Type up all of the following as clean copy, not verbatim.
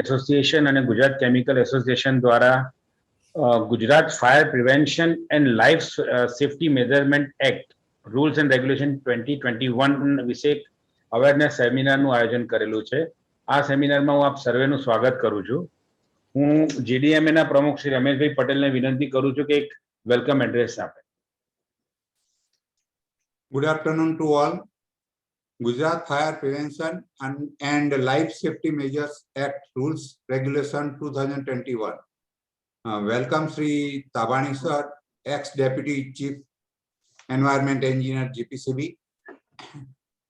Association અને Gujarat chemical association દ્વારા Gujarat fire prevention and life safety measurement act rules and regulation 2021 વિશે awareness સેમિનારનું આયોજન કરેલું છે. આ સેમિનારમાં હું આપ સર્વેનું સ્વાગત કરું છું. હું જીડીએમએના પ્રમુખ શ્રી રમેશભાઈ પટેલને વિનંતી કરું છું કે એક વેલકમ એડ્રેસ આપે. Good afternoon to all. Gujarat Fire Prevention and Life Safety Measures Act Rules Regulation 2021. Welcome Sri Tabani Sir, ex-Deputy Chief Environment Engineer GPCB.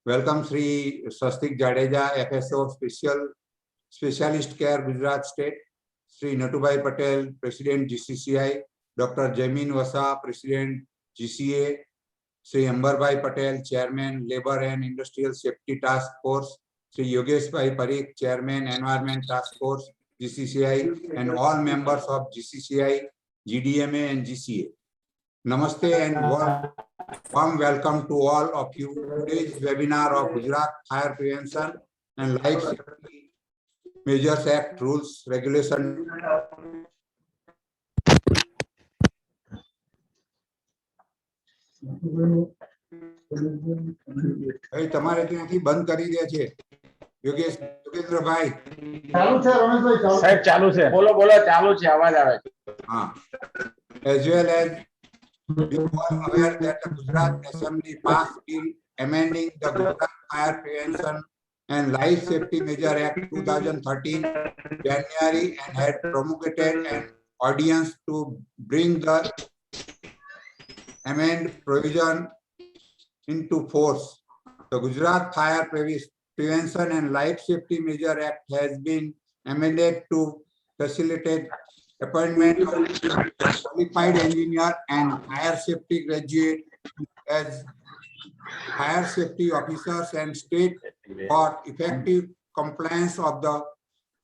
Welcome Sri Swastik Jadeja, FSO Specialist Care Gujarat State. Sri Natubai Patel, President GCCI. Dr. Jamin Wasa, President GCA. Sri Ambarbai Patel, Chairman, Labour and Industrial Safety Task Force, Sri Yogesh Bhai Parikh, Chairman, Environment Task Force, GCCI, and all members of GCCI, GDMA and GCA. Namaste and warm welcome to all of you. Today's webinar of Gujarat Fire Prevention and Life Safety Measures Act Rules Regulation. તમારે ત્યાંથી બંધ કરી દે છે યોગેન્દ્રભાઈ. ચાલુ છે રમેશભાઈ? સાહેબ ચાલુ છે. બોલો બોલો, ચાલુ છે, અવાજ આવે છે. હા. As well as we are aware that the Gujarat Assembly passed bill amending the Gujarat Fire Prevention and Life Safety Measure Act 2013 January and had promulgated an ordinance to bring the amend provision into force. The Gujarat Fire Prevention and Life Safety Measure Act has been amended to facilitate appointment of qualified engineer and fire safety graduate as fire safety officers and state for effective compliance of the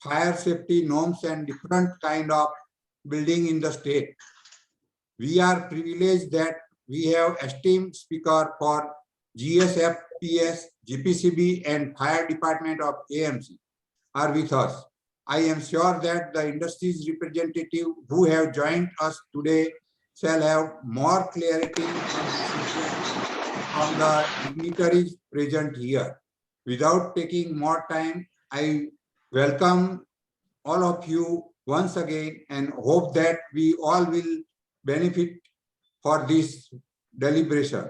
fire safety norms and different kind of building in the state. We are privileged that we have esteemed speaker for GSFPS, GPCB and Fire Department of AMC are with us. I am sure that the industry's representative who have joined us today shall have more clarity on the dignitaries present here. Without taking more time, I welcome all of you once again and hope that we all will benefit for this deliberation.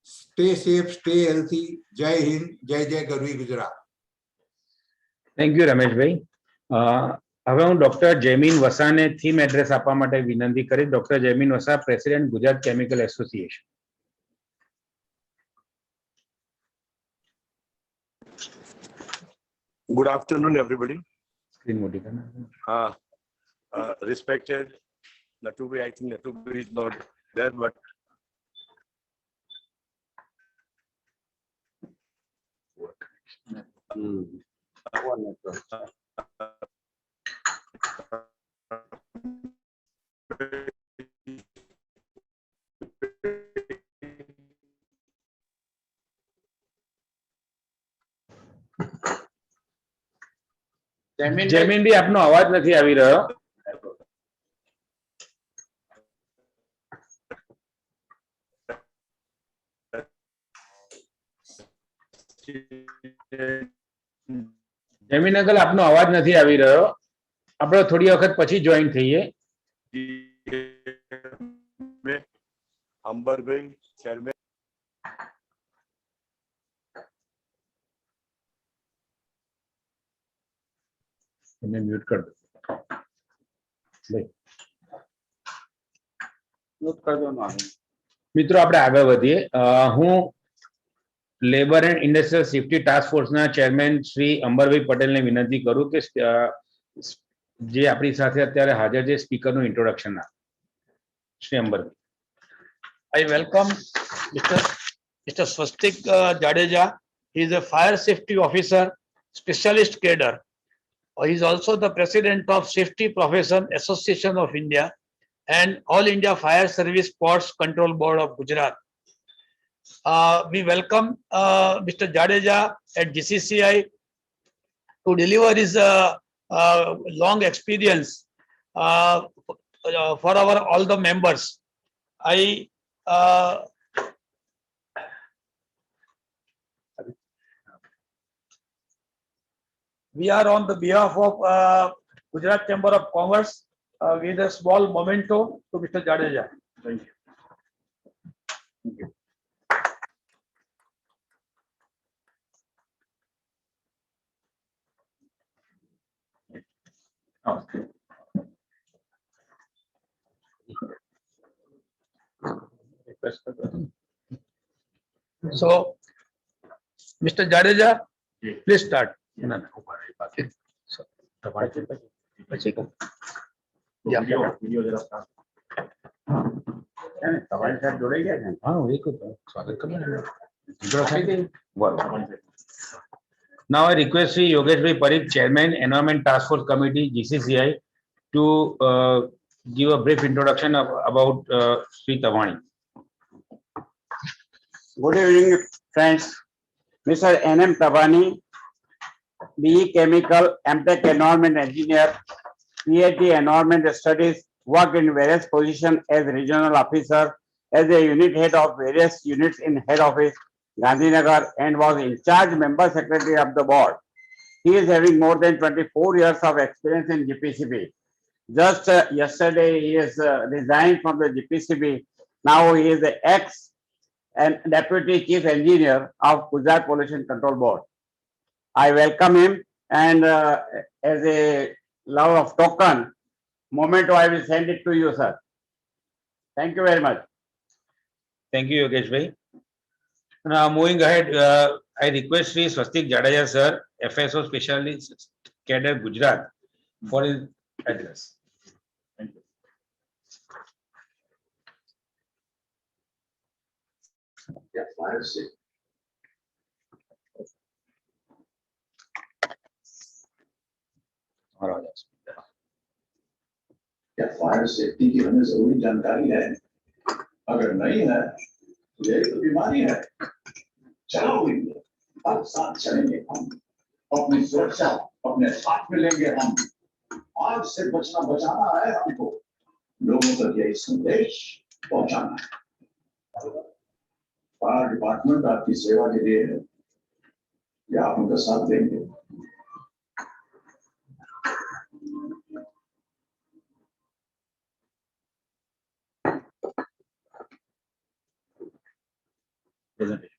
Stay safe, stay healthy. Jai Hind, Jai Jai Garvi Gujarat. Thank you Rameshbhai. હવે હું doctor Jaymin વસાને theme address આપવા માટે વિનંતી કરીશ. Doctor Jaymin Vasa, president Gujarat chemical association. Good afternoon, everybody. Screen મોટી કરો. Respected Natubai, I think Natubai is not there, but જયમીનભાઈ આપનો અવાજ નથી આવી રહ્યો. જયમીન અંકલ આપનો અવાજ નથી આવી રહ્યો. આપણે થોડી વખત પછી જોઈન થઈએ. અંબરભાઈ ચેરમેન. એને મ્યુટ કર દો. મ્યુટ કરી દો. મિત્રો આપણે આગળ વધીએ. હું labour and industrial safety task ફોર્સના ચેરમેન શ્રી અંબરભાઈ પટેલને વિનંતી કરું કે જે આપણી સાથે અત્યારે હાજર છે સ્પીકરનું ઇન્ટ્રોડક્શન આપે. Shri અંબરભાઈ. I welcome Mr. Swastik Jadeja. He is a fire safety officer, specialist cadre. He is also the president of Safety Profession Association of India and All India Fire Service Sports Control Board of Gujarat. We welcome Mr. Jadeja at GCCI to deliver his long experience for our all the members. We are on the behalf of Gujarat Chamber of Commerce with a small memento to Mr. Jadeja. Thank you. Thank you. So, Mr. Jadeja, please start. Yeah. Now I request Sri Yogesh Bhai Parikh, Chairman, Environment Task Force Committee, GCCI, to give a brief introduction about Sri Tawani. Good evening, friends. Mr. N.M. Tabani, BE Chemical, MTech Environment Engineer, PhD Environment Studies, worked in various positions as regional officer, as a unit head of various units in head office, Gandhinagar, and was in charge member secretary of the board. He is having more than 24 years of experience in GPCB. Just yesterday, he is resigned from the GPCB. Now he is the ex and deputy chief engineer of Gujarat Pollution Control Board. I welcome him, and as a love of token, memento I will send it to you, sir. Thank you very much. Thank you, Yogesh Bhai. Now moving ahead, I request Sri Swastik Jadeja sir, FSO Specialist Cadre Gujarat, for his address. Thank you. Yeah, fire safety. क्या fire safety की हमें जरूरी जानकारी है? अगर नहीं है तो यही तो बीमारी है। चलो अब साथ चलेंगे हम, अपनी सुरक्षा अपने हाथ में लेंगे हम। आग से बचना बचाना है हमको, लोगों तक यही संदेश पहुंचाना है। फायर डिपार्टमेंट आपकी सेवा के लिए है, या आप उनका साथ देंगे? Presentation.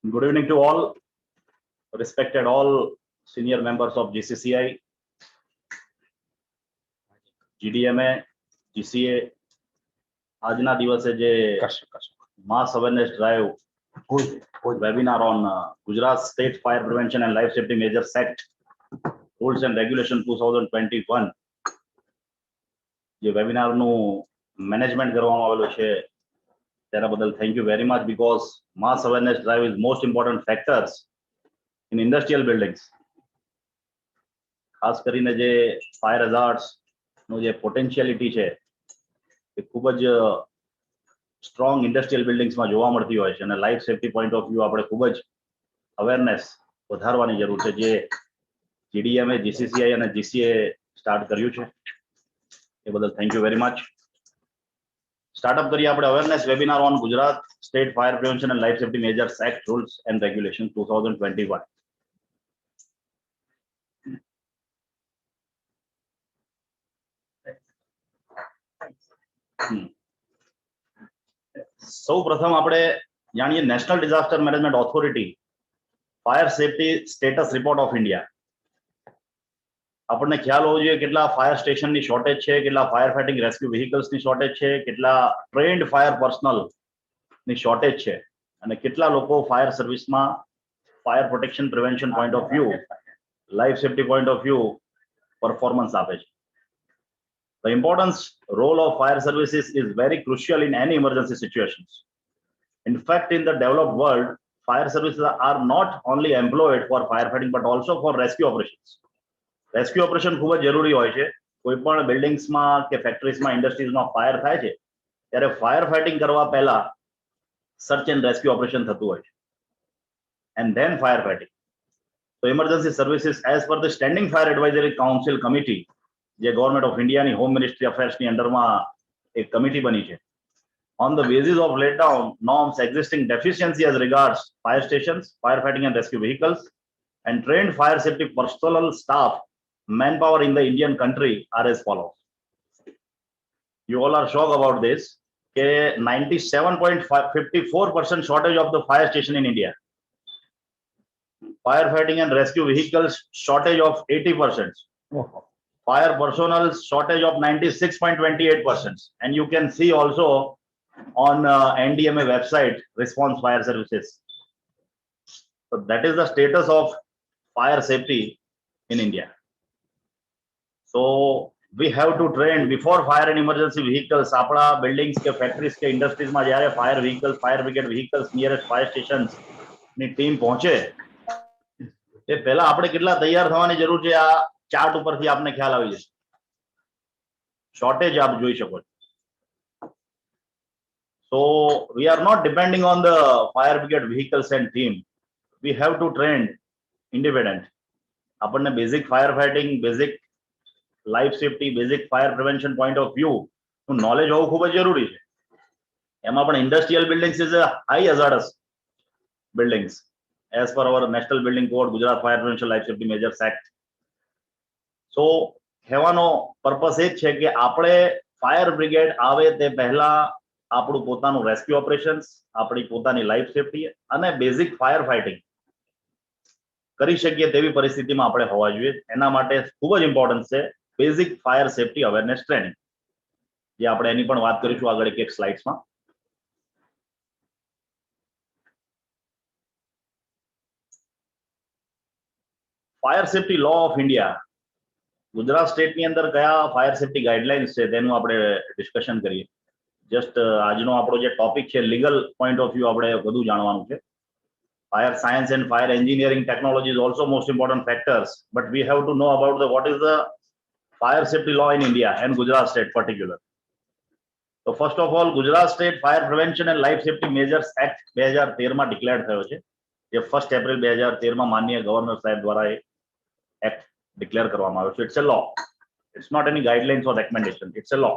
Good evening to all, respected all senior members of GCCI, GDMA, GCA. આજના દિવસે જે mass awareness drive webinar on Gujarat State Fire Prevention and Life Safety Measures Act Rules and Regulation 2021 જે વેબિનાર નું management કરવામાં આવેલું છે તેના બદલ thank you very much, because mass awareness drive is most important factors in industrial buildings. ખાસ કરીને જે ફાયર hazards નો જે પોટેન્શિયાલિટી છે એ ખૂબ જ સ્ટ્રોંગ ઇન્ડસ્ટ્રીયલ બિલ્ડિંગ્સમાં જોવા મળતી હોય છે, અને life safety point of view આપણે ખૂબ જ અવેરનેસ વધારવાની જરૂર છે, જે જીડીએમએ, જીસીસીઆઈ અને જીસીએ સ્ટાર્ટ કર્યું છે. એ બદલ thank you very much. Startup કરીએ આપણે awareness webinar on Gujarat state fire prevention and life safety measures act rules and regulation 2021. સૌ પ્રથમ આપણે જાણીએ national disaster management authority fire safety status report of India. આપણને ખ્યાલ હોવો જોઈએ કેટલા ફાયર સ્ટેશનની શોર્ટેજ છે, કેટલા ફાયર ફાઇટિંગ રેસ્ક્યુ વ્હીકલ્સની શોર્ટેજ છે, કેટલા ટ્રેન્ડ ફાયર પર્સનલની શોર્ટેજ છે, અને કેટલા લોકો ફાયર સર્વિસમાં fire protection prevention point of view life safety point of view performance આપે છે. The importance role of fire services is very crucial in any emergency situations. In fact, in the developed world, fire services are not only employed for firefighting but also for rescue operations. Rescue operation ખૂબ જ જરૂરી હોય છે. કોઈ પણ બિલ્ડિંગ્સમાં કે ફેક્ટરીઝમાં ઇન્ડસ્ટ્રીઝમાં fire થાય છે ત્યારે ફાયર ફાઇટિંગ કરવા પહેલા સર્ચ એન્ડ રેસ્ક્યુ ઓપરેશન થતું હોય છે and then firefighting. So emergency services as per the Standing Fire Advisory Council Committee, જે ગવર્મેન્ટ ઓફ ઇન્ડિયાની હોમ મિનિસ્ટ્રી અફેર્સની અંડરમાં એક કમિટી બની છે. On the basis of laid down norms existing deficiency as regards fire stations, firefighting and rescue vehicles, and trained fire safety personnel staff, manpower in the Indian country are as follows. You all are shocked about this. 97.54% shortage of the fire station in India. Firefighting and rescue vehicles shortage of 80%. Fire personnel shortage of 96.28%. And you can see also on NDMA website, Response Fire Services. So that is the status of fire safety in India. So we have to train before fire and emergency vehicles. આપણા buildings કે factories કે industries માં જ્યારે fire vehicles, fire brigade vehicles nearest fire stations ની team પહોંચે એ પહેલા આપણે કેટલા તૈયાર થવાની જરૂર છે આ ચાર્ટ ઉપરથી આપને ખ્યાલ આવી જશે. શોર્ટેજ આપ જોઈ શકો છો. So we are not depending on the fire brigade vehicles and team. We have to train independent. આપણને basic firefighting, basic life safety, basic fire prevention point of view નું knowledge હોવું ખૂબ જ જરૂરી છે. એમાં પણ industrial buildings is a high hazardous buildings as per our National Building Code, Gujarat Fire Prevention Life Safety Measures Act. So કહેવાનો purpose એ જ છે કે આપણે ફાયર બ્રિગેડ આવે તે પહેલા આપણું પોતાનું રેસ્ક્યુ ઓપરેશન્સ, આપણી પોતાની લાઈફ સેફટી અને બેઝિક ફાયર ફાઇટિંગ કરી શકીએ તેવી પરિસ્થિતિમાં આપણે હોવા જોઈએ. એના માટે ખૂબ જ ઇમ્પોર્ટન્ટ છે basic fire safety awareness training, જે આપણે એની પણ વાત કરીશું આગળ એક સ્લાઇડ્સમાં. Fire safety law of India, Gujarat સ્ટેટની અંદર કયા ફાયર સેફટી ગાઈડલાઇન્સ છે તેનું આપણે ડિસ્કશન કરીએ. જસ્ટ આજનો આપણો જે ટોપિક છે લીગલ પોઈન્ટ ઓફ વ્યૂ આપણે વધુ જાણવાનું છે. Fire science and fire engineering technology is also most important factors, but we have to know about what is the fire safety law in India and Gujarat state particular. So first of all, Gujarat State Fire Prevention and Life Safety Measures Act 2013 માં declare થયો છે, જે 1 April 2013 માં માનનીય governor સાહેબ દ્વારા એ act declare કરવામાં આવ્યો છે. It's a law. It's not any guidelines or recommendation. It's a law.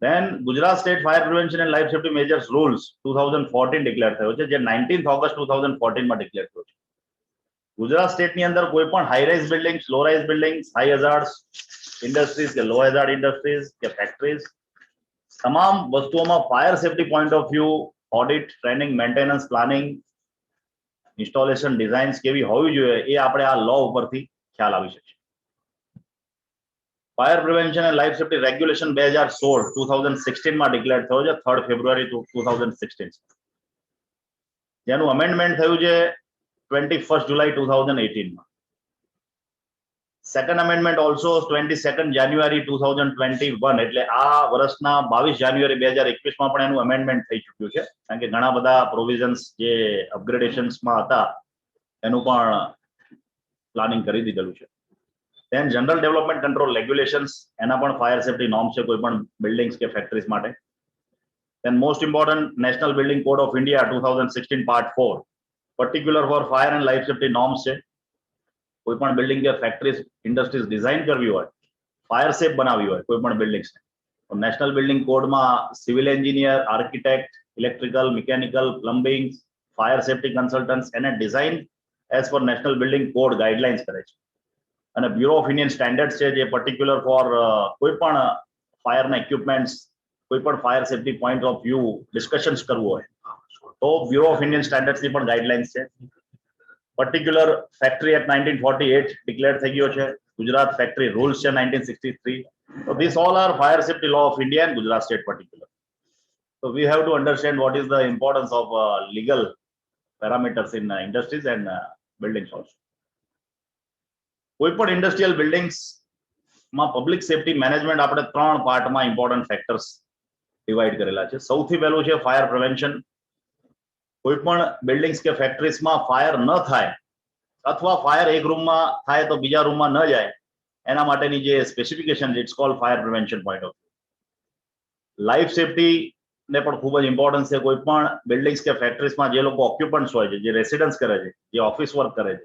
Then Gujarat State Fire Prevention and Life Safety Measures Rules 2014 declare થયો છે, જે 19th August 2014 માં ડિક્લેર થયો છે. ગુજરાત સ્ટેટની અંદર કોઈ પણ high rise buildings, low rise buildings, high hazard industries કે લો હઝાર્ડ ઇન્ડસ્ટ્રીઝ કે ફેક્ટરીઝ, તમામ વસ્તુઓમાં fire safety point of view audit, training, maintenance, planning, installation, designs કેવી હોવી જોઈએ એ આપણે આ લો ઉપરથી ખ્યાલ આવી શકશે. Fire prevention and life safety regulation 2016 માં ડિક્લેર થયો છે 3 ફેબ્રુઆરી 2016, જેનું અમેન્ડમેન્ટ થયું છે 21 જુલાઈ 2018 માં. સેકન્ડ અમેન્ડમેન્ટ ઓલ્સો 22 જાન્યુઆરી 2021, એટલે આ વર્ષના 22 જાન્યુઆરી 2021 માં પણ એનું અમેન્ડમેન્ટ થઈ ચૂક્યું છે, કારણ કે ઘણા બધા પ્રોવિઝન્સ જે અપગ્રેડેશન્સમાં હતા એનું પણ પ્લાનિંગ કરી દીધેલું છે. Then General Development Control Regulations, એના પણ ફાયર સેફટી નોર્મ્સ છે કોઈ પણ બિલ્ડિંગ્સ કે ફેક્ટરીઝ માટે. Then most important, National Building Code of India 2016 Part 4, particular for fire and life safety norms છે. કોઈ પણ બિલ્ડિંગ કે ફેક્ટરીઝ, ઇન્ડસ્ટ્રીઝ ડિઝાઇન કરવી હોય, ફાયર સેફ બનાવવી હોય કોઈ પણ બિલ્ડિંગ્સ, તો નેશનલ બિલ્ડિંગ કોડમાં civil engineer, architect, electrical, mechanical, plumbing, fire safety consultants એને design as per national building code guidelines કરે છે. અને બ્યુરો ઓફ ઇન્ડિયન સ્ટેન્ડર્ડ્સ છે જે પર્ટિક્યુલર ફોર કોઈ પણ ફાયરના ઇક્વિપમેન્ટ્સ, કોઈ પણ fire safety point of view discussions કરવું હોય તો બ્યુરો ઓફ ઇન્ડિયન સ્ટેન્ડર્ડ્સની પણ ગાઈડલાઇન્સ છે. પર્ટિક્યુલર ફેક્ટરી એક્ટ 1948 ડિક્લેર થઈ ગયો છે. ગુજરાત ફેક્ટરી રૂલ્સ છે 1963. So these all are fire safety law of India and Gujarat state particular. So we have to understand what is the importance of legal parameters in industries and buildings also. કોઈ પણ industrial બિલ્ડિંગ્સમાં public safety management આપણે 3 પાર્ટમાં important factors divide કરેલા છે. સૌથી પહેલું છે fire prevention. કોઈ પણ બિલ્ડિંગ્સ કે ફેક્ટરીઝમાં ફાયર ન થાય અથવા ફાયર એક રૂમમાં થાય તો બીજા રૂમમાં ન જાય એના માટેની જે સ્પેસિફિકેશન છે, it's called fire prevention point of view. Life safety ને પણ ખૂબ જ ઇમ્પોર્ટન્સ છે. કોઈ પણ બિલ્ડિંગ્સ કે ફેક્ટરીઝમાં જે લોકો ઓક્યુપન્ટ્સ હોય છે, જે રેસિડન્સ કરે છે, જે ઓફિસ વર્ક કરે છે,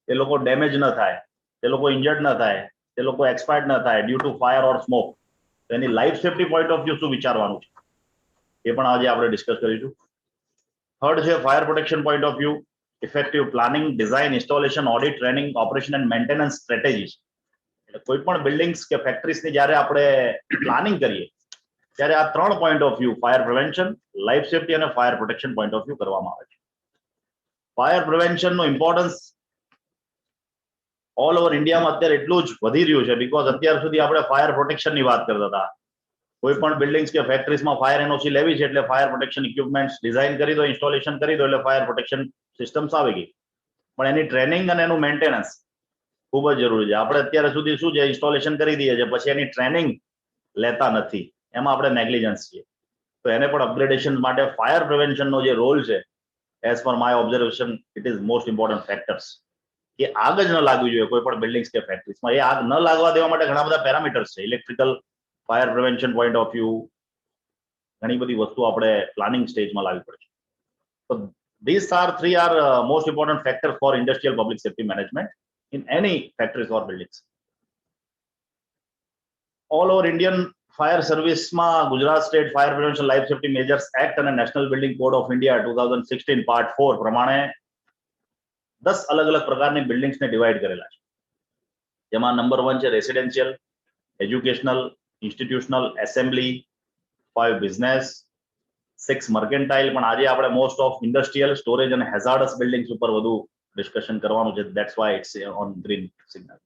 એ લોકો ડેમેજ ન થાય, તે લોકો ઇન્જર્ડ ન થાય, તે લોકો એક્સપાયર્ડ ન થાય due to fire or smoke. એની life safety point of view શું વિચારવાનું છે એ પણ આજે આપણે ડિસ્કસ કરીશું. થર્ડ છે fire protection point of view, effective planning, design, installation, audit, training, operation and maintenance strategies. એટલે કોઈ પણ બિલ્ડિંગ્સ કે ફેક્ટરીઝની જ્યારે આપણે પ્લાનિંગ કરીએ ત્યારે આ 3 point of view, fire prevention, life safety અને fire protection point of view કરવામાં આવે છે. ફાયર પ્રિવેન્શનનું ઇમ્પોર્ટન્સ ઓલ ઓવર ઇન્ડિયામાં અત્યારે એટલું જ વધી રહ્યું છે બીકોઝ અત્યાર સુધી આપણે ફાયર પ્રોટેક્શનની વાત કરતા હતા. કોઈ પણ બિલ્ડિંગ્સ કે ફેક્ટરીઝમાં ફાયર એનઓસી લેવી છે એટલે ફાયર પ્રોટેક્શન ઇક્વિપમેન્ટ્સ ડિઝાઇન કરી દો, ઇન્સ્ટોલેશન કરી દો એટલે ફાયર પ્રોટેક્શન સિસ્ટમ્સ આવી ગઈ. પણ એની ટ્રેનિંગ અને એનું મેન્ટેનન્સ ખૂબ જ જરૂરી છે. આપણે અત્યારે સુધી શું છે, ઇન્સ્ટોલેશન કરી દઈએ છીએ, પછી એની ટ્રેનિંગ લેતા નથી, એમાં આપણે નેગ્લિજન્સ છીએ. તો એને પણ અપગ્રેડેશન માટે ફાયર પ્રિવેન્શનનો જે રોલ છે, as per my observation it is most important factors. કે આગ જ ન લાગવી જોઈએ કોઈ પણ બિલ્ડિંગ્સ કે ફેક્ટરીઝમાં. એ આગ ન લાગવા દેવા માટે ઘણા બધા પેરામીટર્સ છે. Electrical fire prevention point of view, ઘણી બધી વસ્તુ આપણે પ્લાનિંગ સ્ટેજમાં લાવવી પડશે. તો these are 3 are most important factors for industrial public safety management in any factories or buildings. All over Indian fire સર્વિસમાં Gujarat state fire prevention life safety measures act અને national building code of India 2016 part 4 પ્રમાણે 10 અલગ અલગ પ્રકારની બિલ્ડિંગ્સને divide કરેલા છે. જેમાં number 1 છે residential, educational, institutional, assembly, 5 business, 6 mercantile. પણ આજે આપણે મોસ્ટ ઓફ ઇન્ડસ્ટ્રીયલ, સ્ટોરેજ અને હેઝાર્ડસ બિલ્ડિંગ્સ ઉપર વધુ ડિસ્કશન કરવાનું છે. That's why it's on green signal.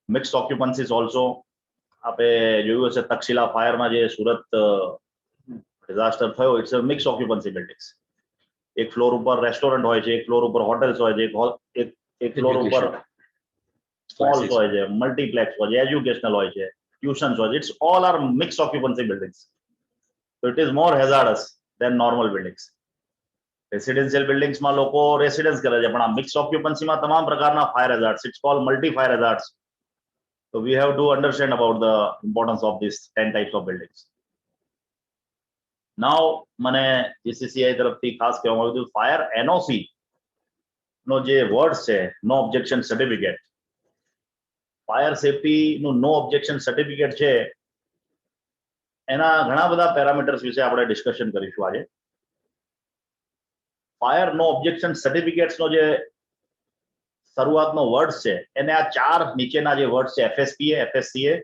Mixed occupancies also. આપણે જોયું હશે તક્ષશિલા ફાયરમાં જે સુરત ડિઝાસ્ટર થયો, it's a mix occupancy buildings. એક ફ્લોર ઉપર રેસ્ટોરન્ટ હોય છે, એક ફ્લોર ઉપર હોટેલ્સ હોય છે, એક ફ્લોર ઉપર મોલ્સ હોય છે, મલ્ટીપ્લેક્સ હોય છે, એજ્યુકેશનલ હોય છે, ટ્યુશન્સ હોય છે. It's all are mix occupancy buildings. So it is more hazardous than normal buildings. Residential બિલ્ડિંગ્સમાં લોકો રેસિડન્સ કરે છે, પણ આ મિક્સ ઓક્યુપન્સીમાં તમામ પ્રકારના fire hazards, it's called multi fire hazards. So we have to understand about the importance of these 10 types of buildings. Now મને GCCI તરફથી ખાસ કહેવામાં આવ્યું હતું ફાયર એનઓસી નો જે વર્ડ છે, નો ઓબ્જેક્શન સર્ટિફિકેટ. ફાયર સેફટી નું નો ઓબ્જેક્શન સર્ટિફિકેટ છે, એના ઘણા બધા પેરામીટર્સ વિશે આપણે ડિસ્કશન કરીશું આજે. ફાયર નો ઓબ્જેક્શન સર્ટિફિકેટ્સ નો જે શરૂઆતનો વર્ડ છે, એને આ 4 નીચેના જે વર્ડ છે FSPA, FSCA,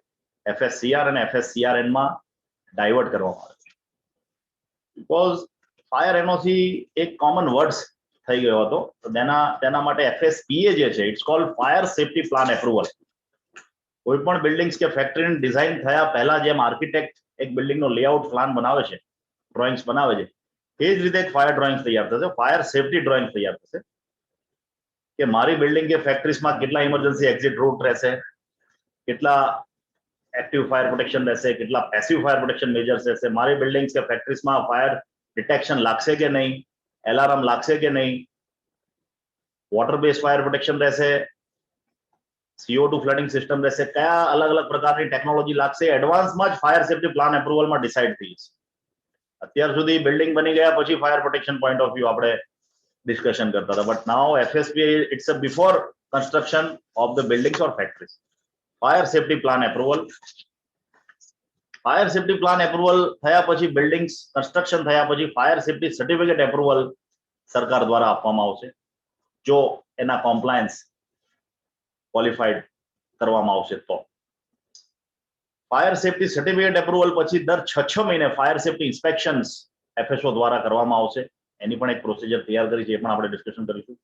FSCR અને FSCRN માં ડાયવર્ટ કરવામાં આવે છે. બીકોઝ ફાયર એનઓસી એક કોમન વર્ડ થઈ ગયો હતો, તો તેના માટે FSPA જે છે, it's called fire safety plan approval. કોઈ પણ બિલ્ડિંગ્સ કે ફેક્ટરીની ડિઝાઇન થયા પહેલા જેમ આર્કિટેક્ટ એક બિલ્ડિંગનો લેઆઉટ પ્લાન બનાવે છે, ડ્રોઈંગ્સ બનાવે છે, એ જ રીતે એક ફાયર ડ્રોઈંગ તૈયાર થશે, ફાયર સેફટી ડ્રોઈંગ તૈયાર થશે કે મારી બિલ્ડિંગ કે ફેક્ટરીઝમાં કેટલા ઇમરજન્સી એક્ઝિટ રૂટ રહેશે, કેટલા એક્ટિવ ફાયર પ્રોટેક્શન રહેશે, કેટલા પેસિવ ફાયર પ્રોટેક્શન મેજર્સ રહેશે, મારી બિલ્ડિંગ્સ કે ફેક્ટરીઝમાં ફાયર ડિટેક્શન લાગશે કે નહીં, એલાર્મ લાગશે કે નહીં, વોટર બેઝ ફાયર પ્રોટેક્શન રહેશે, CO2 ફ્લડિંગ સિસ્ટમ રહેશે, કયા અલગ અલગ પ્રકારની ટેકનોલોજી લાગશે, એડવાન્સમાં જ ફાયર સેફટી પ્લાન એપ્રુવલમાં ડિસાઇડ થઈ જશે. અત્યાર સુધી બિલ્ડિંગ બની ગયા પછી fire protection point of view આપણે ડિસ્કશન કરતા હતા, but now FSPA it's a before construction of the buildings or factories. Fire safety plan approval. Fire safety plan approval થયા પછી બિલ્ડિંગ્સ કન્સ્ટ્રક્શન થયા પછી ફાયર સેફટી સર્ટિફિકેટ એપ્રુવલ સરકાર દ્વારા આપવામાં આવશે, જો એના કોમ્પ્લાયન્સ ક્વોલિફાઈડ કરવામાં આવશે તો. ફાયર સેફટી સર્ટિફિકેટ એપ્રુવલ પછી દર 6 મહિને ફાયર સેફટી ઇન્સ્પેક્શન્સ FSO દ્વારા કરવામાં આવશે. એની પણ એક પ્રોસિજર તૈયાર કરી છે, એ પણ આપણે ડિસ્કશન કરીશું.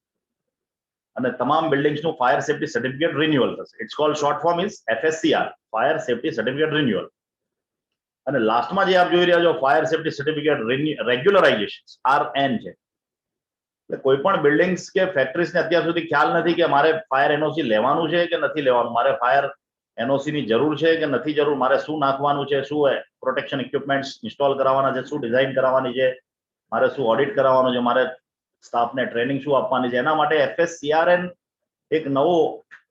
અને તમામ બિલ્ડિંગ્સનું ફાયર સેફટી સર્ટિફિકેટ રિન્યુઅલ થશે. It's called short form is FSCR, fire safety certificate renewal. અને લાસ્ટમાં જે આપ જોઈ રહ્યા છો fire safety certificate regularization RN છે. એટલે કોઈ પણ બિલ્ડિંગ્સ કે ફેક્ટરીઝ ને અત્યાર સુધી ખ્યાલ નથી કે મારે ફાયર એનઓસી લેવાનું છે કે નથી લેવાનું, મારે ફાયર એનઓસી ની જરૂર છે કે નથી જરૂર, મારે શું નાખવાનું છે, શું પ્રોટેક્શન ઇક્વિપમેન્ટ્સ ઇન્સ્ટોલ કરાવવાના છે, શું ડિઝાઇન કરાવવાની છે, મારે શું ઓડિટ કરાવવાનું છે, મારે સ્ટાફને ટ્રેનિંગ શું આપવાની છે. એના માટે FSCRN એક નવો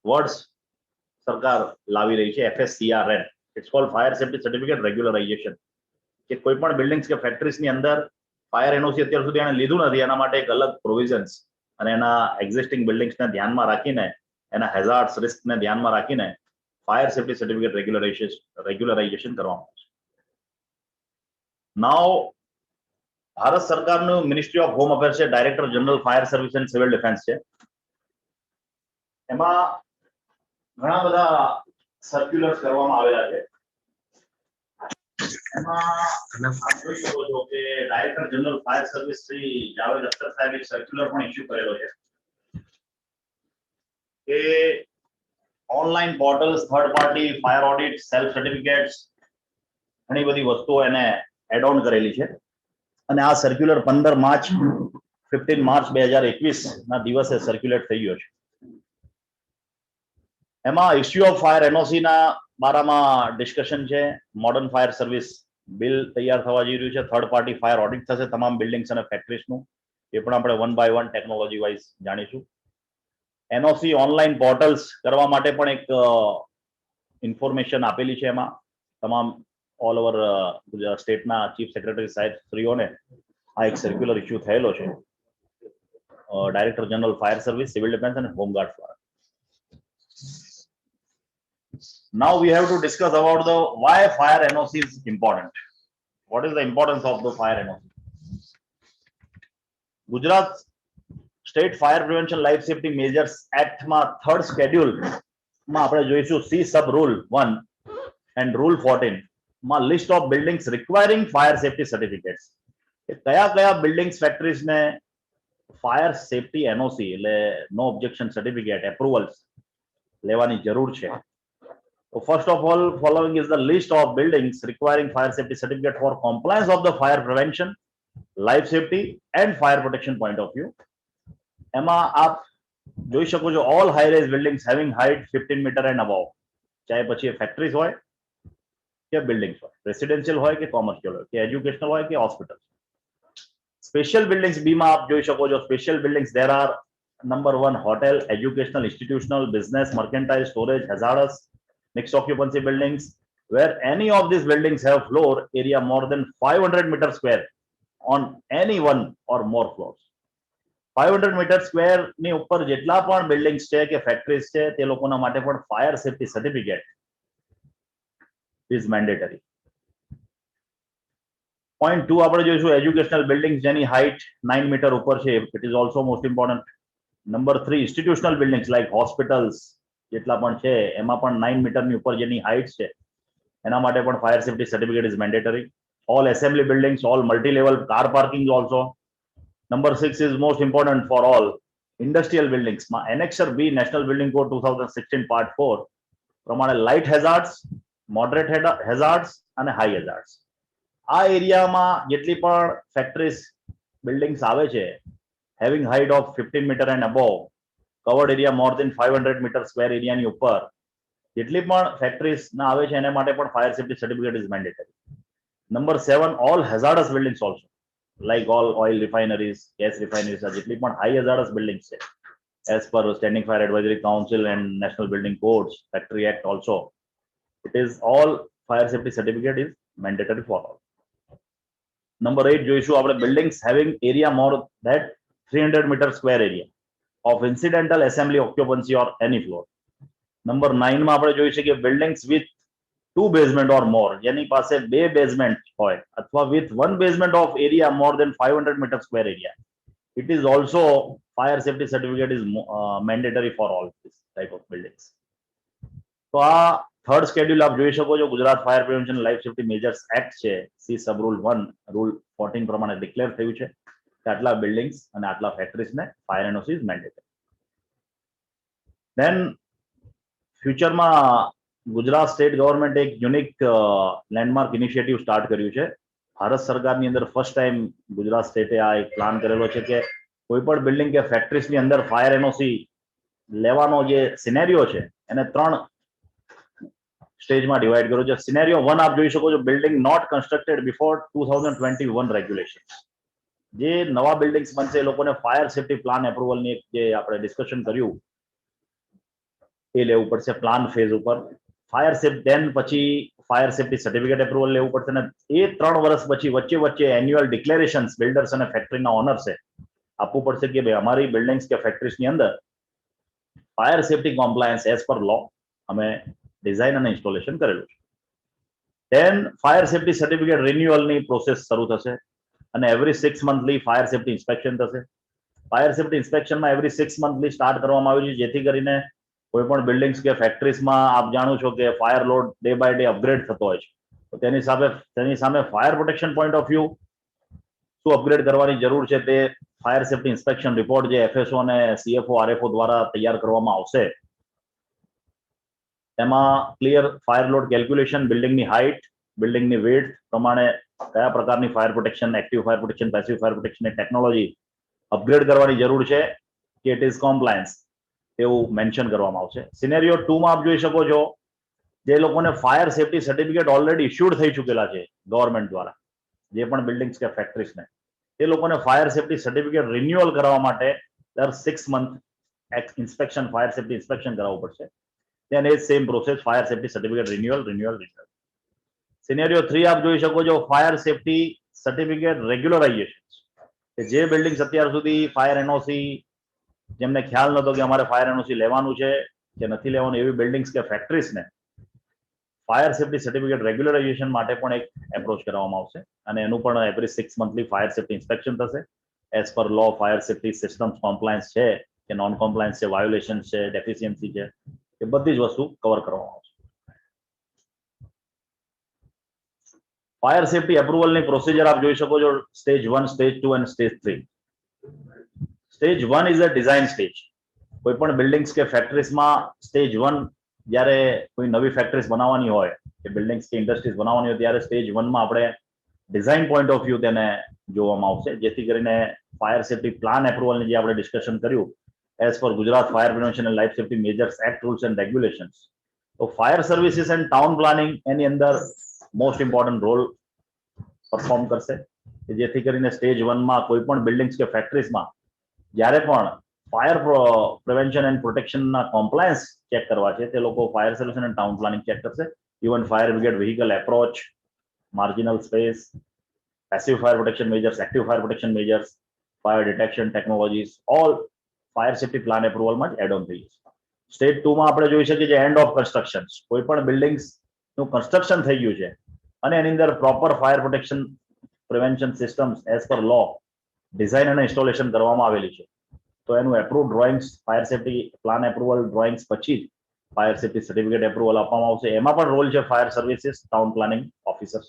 વર્ડ્સ સરકાર લાવી રહી છે, FSCRN. It's called fire safety certificate regularization. કે કોઈ પણ બિલ્ડિંગ્સ કે ફેક્ટરીઝ ની અંદર ફાયર એનઓસી અત્યાર સુધી એને લીધું નથી, એના માટે એક અલગ પ્રોવિઝન્સ અને એના એક્ઝિસ્ટિંગ બિલ્ડિંગ્સને ધ્યાનમાં રાખીને, એના હેઝાર્ડ્સ રિસ્કને ધ્યાનમાં રાખીને ફાયર સેફ્ટી સર્ટિફિકેટ રેગ્યુલરાઇઝેશન કરવામાં આવે છે. નાઉ ભારત સરકારનું મિનિસ્ટ્રી ઓફ હોમ અફેર્સ છે, director general fire service and civil defence છે. એમાં ઘણા બધા સર્ક્યુલર્સ કરવામાં આવેલા છે. એમાં આપ જોઈ શકો છો કે director general fire service Shri Javed Akhtar સાહેબ એક સર્ક્યુલર પણ ઇસ્યુ કરેલો છે કે online portals, third party fire audit, self certificates, ઘણી બધી વસ્તુઓ એને એડ ઓન કરેલી છે. અને આ સર્ક્યુલર 15 માર્ચ 2021 ના દિવસે સર્ક્યુલેટ થઈ ગયો છે. એમાં ઇસ્યુ ઓફ ફાયર એનઓસી ના બારામાં ડિસ્કશન છે. મોડર્ન ફાયર સર્વિસ બિલ તૈયાર થવા જઈ રહ્યું છે. થર્ડ પાર્ટી ફાયર ઓડિટ થશે તમામ બિલ્ડિંગ્સ અને ફેક્ટરીઝનું. એ પણ આપણે 1 by 1 ટેકનોલોજી વાઇઝ જાણીશું. એનઓસી ઓનલાઈન પોર્ટલ્સ કરવા માટે પણ એક ઇન્ફોર્મેશન આપેલી છે. એમાં તમામ ઓલ ઓવર સ્ટેટના ચીફ સેક્રેટરી સાહેબ શ્રીઓને આ એક સર્ક્યુલર ઇસ્યુ થયેલો છે director general fire service, civil defence અને હોમગાર્ડ દ્વારા. Now we have to discuss about the why fire NOC is important. What is the importance of the fire NOC? Gujarat State Fire Prevention Life Safety Measures Act માં third schedule માં આપણે જોઈશું C sub rule 1 and rule 14 માં list of buildings requiring fire safety certificates. કયા કયા buildings factories ને fire safety NOC એટલે no objection certificate એપ્રુવલ્સ લેવાની જરૂર છે. So first of all, following is the list of buildings requiring fire safety certificate for compliance of the fire prevention, life safety and fire protection point of view. એમાં આપ જોઈ શકો છો all high rise buildings having height 15 meter and above. ચાહે પછી એ factories હોય કે buildings હોય, રેસિડેન્શિયલ હોય કે કોમર્શિયલ હોય કે એજ્યુકેશનલ હોય કે હોસ્પિટલ. સ્પેશિયલ બિલ્ડિંગ્સ બી માં આપ જોઈ શકો છો special buildings there are number 1 hotel, educational, institutional, business, mercantile, storage, hazardous, mixed occupancy buildings where any of these buildings have floor area more than 500 meter square on any one or more floors. 500 meter square ની ઉપર જેટલા પણ buildings છે કે factories છે તે લોકોના માટે પણ fire safety certificate is mandatory. Point 2 આપણે જોઈશું એજ્યુકેશનલ બિલ્ડિંગ્સ જેની હાઇટ 9 મીટર ઉપર છે. It is also most important. Number 3 institutional buildings like hospitals જેટલા પણ છે એમાં પણ 9 મીટરની ઉપર જેની હાઇટ છે એના માટે પણ fire safety certificate is mandatory. All assembly buildings, all multi-level car parking also. Number 6 is most important for all industrial buildings. Annexure B National Building Code 2016 Part 4 પ્રમાણે light hazards, moderate hazards અને high hazards. આ એરિયામાં જેટલી પણ factories buildings આવે છે having height of 15 meter and above, covered area more than 500 meter square area ની ઉપર જેટલી પણ ફેક્ટરીઝ ના આવે છે એને માટે પણ fire safety certificate is mandatory. Number 7 all hazardous buildings also like all oil refineries, gas refineries જેટલી પણ high hazardous buildings છે as per Standing Fire Advisory Council and National Building Codes, Factory Act also, it is all fire safety certificate is mandatory for all. Number 8 જોઈશું આપણે buildings having area more than 300 meter square area of incidental assembly occupancy or any floor. Number 9 માં આપણે જોઈ શકીએ buildings with 2 basement or more જેની પાસે 2 basement હોય અથવા with 1 basement of area more than 500 meter square area. It is also fire safety certificate is mandatory for all this type of buildings. તો આ થર્ડ સ્કેડ્યુલ આપ જોઈ શકો છો Gujarat fire prevention life safety measures act છે C sub rule 1 rule 14 પ્રમાણે declare થયું છે કે આટલા બિલ્ડિંગ્સ અને આટલા ફેક્ટરીઝને fire NOC is mandatory. Then ફ્યુચરમાં ગુજરાત સ્ટેટ ગવર્મેન્ટ એક યુનિક લેન્ડમાર્ક ઇનિશિયેટિવ સ્ટાર્ટ કર્યું છે. ભારત સરકારની અંદર ફર્સ્ટ ટાઈમ ગુજરાત સ્ટેટે આ એક પ્લાન કરેલો છે કે કોઈ પણ બિલ્ડિંગ કે ફેક્ટરીઝની અંદર ફાયર એનઓસી લેવાનો જે સિનેરિયો છે એને 3 સ્ટેજમાં ડિવાઈડ કર્યો છે. સિનેરિયો 1 આપ જોઈ શકો છો, building not constructed before 2021 regulation. જે નવા બિલ્ડિંગ્સ બનશે એ લોકોને ફાયર સેફ્ટી પ્લાન એપ્રુવલની જે આપણે ડિસ્કશન કર્યું એ લેવું પડશે પ્લાન ફેઝ ઉપર. ફાયર સેફ્ટી દેન પછી ફાયર સેફ્ટી સર્ટિફિકેટ એપ્રુવલ લેવું પડશે અને એ 3 વર્ષ પછી વચ્ચે એન્યુઅલ ડિક્લેરેશન્સ બિલ્ડર્સ અને ફેક્ટરીના ઓનર્સે આપવું પડશે કે ભાઈ અમારી બિલ્ડિંગ્સ કે ફેક્ટરીઝની અંદર fire safety compliance as per લો અમે ડિઝાઇન અને ઇન્સ્ટોલેશન કરેલું છે. દેન ફાયર સેફ્ટી સર્ટિફિકેટ રિન્યુઅલની પ્રોસેસ શરૂ થશે અને every 6 monthly fire safety inspection થશે. ફાયર સેફ્ટી ઇન્સ્પેક્શનમાં એવરી 6 મંથલી સ્ટાર્ટ કરવામાં આવ્યું છે જેથી કરીને કોઈ પણ બિલ્ડિંગ્સ કે ફેક્ટરીઝમાં આપ જાણો છો કે fire load day by day upgrade થતો હોય છે. તો તેની સામે fire protection point of view શું અપગ્રેડ કરવાની જરૂર છે તે ફાયર સેફ્ટી ઇન્સ્પેક્શન રિપોર્ટ જે એફએસઓ અને સીએફઓ આરએફઓ દ્વારા તૈયાર કરવામાં આવશે. તેમાં ક્લિયર ફાયર લોડ કેલ્ક્યુલેશન, બિલ્ડિંગની હાઇટ, બિલ્ડિંગની વેડથ પ્રમાણે કયા પ્રકારની fire protection, active fire protection, passive fire પ્રોટેક્શનની ટેકનોલોજી અપગ્રેડ કરવાની જરૂર છે કે ઇટ ઇઝ કોમ્પ્લાયન્સ એવું મેન્શન કરવામાં આવશે. સિનેરિયો 2 માં આપ જોઈ શકો છો જે લોકોને fire safety certificate already issued થઈ ચૂકેલા છે ગવર્મેન્ટ દ્વારા, જે પણ બિલ્ડિંગ્સ કે ફેક્ટરીઝને, એ લોકોને ફાયર સેફ્ટી સર્ટિફિકેટ રિન્યુઅલ કરવા માટે દર 6 month inspection, fire safety inspection કરાવવું પડશે. then એ same process fire safety certificate renewal. Scenario 3 આપ જોઈ શકો છો ફાયર સેફ્ટી સર્ટિફિકેટ રેગ્યુલરાઇઝેશન. જે બિલ્ડિંગ્સ અત્યાર સુધી ફાયર એનઓસી જેમને ખ્યાલ નતો કે અમારે ફાયર એનઓસી લેવાનું છે કે નથી લેવાનું, એવી બિલ્ડિંગ્સ કે ફેક્ટરીઝને ફાયર સેફ્ટી સર્ટિફિકેટ રેગ્યુલરાઇઝેશન માટે પણ એક એપ્રોચ કરવામાં આવશે અને એનું પણ every 6 monthly fire safety inspection થશે. એઝ પર લો ફાયર સેફ્ટી સિસ્ટમ્સ કોમ્પ્લાયન્સ છે કે નોન કોમ્પ્લાયન્સ છે, વાયોલેશન છે, ડેફિશિયન્સી છે, એ બધી જ વસ્તુ કવર કરવામાં આવશે. ફાયર સેફ્ટી એપ્રુવલની પ્રોસિજર આપ જોઈ શકો છો સ્ટેજ 1, સ્ટેજ 2 અને stage 3. Stage 1 is a design stage. કોઈ પણ બિલ્ડિંગ્સ કે ફેક્ટરીઝમાં સ્ટેજ 1 જ્યારે કોઈ નવી ફેક્ટરીઝ બનાવવાની હોય કે બિલ્ડિંગ્સ કે ઇન્ડસ્ટ્રીઝ બનાવવાની હોય ત્યારે સ્ટેજ 1 માં આપણે ડિઝાઇન પોઈન્ટ ઓફ વ્યૂ તેને જોવામાં આવશે જેથી કરીને ફાયર સેફ્ટી પ્લાન એપ્રુવલની જે આપણે ડિસ્કશન કર્યું as per Gujarat fire prevention and life safety measures act rules and regulations. તો fire services and town planning એની અંદર મોસ્ટ ઇમ્પોર્ટન્ટ રોલ પરફોર્મ કરશે જેથી કરીને સ્ટેજ 1 માં કોઈ પણ બિલ્ડિંગ્સ કે ફેક્ટરીઝમાં જ્યારે પણ ફાયર પ્રિવેન્શન એન્ડ પ્રોટેક્શનના કોમ્પ્લાયન્સ ચેક કરવા છે તે લોકો fire service and town planning check કરશે. Even fire brigade vehicle approach, marginal space, passive fire protection measures, active fire protection measures, fire detection technologies, all fire safety plan એપ્રુવલમાં જ add on થઈ જશે. Stage 2 માં આપણે જોઈ શકીએ છીએ એન્ડ ઓફ કન્સ્ટ્રક્શન. કોઈ પણ બિલ્ડિંગ્સનું કન્સ્ટ્રક્શન થઈ ગયું છે અને એની અંદર proper fire protection prevention systems as per law design અને ઇન્સ્ટોલેશન કરવામાં આવેલી છે તો એનું approve drawings fire safety plan approval drawings પછી જ ફાયર સેફ્ટી સર્ટિફિકેટ એપ્રુવલ આપવામાં આવશે. એમાં પણ રોલ છે fire services town planning officers.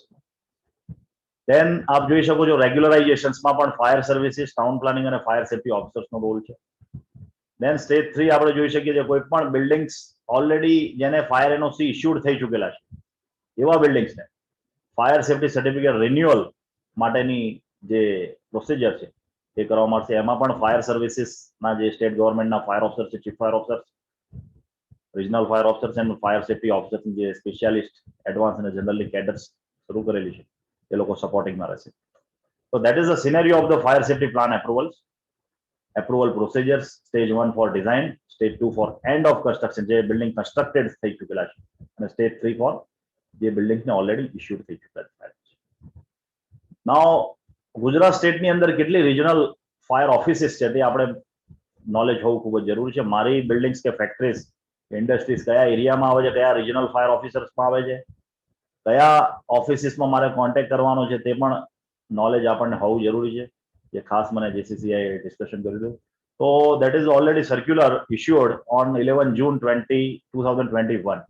Then આપ જોઈ શકો છો રેગ્યુલરાઇઝેશન્સમાં પણ ફાયર સર્વિસીસ, ટાઉન પ્લાનિંગ અને ફાયર સેફ્ટી ઓફિસર્સનો રોલ છે. દેન સ્ટેજ 3 આપણે જોઈ શકીએ છીએ કોઈ પણ બિલ્ડિંગ્સ ઓલરેડી જેને ફાયર એનઓસી ઇશ્યુડ થઈ ચૂકેલા છે એવા બિલ્ડિંગ્સને ફાયર સેફ્ટી સર્ટિફિકેટ રિન્યુઅલ માટેની જે પ્રોસિજર છે એ કરવામાં આવશે. એમાં પણ ફાયર સર્વિસીસના જે સ્ટેટ ગવર્મેન્ટના ફાયર ઓફિસર છે, chief fire officer, regional fire officers and fire safety ઓફિસર્સની જે સ્પેશિયાલિસ્ટ, એડવાન્સ અને જનરલી કેડર્સ શરૂ કરેલી છે એ લોકો સપોર્ટિંગમાં રહેશે. So that is the scenario of the fire safety plan approvals. Approval procedures, stage 1 for design, stage 2 for end of construction, જે building constructed થઈ ચૂકેલા છે અને સ્ટેજ 3 for જે બિલ્ડિંગ્સને ઓલરેડી ઇશ્યુડ થઈ ચૂકેલા છે. નાઉ ગુજરાત સ્ટેટની અંદર કેટલી રિજનલ ફાયર ઓફિસીસ છે તે આપણે નોલેજ હોવું ખૂબ જ જરૂરી છે. મારી બિલ્ડિંગ્સ કે ફેક્ટરીઝ ઇન્ડસ્ટ્રીઝ કયા એરિયામાં આવે છે, કયા રિજનલ ફાયર ઓફિસર્સમાં આવે છે, કયા ઓફિસીસમાં મારે કોન્ટેક્ટ કરવાનો છે તે પણ નોલેજ આપણને હોવું જરૂરી છે, જે ખાસ મને જેસીસીઆઈ ડિસ્કશન કર્યું હતું. તો that is already circular issued on 11 જૂન 2021.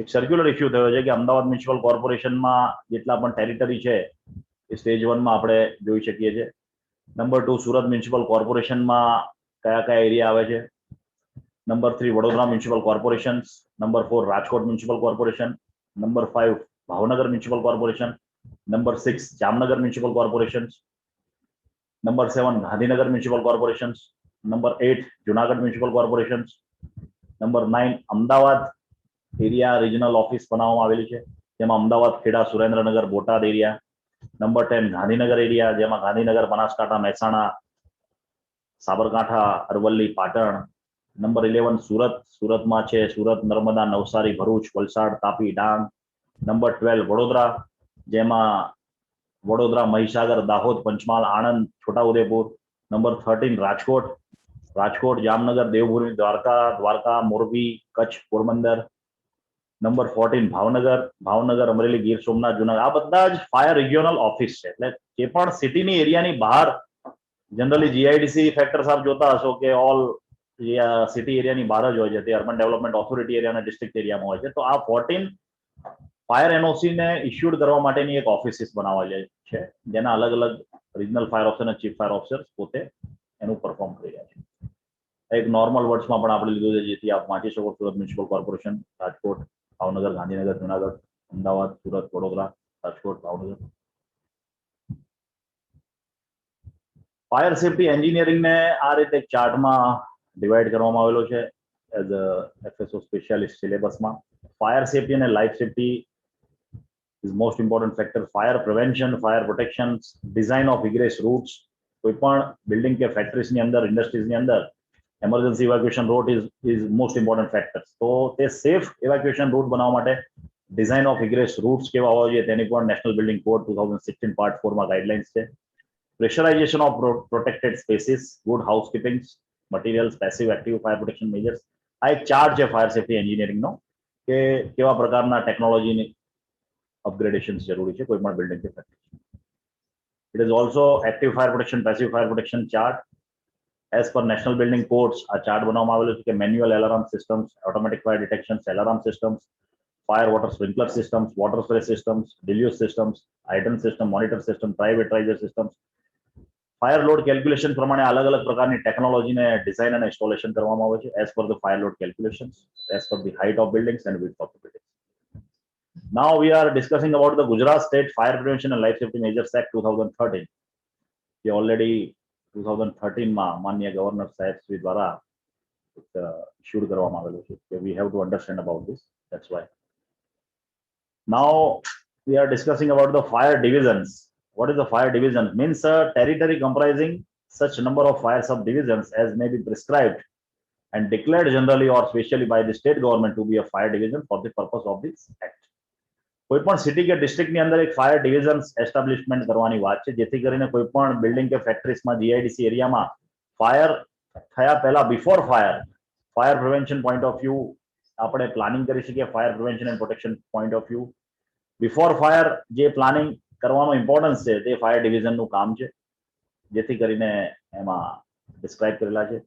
એક સર્ક્યુલર ઇશ્યુ થયો છે કે અમદાવાદ મ્યુનિસિપલ કોર્પોરેશનમાં જેટલા પણ ટેરિટરી છે એ સ્ટેજ 1 માં આપણે જોઈ શકીએ છીએ. નંબર 2 સુરત મ્યુનિસિપલ કોર્પોરેશનમાં કયા કયા એરિયા આવે છે, Number 3, Vadodara Municipal Corporations. Number 4, Rajkot Municipal Corporation. Number 5, Bhavnagar Municipal Corporation. Number 6, Jamnagar Municipal Corporations. Number 7, Gandhinagar Municipal Corporations. Number 8, Junagadh Municipal Corporations. Number 9, Ahmedabad Area Regional Office બનાવવામાં આવેલી છે, જેમાં Ahmedabad, Kheda, Surendranagar, Botad area. Number 10, Gandhinagar area, જેમાં Gandhinagar, Banaskantha, Mehsana, Sabarkantha, Aravalli, Patan. Number 11, Surat, સુરતમાં છે Surat, Narmada, Navsari, Bharuch, Valsad, Tapi, Dang. Number 12, Vadodara, જેમાં Vadodara, Mahisagar, Dahod, Panchmahal, Anand, Chhota Udepur. Number 13, Rajkot, Rajkot, Jamnagar, Devbhumi, Dwarka, Dwarka, Morbi, Kutch, Porbandar. Number 14, Bhavnagar, Bhavnagar, Amreli, Gir Somnath, Junagadh. આ બધા જ ફાયર રિજિયોનલ ઓફિસ છે. એટલે જે પણ સિટીની એરિયાની બહાર જનરલી જીઆઈડીસી ફેક્ટર્સ આપ જોતા હશો કે ઓલ સિટી એરિયાની બહાર જ હોય છે, તે અર્બન ડેવલપમેન્ટ ઓથોરિટી એરિયા અને ડિસ્ટ્રિક્ટ એરિયામાં હોય છે. તો આ 14 ફાયર એનઓસી ને ઇસ્યુડ કરવા માટેની એક ઓફિસીસ બનાવવા જાય છે, જેના અલગ અલગ રિજનલ ફાયર ઓફિસર અને ચીફ ફાયર ઓફિસર પોતે એનું પરફોર્મ કરી રહ્યા છે. એક નોર્મલ વર્ડ્સમાં પણ આપણે લીધું છે, જેથી આપ વાંચી શકો. Surat municipal corporation, Rajkot, Bhavnagar, Gandhinagar, Junagadh, Ahmedabad, Surat, Vadodara, Rajkot, Bhavnagar. Fire safety એન્જિનિયરિંગને આ રીતે એક ચાર્ટમાં ડિવાઈડ કરવામાં આવેલો છે એઝ અ એફએસઓ સ્પેશિયાલિસ્ટ સિલેબસમાં. ફાયર સેફટી અને life safety is most important factor. Fire prevention, fire protection, design of egress routes. કોઈ પણ બિલ્ડિંગ કે ફેક્ટરીઝની અંદર, ઇન્ડસ્ટ્રીઝની અંદર emergency evacuation route is most important factors. તો તે સેફ evacuation route બનાવવા માટે ડિઝાઇન ઓફ ઇગ્રેસ રૂટ્સ કેવા હોવા જોઈએ તેની પણ નેશનલ બિલ્ડિંગ કોડ 2016 પાર્ટ 4 માં ગાઈડલાઇન્સ છે. Pressurisation of protected spaces, good housekeeping, materials, passive active fire protection measures. આ એક ચાર્ટ છે ફાયર સેફટી એન્જિનિયરિંગનો કે કેવા પ્રકારના ટેકનોલોજીની અપગ્રેડેશન્સ જરૂરી છે કોઈ પણ બિલ્ડિંગ કે factory. It is also active fire protection, passive fire protection chart. As per national building codes, આ ચાર્ટ બનાવવામાં આવેલો છે કે manual alarm systems, automatic fire detection, alarm systems, fire water sprinkler systems, water spray systems, deluge systems, hydrant system, monitor system, privatiser systems. Fire load calculation પ્રમાણે અલગ અલગ પ્રકારની ટેકનોલોજીને ડિઝાઇન અને ઇન્સ્ટોલેશન કરવામાં આવે છે as per the fire load calculations, as per the height of buildings and width of the buildings. Now we are discussing about the Gujarat State Fire Prevention and Life Safety Measures Act 2013. We already 2013 માં માનનીય governor સાહેબ શ્રી દ્વારા issued કરવામાં આવેલું છે. We have to understand about this. That's why. Now we are discussing about the fire divisions. What is the fire division? Means a territory comprising such number of fire subdivisions as may be prescribed and declared generally or specially by the state government to be a fire division for the purpose of this act. કોઈ પણ city કે ડિસ્ટ્રિક્ટની અંદર એક fire ડિવિઝન્સ establishment કરવાની વાત છે, જેથી કરીને કોઈ પણ બિલ્ડિંગ કે ફેક્ટરીઝમાં જીઆઈડીસી એરિયામાં ફાયર થયા પહેલા before fire prevention point of view આપણે પ્લાનિંગ કરી શકીએ. Fire prevention and protection point of view before fire જે પ્લાનિંગ કરવાનો ઇમ્પોર્ટન્સ છે તે ફાયર ડિવિઝનનું કામ છે, જેથી કરીને એમાં ડિસ્ક્રાઇબ કરેલા છે.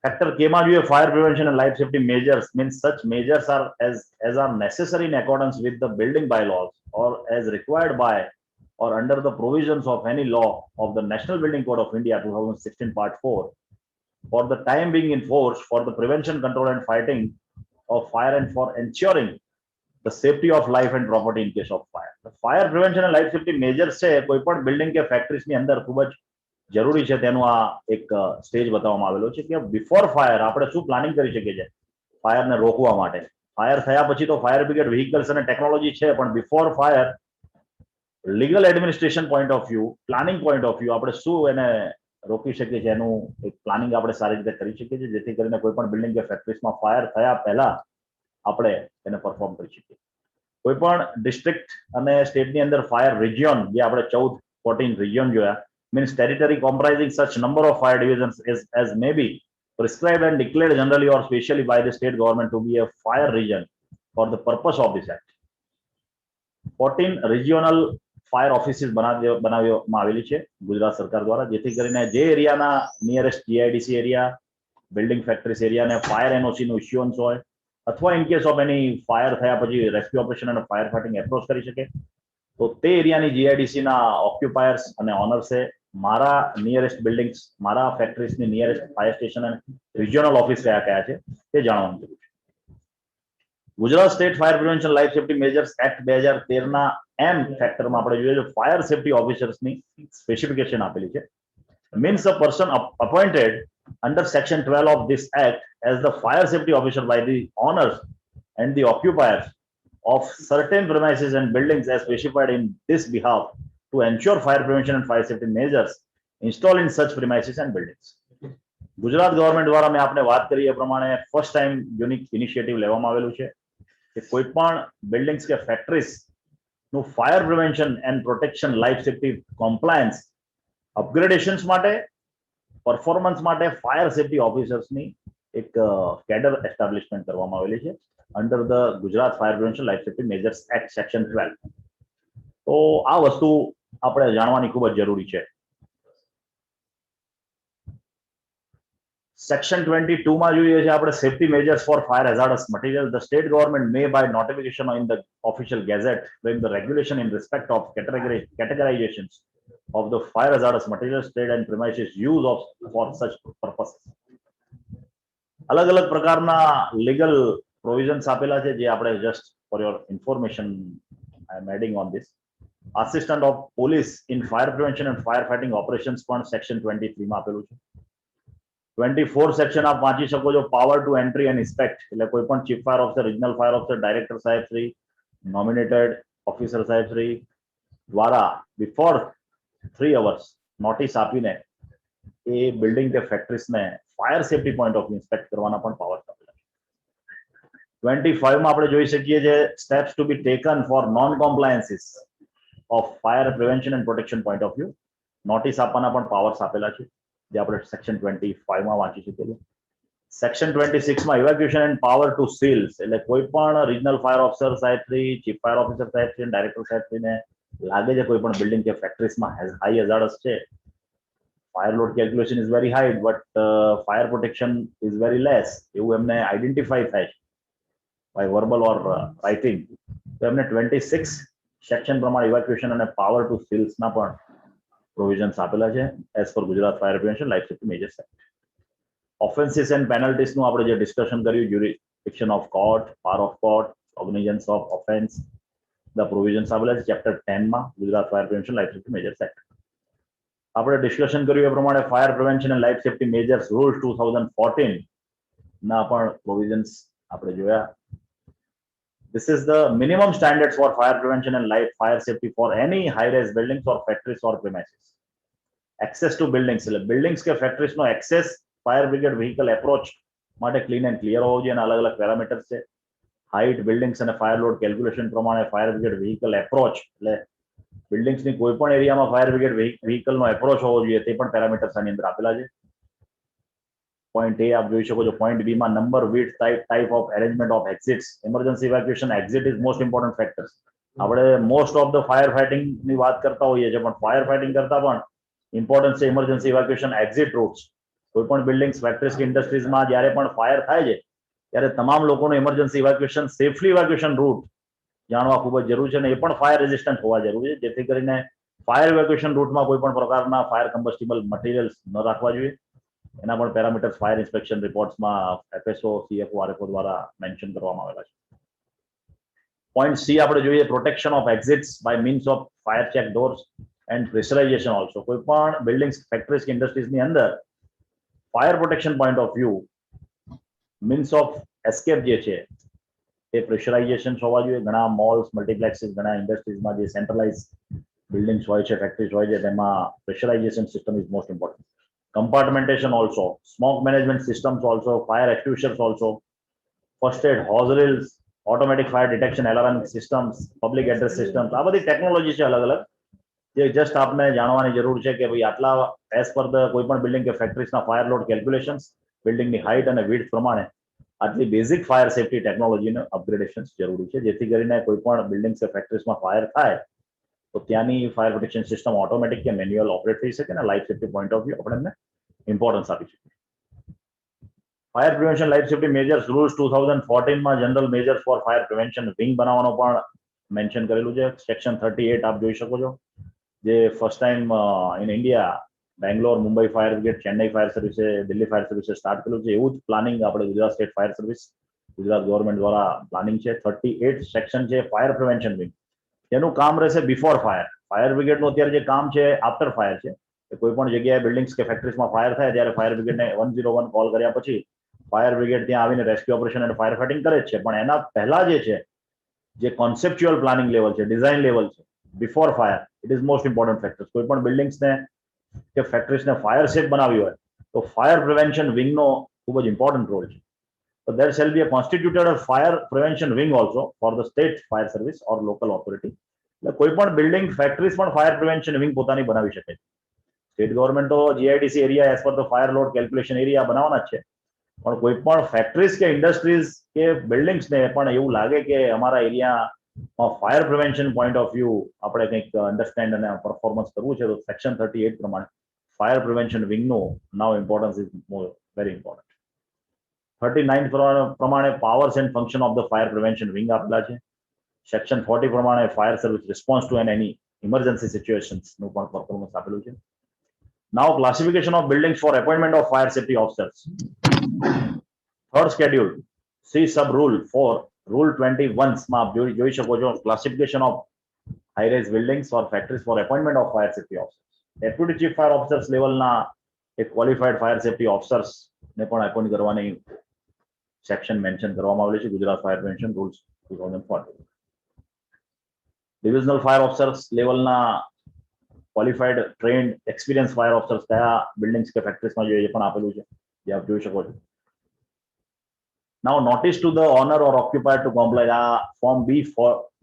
Factor K માં જોઈએ fire prevention and life safety measures means such measures are as are necessary in accordance with the building bylaws or as required by or under the provisions of any law of the National Building Code of India 2016 Part 4 for the time being in force for the prevention, control and fighting of fire and for ensuring the safety of life and property in case of fire. The fire prevention and life safety measures છે કોઈ પણ building કે ફેક્ટરીઝની અંદર ખૂબ જ જરૂરી છે. તેનું આ એક સ્ટેજ બતાવવામાં આવેલો છે કે બિફોર ફાયર આપણે શું પ્લાનિંગ કરી શકીએ છીએ ફાયરને રોકવા માટે. ફાયર થયા પછી તો ફાયર બ્રિગેડ વ્હીકલ્સ અને ટેકનોલોજી છે, પણ before fire legal administration point of view, planning point of view આપણે શું એને રોકી શકીએ છીએ, એનું એક પ્લાનિંગ આપણે સારી રીતે કરી શકીએ છીએ, જેથી કરીને કોઈ પણ બિલ્ડિંગ કે ફેક્ટરીઝમાં ફાયર થયા પહેલા આપણે એને પરફોર્મ કરી શકીએ. કોઈ પણ ડિસ્ટ્રિક્ટ અને સ્ટેટની અંદર ફાયર રિજિયોન જે આપણે 14 રિજિયોન જોયા means territory comprising such number of fire divisions as may be prescribed and declared generally or specially by the state government to be a fire region for the purpose of this act. 14 regional fire offices બનાવવામાં આવેલી છે ગુજરાત સરકાર દ્વારા, જેથી કરીને જે એરિયાના nearest GIDC area, building factories એરિયાને ફાયર એનઓસી નું ઇશ્યુઅન્સ હોય અથવા in case of any fire થયા પછી રેસ્ક્યુ ઓપરેશન અને ફાયર ફાઇટિંગ એપ્રોચ કરી શકે, તો તે એરિયાની જીઆઈડીસી ના ઓક્યુપાયર્સ અને ઓનર્સે મારા નિયરેસ્ટ બિલ્ડિંગ્સ, મારા ફેક્ટરીઝની નિયરેસ્ટ ફાયર સ્ટેશન અને રિજિયોનલ ઓફિસ કયા કયા છે તે જાણવાનું જરૂર છે. Gujarat state fire prevention life safety measures act 2013 ના એમ ફેક્ટરમાં આપણે જોઈએ તો ફાયર સેફ્ટી ઓફિસર્સની સ્પેસિફિકેશન આપેલી છે. Means a person appointed under section 12 of this act as the fire safety officer by the owners and the occupiers of certain premises and buildings as specified in this behalf to ensure fire prevention and fire safety measures installed in such premises and buildings. Gujarat government દ્વારા મેં આપને વાત કરી એ પ્રમાણે first time unique initiative લેવામાં આવેલું છે કે કોઈ પણ બિલ્ડિંગ્સ કે ફેક્ટરીઝ નું fire prevention and protection life safety compliance upgradations માટે, પરફોર્મન્સ માટે ફાયર સેફ્ટી ઓફિસર્સની એક કેડર એસ્ટાબ્લિશમેન્ટ કરવામાં આવેલી છે under the Gujarat fire prevention life safety measures act section 12. તો આ વસ્તુ આપણે જાણવાની ખૂબ જ જરૂરી છે. સેક્શન 22 માં જોઈએ છે આપણે safety measures for fire hazards material. The state government may by notification in the official gazette bring the regulation in respect of categorizations of the fire hazardous materials trade and premises use of for such purposes. અલગ અલગ પ્રકારના legal provisions આપેલા છે જે આપણે just for your information I am adding on this. Assistant of police in fire prevention and fire fighting operations પણ section 23 માં આપેલું છે. 24 સેક્શન આપ વાંચી શકો છો. Power to entry and inspect, એટલે કોઈ પણ chief fire officer, regional fire officer, director સાહેબ શ્રી, નોમિનેટેડ ઓફિસર સાહેબ શ્રી દ્વારા બિફોર 3 hours નોટિસ આપીને એ બિલ્ડિંગ કે ફેક્ટરીઝને fire safety point of inspect કરવાના પણ પાવર આપેલા છે. 25 માં આપણે જોઈ શકીએ છે steps to be taken for non compliances of fire prevention and protection point of view. Notice આપવાના પણ પાવર્સ આપેલા છે જે આપણે સેક્શન 25 માં વાંચી શકીએ છીએ. સેક્શન 26 માં ઇવેક્યુએશન એન્ડ પાવર ટુ સીલ્સ, એટલે કોઈ પણ રિજનલ ફાયર ઓફિસર સાહેબ શ્રી, ચીફ ફાયર ઓફિસર સાહેબ શ્રી, ડાયરેક્ટર સાહેબ શ્રીને લાગે છે કોઈ પણ બિલ્ડિંગ કે ફેક્ટરીઝમાં હાઈ હેઝાર્ડસ છે, fire load calculation is very high but fire protection is very less, એવું એમને આઈડેન્ટિફાઈ થાય છે બાય વર્બલ ઓર રાઇટિંગ, તો એમને 26 સેક્શન પ્રમાણે ઇવેક્યુએશન અને પાવર ટુ સીલ્સના પણ પ્રોવિઝન્સ આપેલા છે as per Gujarat fire prevention life safety measures act. Offences and પેનલ્ટીઝનું આપણે જે ડિસ્કશન કર્યું, jurisdiction of court, power of court, cognizance of offence, the provisions આપેલા છે ચેપ્ટર 10 માં Gujarat fire prevention life safety measures act. આપણે ડિસ્કશન કર્યું એ પ્રમાણે fire prevention and life safety measures rules 2014 ના પણ પ્રોવિઝન્સ આપણે જોયા. This is the minimum standards for fire prevention and fire safety for any high-rise buildings or factories or premises. Access to buildings, એટલે buildings કે factories નો access fire brigade vehicle approach માટે clean and clear હોવો જોઈએ અને અલગ અલગ parameters છે. Height, buildings અને ફાયર લોડ કેલ્ક્યુલેશન પ્રમાણે ફાયર બ્રિગેડ વ્હીકલ એપ્રોચ, એટલે બિલ્ડિંગ્સની કોઈ પણ એરિયામાં ફાયર બ્રિગેડ વ્હીકલનો એપ્રોચ હોવો જોઈએ તે પણ પેરામીટર્સ આની અંદર આપેલા છે. પોઈન્ટ એ આપ જોઈ શકો છો. પોઈન્ટ બી માં number, width, type of arrangement of exits, emergency evacuation exit is most important factors. આપણે most of the fire fighting ની વાત કરતા હોઈએ છીએ પણ ફાયર ફાઇટિંગ કરતા પણ ઇમ્પોર્ટન્સ છે ઇમરજન્સી ઇવેક્યુએશન એક્ઝિટ રૂટ્સ. કોઈ પણ બિલ્ડિંગ્સ, ફેક્ટરીઝ કે ઇન્ડસ્ટ્રીઝમાં જ્યારે પણ ફાયર થાય છે ત્યારે તમામ લોકોનું emergency evacuation, safely evacuation route જાણવા ખૂબ જ જરૂરી છે અને એ પણ ફાયર રેઝિસ્ટન્ટ હોવા જરૂરી છે જેથી કરીને ફાયર ઇવેક્યુએશન રૂટમાં કોઈ પણ પ્રકારના ફાયર કમ્બસ્ટિબલ મટીરિયલ્સ ન રાખવા જોઈએ. એના પણ પેરામીટર્સ ફાયર ઇન્સ્પેક્શન રિપોર્ટ્સમાં FSO, CFO, RFO દ્વારા મેન્શન કરવામાં આવેલા છે. પોઈન્ટ સી આપણે જોઈએ, protection of exits by means of fire check doors and pressurization also. કોઈ પણ બિલ્ડિંગ્સ, ફેક્ટરીઝ કે ઇન્ડસ્ટ્રીઝની અંદર fire protection point of view means of escape જે છે એ પ્રેશરાઇઝેશન હોવા જોઈએ. ઘણા મોલ્સ, મલ્ટીપ્લેક્સીસ, ઘણા ઇન્ડસ્ટ્રીઝમાં જે સેન્ટ્રલાઇઝ બિલ્ડિંગ્સ હોય છે, ફેક્ટરીઝ હોય છે તેમાં pressurization system is most important. Compartmentation also, smoke management systems also, fire extinguishers also, first aid, hose reels, automatic fire detection alarm systems, public address systems, આ બધી technology છે અલગ અલગ જે જસ્ટ આપને જાણવાની જરૂર છે કે ભાઈ આટલા એઝ પર ધ કોઈ પણ બિલ્ડિંગ કે ફેક્ટરીઝના ફાયર લોડ કેલ્ક્યુલેશન્સ, બિલ્ડિંગની હાઇટ અને વિડ્થ પ્રમાણે આટલી બેઝિક ફાયર સેફ્ટી ટેકનોલોજીનું અપગ્રેડેશન જરૂરી છે જેથી કરીને કોઈ પણ બિલ્ડિંગ્સ કે ફેક્ટરીઝમાં ફાયર થાય તો ત્યાંની ફાયર પ્રોટેક્શન સિસ્ટમ ઓટોમેટિક કે મેન્યુઅલ ઓપરેટ થઈ શકે અને life safety point of view આપણે એમને ઇમ્પોર્ટન્સ આપી શકીએ. Fire prevention life safety measures rules 2014 માં general measures for fire prevention wing બનાવવાનો પણ મેન્શન કરેલું છે. સેક્શન 38 આપ જોઈ શકો છો. જે first time in India Bangalore, Mumbai fire brigade, Chennai fire સર્વિસે, દિલ્હી ફાયર સર્વિસે સ્ટાર્ટ કર્યું છે. એવું જ પ્લાનિંગ આપણે Gujarat state fire service, Gujarat government દ્વારા પ્લાનિંગ છે. 38 સેક્શન છે ફાયર પ્રિવેન્શન વિંગ. એનું કામ રહેશે બિફોર ફાયર. ફાયર બ્રિગેડનું અત્યારે જે કામ છે આફ્ટર ફાયર છે. કોઈ પણ જગ્યાએ બિલ્ડિંગ્સ કે ફેક્ટરીઝમાં ફાયર થાય ત્યારે ફાયર બ્રિગેડને 101 કોલ કર્યા પછી ફાયર બ્રિગેડ ત્યાં આવીને રેસ્ક્યુ ઓપરેશન અને ફાયર ફાઇટિંગ કરે જ છે. પણ એના પહેલા જે છે, જે કોન્સેપ્ચ્યુઅલ પ્લાનિંગ લેવલ છે, ડિઝાઇન લેવલ છે, before fire, it is most important factor. કોઈ પણ બિલ્ડિંગ્સને કે ફેક્ટરીઝને ફાયર સેફ બનાવી હોય તો ફાયર પ્રિવેન્શન વિંગનો ખૂબ જ ઇમ્પોર્ટન્ટ રોલ છે. So there shall be a constituted fire prevention wing also for the state fire service or local authority. એટલે કોઈ પણ બિલ્ડિંગ, ફેક્ટરીઝ પણ ફાયર પ્રિવેન્શન વિંગ પોતાની બનાવી શકે છે. સ્ટેટ ગવર્મેન્ટ તો GIDC area as per the fire load calculation area બનાવવાના જ છે. પણ કોઈ પણ ફેક્ટરીઝ કે ઇન્ડસ્ટ્રીઝ કે બિલ્ડિંગ્સને પણ એવું લાગે કે અમારા એરિયામાં fire prevention point of view આપણે કંઈક અન્ડરસ્ટેન્ડ અને પરફોર્મન્સ કરવું છે તો સેક્શન 38 પ્રમાણે ફાયર પ્રિવેન્શન વિંગનું now importance is very important. 39 પ્રમાણે powers and function of the fire prevention wing આપેલા છે. સેક્શન 40 પ્રમાણે fire service response to any emergency situations નું પણ પરફોર્મન્સ આપેલું છે. Now classification of buildings for appointment of fire safety officers. Third schedule C sub rule four rule 21 માં આપ જોઈ શકો છો classification of high rise buildings or factories four appointment of fire safety officers. Deputy chief fire officers લેવલના એક qualified fire safety officers ને પણ appoint કરવાની સેક્શન મેન્શન કરવામાં આવેલું છે Gujarat fire prevention rules 2014. Divisional fire officers લેવલના qualified trained experience fire officers કયા બિલ્ડિંગ્સ કે ફેક્ટરીઝમાં જોઈએ પણ આપેલું છે, જે આપ જોઈ શકો છો. Now notice to the owner or occupier to comply. આ ફોર્મ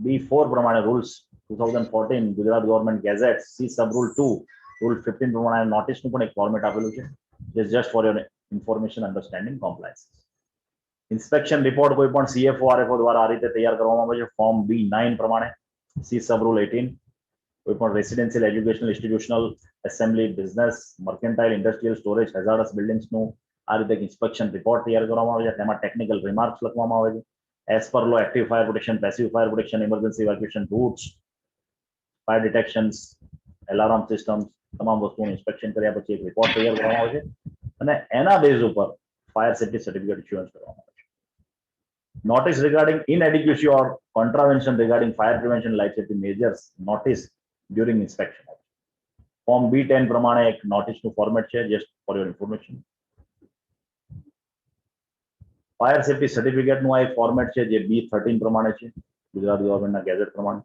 B4 પ્રમાણે rules 2014 Gujarat government gazette C sub rule 2 rule 15 પ્રમાણે નોટિસનું પણ એક ફોર્મેટ આપેલું છે. Just for your information, understanding, compliance. Inspection report કોઈ પણ CFO RFO દ્વારા આ રીતે તૈયાર કરવામાં આવે છે. ફોર્મ B9 પ્રમાણે સી સબ રૂલ 18 કોઈ પણ residential, educational, institutional, assembly, business, mercantile, industrial, storage, hazardous બિલ્ડિંગ્સનું આ રીતે ઇન્સ્પેક્શન રિપોર્ટ તૈયાર કરવામાં આવે છે. તેમાં ટેકનિકલ રિમાર્ક્સ લખવામાં આવે છે. As per law active fire protection, passive fire protection, emergency evacuation routes, fire detections, alarm systems, તમામ વસ્તુનું ઇન્સ્પેક્શન કર્યા પછી એક રિપોર્ટ તૈયાર કરવામાં આવે છે અને એના બેઝ ઉપર ફાયર સેફ્ટી સર્ટિફિકેટ ઇશ્યુઅન્સ કરવામાં આવે છે. Notice regarding inadequacy or contravention regarding fire prevention life safety measures notice during inspection. Form B10 પ્રમાણે એક નોટિસનું ફોર્મેટ છે, just for your information. Fire safety સર્ટિફિકેટનું આ એક ફોર્મેટ છે જે B13 પ્રમાણે છે ગુજરાત ગવર્મેન્ટના ગેઝેટ પ્રમાણે.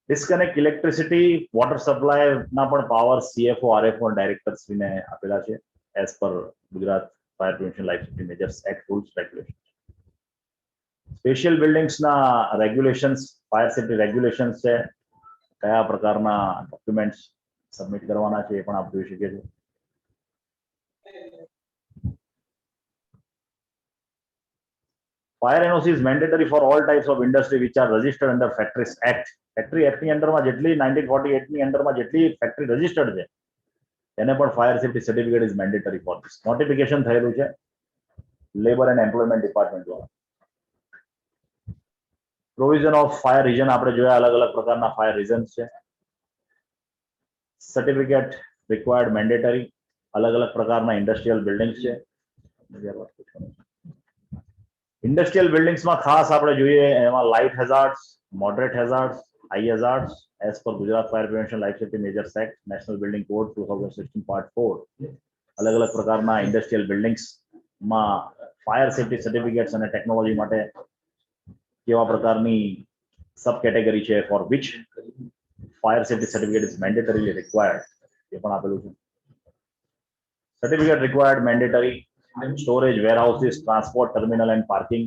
ડિસ્કનેક્ટ ઇલેક્ટ્રિસિટી, વોટર સપ્લાયના પણ પાવર CFO RFO ડાયરેક્ટરશ્રીને આપેલા છે as per Gujarat fire prevention life safety measures act rules regulation. Special બિલ્ડિંગ્સના રેગ્યુલેશન્સ, ફાયર સેફ્ટી રેગ્યુલેશન્સ છે, કયા પ્રકારના ડોક્યુમેન્ટ્સ સબમિટ કરવાના છે એ પણ આપ જોઈ શકીએ છો. Fire NOC is mandatory for all types of industry which are registered under Factories Act. Factory Act ની અંડરમાં જેટલી 1948 ની અંડરમાં જેટલી ફેક્ટરી રજિસ્ટર્ડ છે એને પણ fire safety certificate is mandatory for this. Notification થયેલું છે લેબર એન્ડ એમ્પ્લોયમેન્ટ ડિપાર્ટમેન્ટ દ્વારા. પ્રોવિઝન ઓફ ફાયર રીઝન આપણે જોયા, અલગ અલગ પ્રકારના ફાયર રીઝન્સ છે. સર્ટિફિકેટ રિક્વાયર્ડ મેન્ડેટરી, અલગ અલગ પ્રકારના ઇન્ડસ્ટ્રીયલ બિલ્ડિંગ્સ છે. ઇન્ડસ્ટ્રીયલ બિલ્ડિંગ્સમાં ખાસ આપણે જોઈએ એમાં light hazards, moderate hazards, high hazards as per Gujarat fire prevention life safety measures act, national building code 2016 part 4. અલગ અલગ પ્રકારના ઇન્ડસ્ટ્રીયલ બિલ્ડિંગ્સમાં ફાયર સેફ્ટી સર્ટિફિકેટ્સ અને ટેકનોલોજી માટે કેવા પ્રકારની સબ કેટેગરી છે for which fire safety certificate is mandatorily required એ પણ આપેલું છે. Certificate required mandatory storage, warehouses, transport, terminal and parking.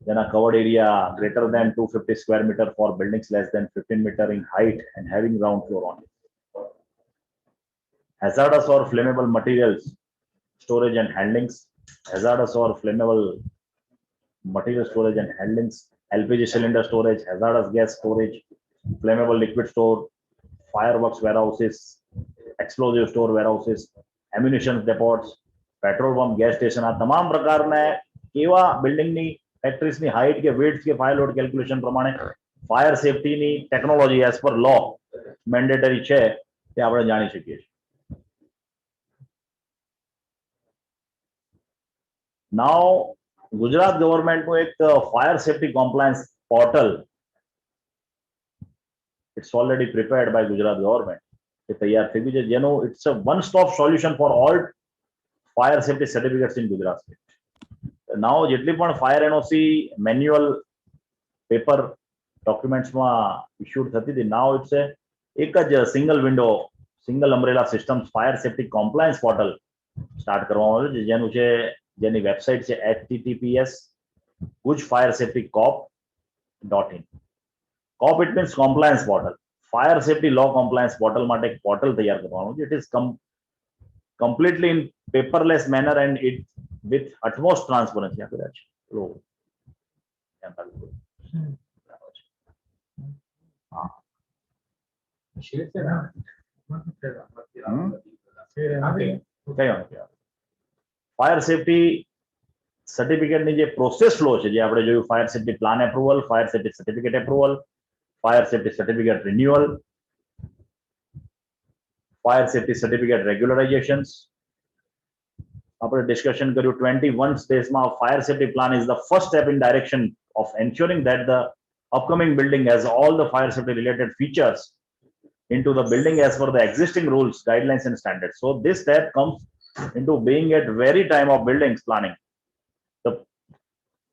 Then a covered area greater than 250 square meter for buildings less than 15 meter in height and having ground floor only. Hazardous or flammable materials, storage and handlings. Hazardous or flammable material storage and handlings. LPG cylinder storage, hazardous gas storage, flammable liquid store, fireworks warehouses, explosive store warehouses, ammunition depots, petrol pump, gas station, આ તમામ પ્રકારના કેવા બિલ્ડિંગની ફેક્ટરીઝની height કે વેડ્થ કે fire load calculation પ્રમાણે fire સેફટીની technology as per લો mandatory છે તે આપણે જાણી શકીએ છીએ. નાઉ ગુજરાત ગવર્મેન્ટનું એક fire safety compliance portal it's already prepared by Gujarat government એ તૈયાર થઈ ગયું છે, જેનું it's a one stop solution for all fire safety certificates in Gujarat state. Now જેટલી પણ ફાયર એનઓસી મેન્યુઅલ પેપર ડોક્યુમેન્ટ્સમાં ઇસ્યુડ થતી હતી, નાઓ ઇટ્સ એક જ single window single umbrella system fire safety compliance portal start કરવામાં આવ્યું છે, જેની વેબસાઇટ છે https://bhuffiresafetycorp.in. COP it means compliance portal. Fire safety law compliance portal માટે એક પોર્ટલ તૈયાર કરવાનું છે. It is completely in paperless manner and it with utmost transparency. Fire safety સર્ટિફિકેટની જે પ્રોસેસ ફ્લો છે, જે આપણે જોયું fire safety plan approval, fire safety certificate approval, fire safety certificate renewal, fire safety certificate regularizations. આપણે discussion કર્યું 21 સ્ટેજમાં fire safety plan is the first step in direction of ensuring that the upcoming building has all the fire safety related features into the building as per the existing rules, guidelines and standards. So this step comes into being at very time of buildings planning. The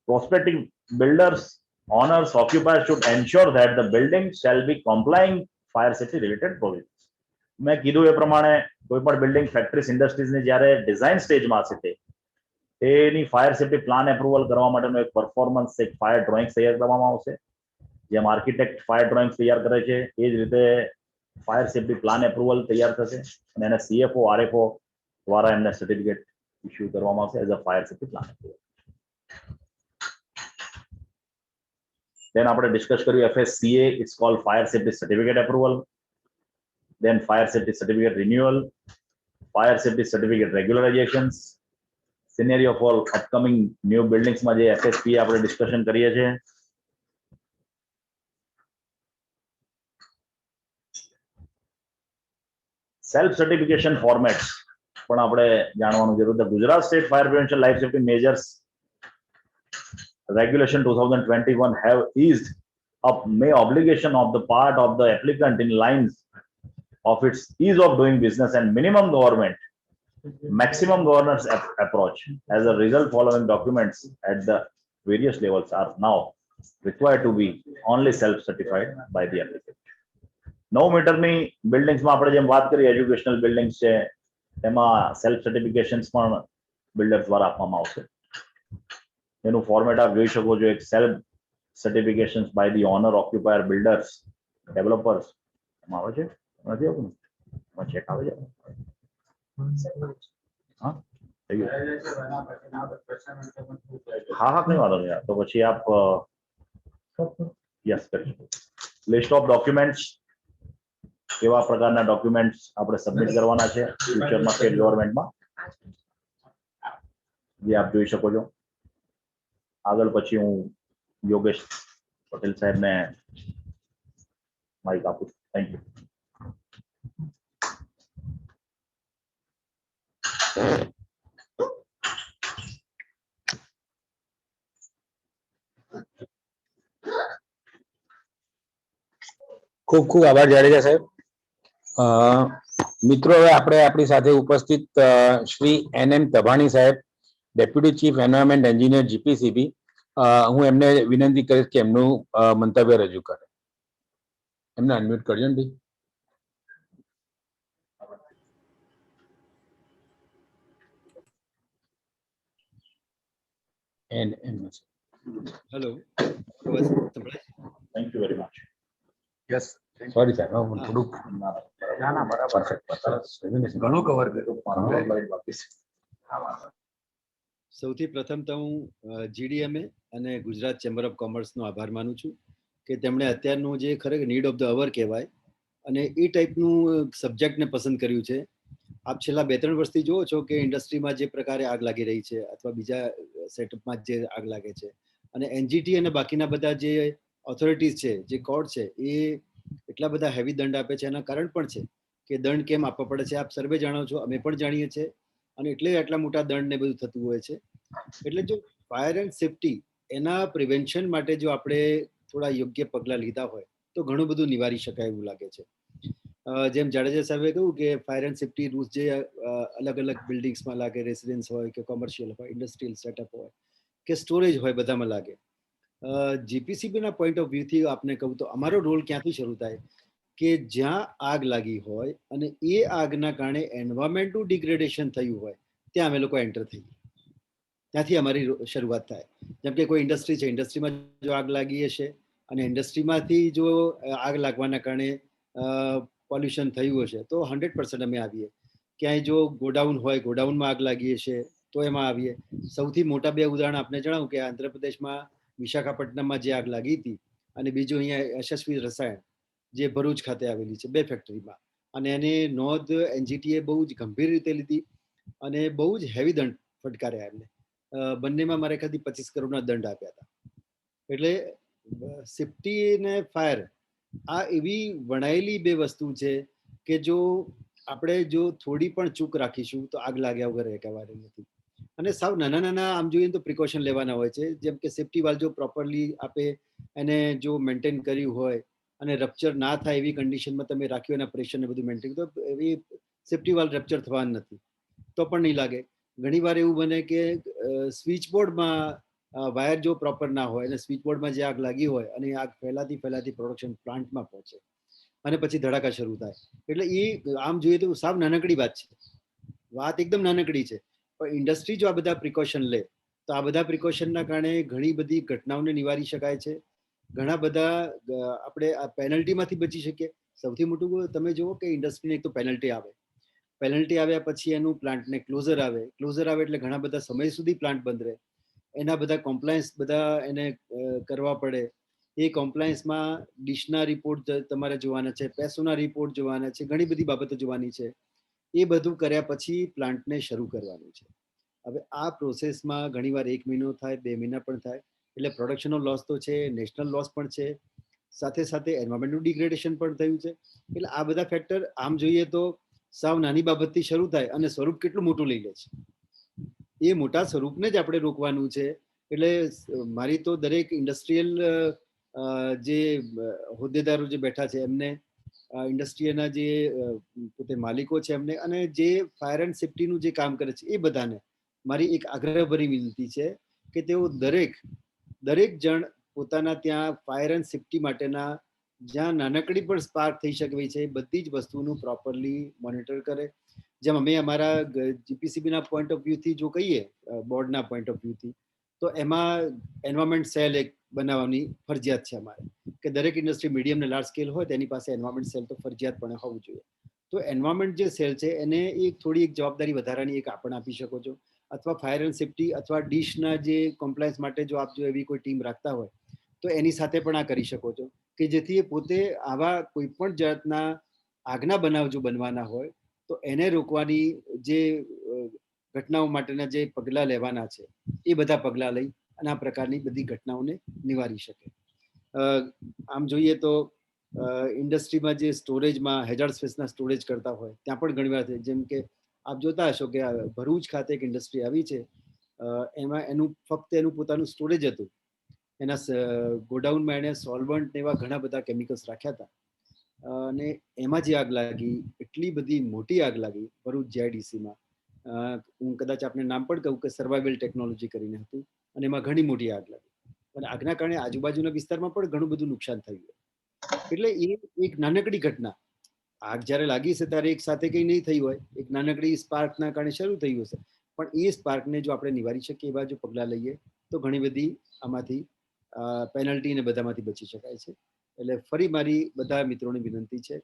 prospective builders, owners, occupiers should ensure that the building shall be complying fire safety related provisions. મેં કીધું એ પ્રમાણે કોઈ પણ building factories ઇન્ડસ્ટ્રીઝની જ્યારે design સ્ટેજમાં હશે તેની fire safety plan approval કરવા માટેનો એક પરફોર્મન્સ એક ફાયર ડ્રોઈંગ તૈયાર કરવામાં આવશે. જેમ આર્કિટેક્ટ ફાયર ડ્રોઈંગ તૈયાર કરે છે એ જ રીતે ફાયર સેફટી પ્લાન એપ્રુવલ તૈયાર થશે અને એને CFO RFO દ્વારા એમને સર્ટિફિકેટ ઇસ્યુ કરવામાં આવશે as a fire safety plan approval. Then આપણે ડિસ્કસ કર્યું FSCA, it's called fire safety certificate approval. Then fire safety certificate renewal, fire safety certificate regularizations, scenario for upcoming new buildings માં જે FSP આપણે discussion કરીએ છીએ. Self certification formats પણ આપણે જાણવાનું જરૂર છે. Gujarat state fire prevention life safety measures regulation 2021 have eased up may obligation of the part of the applicant in lines of its ease of doing business and maximum governance approach. As a result, following documents at the various levels are now required to be only self-certified by the applicant. 9 મીટરની બિલ્ડિંગ્સમાં આપણે જેમ વાત કરી educational buildings છે તેમાં self સર્ટિફિકેશન્સ પણ builders દ્વારા આપવામાં આવશે. એનું ફોર્મેટ આપ જોઈ શકો છો, એક self certifications by the owner, occupier, builders, developers એમાં આવે છે. નથી આવતું ને ચેક આવે છે. હા કઈ વાંધો નહીં. તો પછી આપ યસ કરી શકો. લિસ્ટ ઓફ ડોક્યુમેન્ટ્સ, કેવા પ્રકારના ડોક્યુમેન્ટ્સ આપણે સબમિટ કરવાના છે ફ્યુચરમાં સ્ટેટ ગવર્મેન્ટમાં જે આપ જોઈ શકો છો. આગળ પછી હું યોગેશ પટેલ સાહેબને માઇક આપું. Thank you. ખૂબ ખૂબ આભાર જાડેજા સાહેબ. મિત્રો, હવે આપણે આપણી સાથે ઉપસ્થિત શ્રી NM તભાણી સાહેબ, deputy chief environment engineer GPCB, હું એમને વિનંતી કરીશ કે એમનું મંતવ્ય રજૂ કરે. એમને અનમ્યુટ કરજો ને ભાઈ. Hello. Thank you very much. Yes, sorry સાહેબ, થોડુંક ઘણું કવર કર્યું. સૌથી પ્રથમ તો હું GDMA અને ગુજરાત ચેમ્બર ઓફ કોમર્સનો આભાર માનું છું કે તેમણે અત્યારનું જે ખરેખર નીડ ઓફ ધ અવર કહેવાય અને એ ટાઈપનું સબ્જેક્ટને પસંદ કર્યું છે. આપ છેલ્લા 2-3 વર્ષથી જુઓ છો કે ઇન્ડસ્ટ્રીમાં જે પ્રકારે આગ લાગી રહી છે અથવા બીજા સેટઅપમાં જે આગ લાગે છે અને NGT અને બાકીના બધા જે ઓથોરિટીઝ છે, જે કોર્ટ છે, એ એટલા બધા હેવી દંડ આપે છે. એના કારણ પણ છે કે દંડ કેમ આપવા પડે છે આપ સર્વે જાણો છો, અમે પણ જાણીએ છીએ, અને એટલે આટલા મોટા દંડ ને બધું થતું હોય છે. એટલે જો ફાયર એન્ડ સેફટી એના પ્રિવેન્શન માટે જો આપણે થોડા યોગ્ય પગલાં લીધા હોય તો ઘણું બધું નિવારી શકાય એવું લાગે છે. જેમ જાડેજા સાહેબે કહ્યું કે ફાયર એન્ડ સેફટી રૂલ્સ જે અલગ અલગ બિલ્ડિંગ્સમાં લાગે, રેસિડેન્સ હોય કે કોમર્શિયલ હોય, ઇન્ડસ્ટ્રીયલ સેટઅપ હોય કે સ્ટોરેજ હોય, બધામાં લાગે. જીપીસીબીના પોઈન્ટ ઓફ વ્યૂથી આપને કહું તો અમારો રોલ ક્યાંથી શરૂ થાય કે જ્યાં આગ લાગી હોય અને એ આગના કારણે એન્વાયરમેન્ટનું ડિગ્રેડેશન થયું હોય ત્યાં અમે લોકો એન્ટર થઈએ. ત્યાંથી અમારી શરૂઆત થાય. જેમ કે કોઈ ઇન્ડસ્ટ્રી છે, ઇન્ડસ્ટ્રીમાં જો આગ લાગી હશે અને ઇન્ડસ્ટ્રીમાંથી જો આગ લાગવાના કારણે પોલ્યુશન થયું હશે તો 100% અમે આવીએ. ક્યાંય જો ગોડાઉન હોય, ગોડાઉનમાં આગ લાગી હશે તો એમાં આવીએ. સૌથી મોટા બે ઉદાહરણ આપને જણાવું કે આંધ્રપ્રદેશમાં વિશાખાપટ્ટનમમાં જે આગ લાગી હતી અને બીજું અહીંયા યશસ્વી રસાયણ જે ભરૂચ ખાતે આવેલી છે, 2 ફેક્ટરીમાં, અને એની નોંધ એનજીટીએ બહુ જ ગંભીર રીતે લીધી અને બહુ જ હેવી દંડ ફટકાર્યા એમને. બંનેમાં મારે ખાલી 25 કરોડના દંડ આપ્યા હતા. એટલે સેફટી અને ફાયર આ એવી વણાયેલી બે વસ્તુ છે કે જો આપણે જો થોડી પણ ચૂક રાખીશું તો આગ લાગ્યા વગર રહેવાય નથી. અને સાવ નાના નાના આમ જોઈએ તો પ્રિકોશન લેવાના હોય છે. જેમ કે સેફટી વાલ જો પ્રોપરલી આપે એને જો મેન્ટેન કર્યું હોય અને રપ્ચર ના થાય એવી કન્ડિશનમાં તમે રાખ્યું એના પ્રેશરને બધું મેન્ટેન, તો એવી સેફટી વાલ રપ્ચર થવાનું નથી તો પણ નહીં લાગે. ઘણી વાર એવું બને કે સ્વિચ બોર્ડમાં વાયર જો પ્રોપર ના હોય અને સ્વિચ બોર્ડમાં જે આગ લાગી હોય અને આગ ફેલાતી પ્રોડક્શન પ્લાન્ટમાં પહોંચે અને પછી ધડાકા શરૂ થાય. એટલે એ આમ જોઈએ તો સાવ નાનકડી વાત છે, વાત એકદમ નાનકડી છે, પણ ઇન્ડસ્ટ્રી જો આ બધા પ્રિકોશન લે તો આ બધા પ્રિકોશનના કારણે ઘણી બધી ઘટનાઓને નિવારી શકાય છે. ઘણા બધા આપણે આ પેનલ્ટીમાંથી બચી શકીએ. સૌથી મોટું તમે જુઓ કે ઇન્ડસ્ટ્રીને એક તો પેનલ્ટી આવે, પેનલ્ટી આવ્યા પછી એનું પ્લાન્ટને ક્લોઝર આવે એટલે ઘણા બધા સમય સુધી પ્લાન્ટ બંધ રહે. એના બધા કોમ્પ્લાયન્સ બધા એને કરવા પડે. એ કોમ્પ્લાયન્સમાં ડિશના રિપોર્ટ તમારે જોવાના છે, પેસોના રિપોર્ટ જોવાના છે, ઘણી બધી બાબતો જોવાની છે. એ બધું કર્યા પછી પ્લાન્ટને શરૂ કરવાનું છે. હવે આ પ્રોસેસમાં ઘણીવાર 1 મહિનો થાય, 2 મહિના પણ થાય. એટલે પ્રોડક્શનનો લોસ તો છે, નેશનલ લોસ પણ છે, સાથે સાથે એન્વાયરમેન્ટનું ડિગ્રેડેશન પણ થયું છે. એટલે આ બધા ફેક્ટર આમ જોઈએ તો સાવ નાની બાબતથી શરૂ થાય અને સ્વરૂપ કેટલું મોટું લઈ લે છે. એ મોટા સ્વરૂપને જ આપણે રોકવાનું છે. એટલે મારી તો દરેક ઇન્ડસ્ટ્રીયલ જે હોદ્દેદારો જે બેઠા છે એમને, ઇન્ડસ્ટ્રીના જે પોતે માલિકો છે એમને, અને જે ફાયર એન્ડ સેફટીનું જે કામ કરે છે એ બધાને મારી એક આગ્રહભરી વિનંતી છે કે તેઓ દરેક જણ પોતાના ત્યાં ફાયર એન્ડ સેફટી માટેના જ્યાં નાનકડી પણ સ્પાર્ક થઈ શકે છે એ બધી જ વસ્તુનું પ્રોપરલી મોનિટર કરે. જેમ અમે અમારા જીપીસીબીના પોઈન્ટ ઓફ વ્યૂથી જો કહીએ, બોર્ડના પોઈન્ટ ઓફ વ્યૂથી, તો એમાં એન્વાયરમેન્ટ સેલ એક બનાવવાની ફરજિયાત છે અમારે, કે દરેક ઇન્ડસ્ટ્રી મીડિયમ ને લાર્જ સ્કેલ હોય તેની પાસે એન્વાયરમેન્ટ સેલ તો ફરજિયાતપણે હોવું જોઈએ. તો એન્વાયરમેન્ટ જે સેલ છે એને થોડી એક જવાબદારી વધારાની એક આપણે આપી શકો છો, અથવા ફાયર એન્ડ સેફટી અથવા ડીશના જે કોમ્પ્લાયન્સ માટે જો આપ જો એવી કોઈ ટીમ રાખતા હોય તો એની સાથે પણ આ કરી શકો છો, કે જેથી એ પોતે આવા કોઈ પણ જાતના આગના બનાવ જો બનવાના હોય તો એને રોકવાની જે ઘટનાઓ માટેના જે પગલાં લેવાના છે એ બધા પગલાં લઈ અને આ પ્રકારની બધી ઘટનાઓને નિવારી શકે. આમ જોઈએ તો ઇન્ડસ્ટ્રીમાં જે સ્ટોરેજમાં હેઝાર્ડ સ્પેસના સ્ટોરેજ કરતા હોય ત્યાં પણ ઘણીવાર છે. જેમ કે આપ જોતા હશો કે ભરૂચ ખાતે એક ઇન્ડસ્ટ્રી આવી છે, એમાં ફક્ત એનું પોતાનું સ્ટોરેજ હતું. એના ગોડાઉનમાં એને સોલ્વન્ટ એવા ઘણા બધા કેમિકલ્સ રાખ્યા હતા અને એમાં જે આગ લાગી, એટલી બધી મોટી આગ લાગી ભરૂચ જીઆઈડીસીમાં. હું કદાચ આપને નામ પણ કહું કે સર્વાઇવલ ટેકનોલોજી કરીને હતું, અને એમાં ઘણી મોટી આગ લાગી અને આગના કારણે આજુબાજુના વિસ્તારમાં પણ ઘણું બધું નુકસાન થયું. એટલે એ એક નાનકડી ઘટના, આગ જ્યારે લાગી છે ત્યારે એક સાથે કંઈ નહીં થઈ હોય, એક નાનકડી સ્પાર્કના કારણે શરૂ થયું હશે, પણ એ સ્પાર્કને જો આપણે નિવારી શકીએ એવા જો પગલાં લઈએ તો ઘણી બધી આમાંથી પેનલ્ટી ને બધામાંથી બચી શકાય છે. એટલે ફરી મારી બધા મિત્રોને વિનંતી છે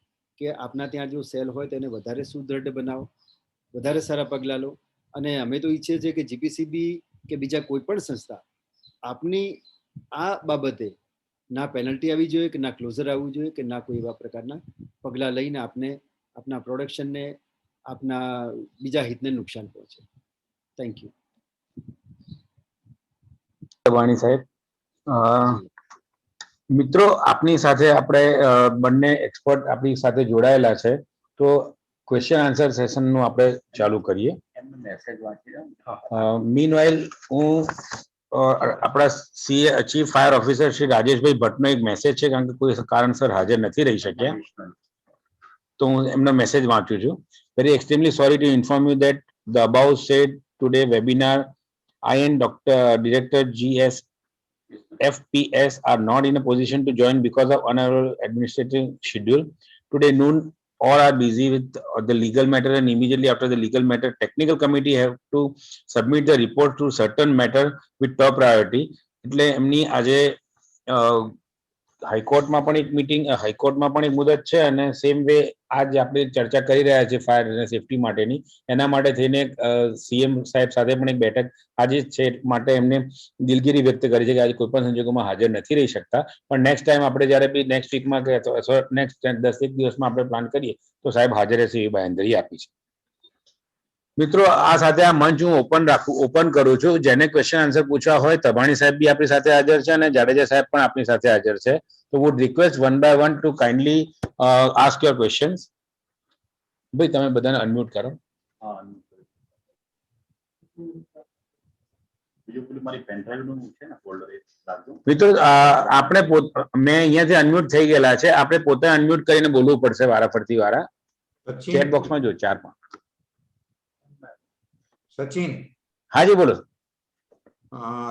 કે આપના ત્યાં જો સેલ હોય તો એને વધારે સુદૃઢ બનાવો, વધારે સારા પગલાં લો. અને અમે તો ઈચ્છીએ છીએ કે જીપીસીબી કે બીજા કોઈ પણ સંસ્થા આપની આ બાબતે ના પેનલ્ટી આવી જોઈએ, કે ના ક્લોઝર આવવું જોઈએ, કે ના કોઈ એવા પ્રકારના પગલાં લઈને આપને આપના પ્રોડક્શનને, આપના બીજા હિતને નુકસાન પહોંચે. Thank you. વાણી સાહેબ, મિત્રો આપની સાથે આપણે બંને એક્સપર્ટ આપણી સાથે જોડાયેલા છે, તો ક્વેશ્ચન આન્સર સેશનનું આપણે ચાલુ કરીએ. મેસેજ વાંચી દઉં. મીનવાઇલ હું આપણા CA chief fire officer Shri Rajeshbhai ભટ્ટનો એક મેસેજ છે, કારણ કે કોઈ કારણસર હાજર નથી રહી શક્યા, તો હું એમનો મેસેજ વાંચું છું. Very extremely sorry to inform you that the above said today webinar I and Director GS FPS are not in a position to join because of unavailable administrative schedule. Today noon, all are busy with the legal matter, and immediately after the legal matter, technical committee have to submit the report to certain matter with top priority. એટલે એમની આજે હાઈકોર્ટમાં પણ એક meeting, હાઈકોર્ટમાં પણ એક મુદત છે, અને સેમ વે આજ આપણે ચર્ચા કરી રહ્યા છીએ ફાયર અને સેફટી માટેની, એના માટે થઈને સીએમ સાહેબ સાથે પણ એક બેઠક આજે છે, માટે એમને દિલગીરી વ્યક્ત કરી છે કે આજે કોઈ પણ સંજોગોમાં હાજર નથી રહી શકતા, પણ નેક્સ્ટ ટાઈમ આપણે જ્યારે બી નેક્સ્ટ વીકમાં કે નેક્સ્ટ 10 દિવસમાં આપણે પ્લાન કરીએ તો સાહેબ હાજર રહેશે એવી બાંયધરી આપી છે. મિત્રો, આ સાથે આ મંચ હું ઓપન કરું છું. જેને ક્વેશ્ચન આન્સર પૂછવા હોય, તભાણી સાહેબ બી આપણી સાથે હાજર છે અને જાડેજા સાહેબ પણ આપણી સાથે હાજર છે. તો would request one by one to kindly ask your questions. ભાઈ તમે બધાને અનમ્યુટ કરો. બીજું પેલું મારી પેનડ્રાઈવ નું છે ને ફોલ્ડર, એ રાખજો. મિત્રો, આપણે મેં અહીંયાથી અનમ્યુટ થઈ ગયેલા છે, આપણે પોતે અનમ્યુટ કરીને બોલવું પડશે વારાફરતી વારા. ચેટ બોક્સમાં જો 4-5. સચિન, હાજી બોલો.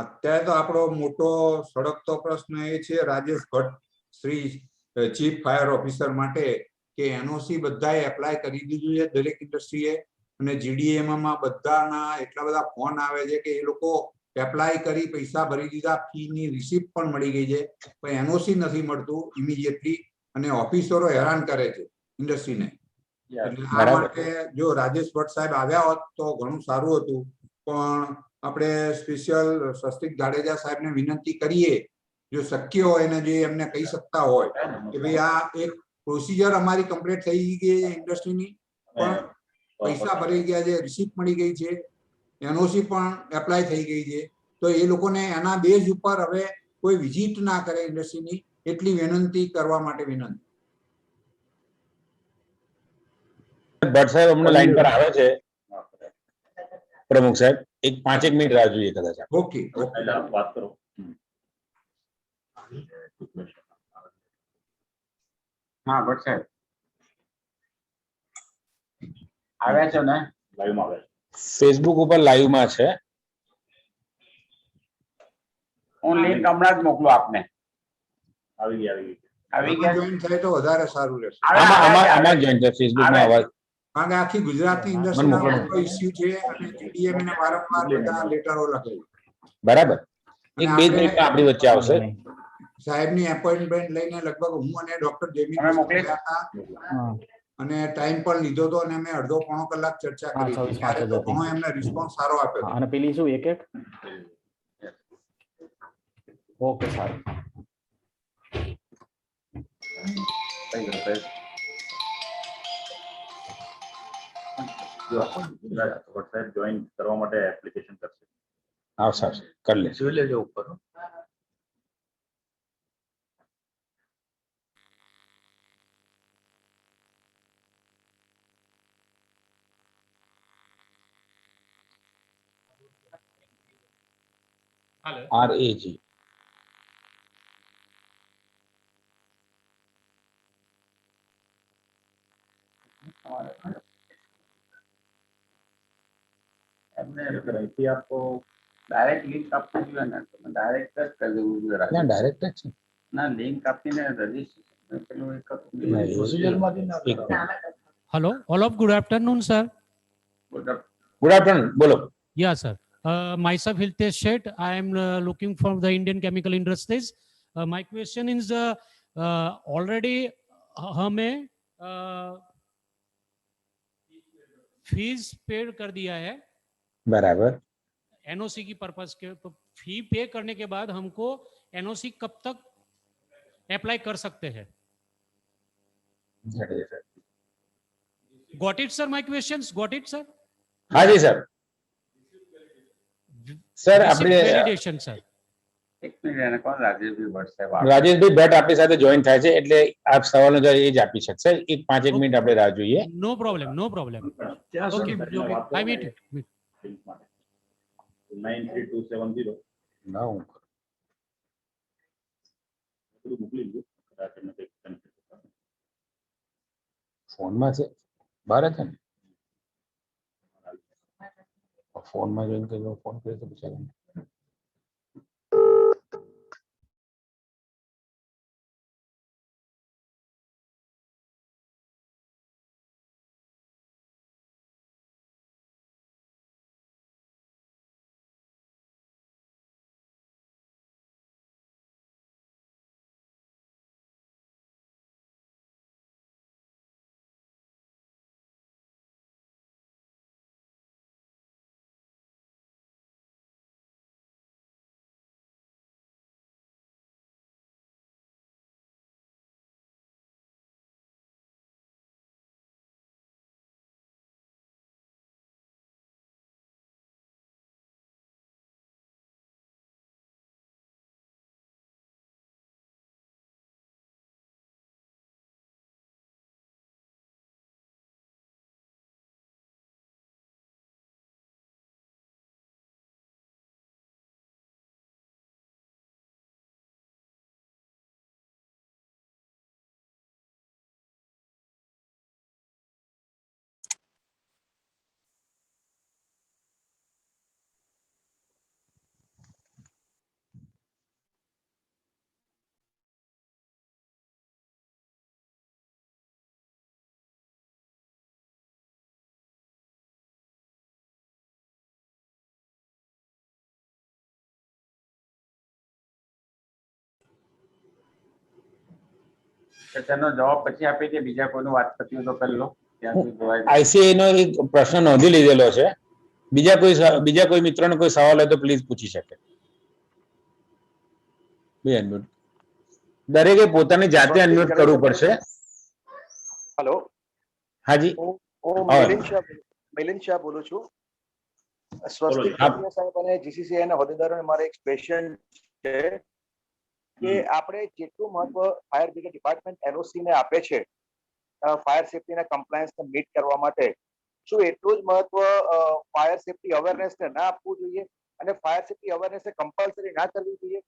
અત્યારે તો આપણો મોટો સળગતો પ્રશ્ન એ છે Rajesh Bhatt Shri chief fire officer માટે કે એનઓસી બધાએ એપ્લાય કરી દીધું છે દરેક ઇન્ડસ્ટ્રીએ, અને જીડીએમાં બધાના એટલા બધા ફોન આવે છે કે એ લોકો એપ્લાય કરી પૈસા ભરી દીધા, ફીની રિસિપ્ટ પણ મળી ગઈ છે, પણ એનઓસી નથી મળતું ઇમિડિયેટલી, અને ઓફિસરો હેરાન કરે છે ઇન્ડસ્ટ્રીને. એટલે આ માટે જો રાજેશ ભટ્ટ સાહેબ આવ્યા હોત તો ઘણું સારું હતું, પણ આપણે સ્પેશિયલ સ્વસ્તિક જાડેજા સાહેબને વિનંતી કરીએ, જો શક્ય હોય ને જે એમને કહી શકતા હોય કે ભાઈ આ એક પ્રોસિજર અમારી કમ્પ્લીટ થઈ ગઈ છે ઇન્ડસ્ટ્રીની, પણ પૈસા ભરાઈ ગયા છે, રિસિપ્ટ મળી ગઈ છે, એનઓસી પણ એપ્લાય થઈ ગઈ છે, તો એ લોકોને એના બેઝ ઉપર હવે કોઈ વિઝિટ ના કરે ઇન્ડસ્ટ્રીની, એટલી વિનંતી કરવા માટે વિનંતી. ભટ્ટ સાહેબ અમને લાઈન પર આવે છે. પ્રમુખ સાહેબ એક 5 મિનિટ રાહ જોઈએ કદાચ. ઓકે ઓકે, વાત કરો. હા ભટ્ટ સાહેબ આવ્યા છો ને? લાઈવમાં આવે છે. ફેસબુક ઉપર લાઈવમાં છે. હું લિંક હમણાં જ મોકલું આપને. આવી ગઈ. જોઈન થાય તો વધારે સારું રહેશે, આમાં જોઈન છે ફેસબુકમાં અવાજ. કારણ કે આખી ગુજરાતની ઇન્ડસ્ટ્રીનો મોટો ઇસ્યુ છે, અને જીડીએમ ને વારંવાર બધા લેટરો લખે. બરાબર, એક 2 મિનિટમાં આપણી વચ્ચે આવશે. સાહેબની એપોઇન્ટમેન્ટ લઈને લગભગ હું અને ડોક્ટર જેમી ગયા હતા, અને ટાઈમ પણ લીધો હતો, અને અમે અડધો પોણો કલાક ચર્ચા કરી હતી, ત્યારે તો ઘણો એમને રિસ્પોન્સ સારો આપ્યો. અને પેલી શું એક ઓકે સારું. સાહેબ જોઈન કરવા માટે એપ્લિકેશન કરશે. આવશે, કરી લે. જોઈ લેજો ઉપર. RAG. અહીંથી આપકો ડાયરેક્ટ લિંક આપવી જોઈએ ને, ડાયરેક્ટ જ કરી દેવું જોઈએ. ના ડાયરેક્ટ જ છે. ના લિંક આપીને રજીસ્ટ્રેશન પેલું એક Hello, all of good afternoon, sir. Good afternoon, બોલો. Yeah, sir. Myself Hiltesh Sheth. I am looking from the Indian chemical industries. My question is already हमें फीस पेड कर दिया है બરાબર. एनओसी की पर्पस के, तो फी पे करने के बाद हमको एनओसी कब तक अप्लाई कर सकते हैं? Got it, sir? My questions, got it, sir? હાજી સર. સર આપણે Validation, sir. એક મિનિટ એને કોણ રાજેશભાઈ ભટ્ટ સાહેબ આપે. રાજેશભાઈ ભટ્ટ આપણી સાથે જોઈન થાય છે એટલે આપ સવાલનો જવાબ એ જ આપી શકશે. એક 5 મિનિટ આપણે રાહ જોઈએ. No problem, no problem. ત્યાં Okay, સુધી okay. વાત કરો I ને meet you. 93270 ના હું બધું મોકલી દીધું. કદાચ એમને કંઈક conflict હતું. ફોનમાં છે બહાર હતા ને ફોનમાં જોઈને કે ફોન કર્યો તો બિચારાને. તો તેનો જવાબ પછી આપી દે, બીજા કોઈનું વાત કરતી હોય તો કરી લો. ત્યાં સુધી જોવાય જાય. ICA નો એક પ્રશ્ન નોંધી લીધેલો છે. બીજા કોઈ મિત્રોને કોઈ સવાલ હોય તો પ્લીઝ પૂછી શકે. બે અનમ્યુટ દરેકે પોતાની જાતે અનમ્યુટ કરવું પડશે. હેલો, હાજી હું હા. મિલિંદ શાહ બોલું છું. બોલો સ્વસ્તિક જી. કન્યા સાહેબ અને GCCI ના હોદ્દેદારોને મારે એક ક્વેશ્ચન છે કે આપણે જેટલું મહત્વ ફાયર બ્રિગેડ ડિપાર્ટમેન્ટ NOC ને આપે છે ફાયર સેફ્ટી ના કમ્પ્લાયન્સ ને મીટ કરવા માટે, શું એટલું જ મહત્વ ફાયર સેફ્ટી અવેરનેસ ને ના આપવું જોઈએ અને ફાયર સેફ્ટી અવેરનેસ ને કમ્પલસરી ના કરવી જોઈએ?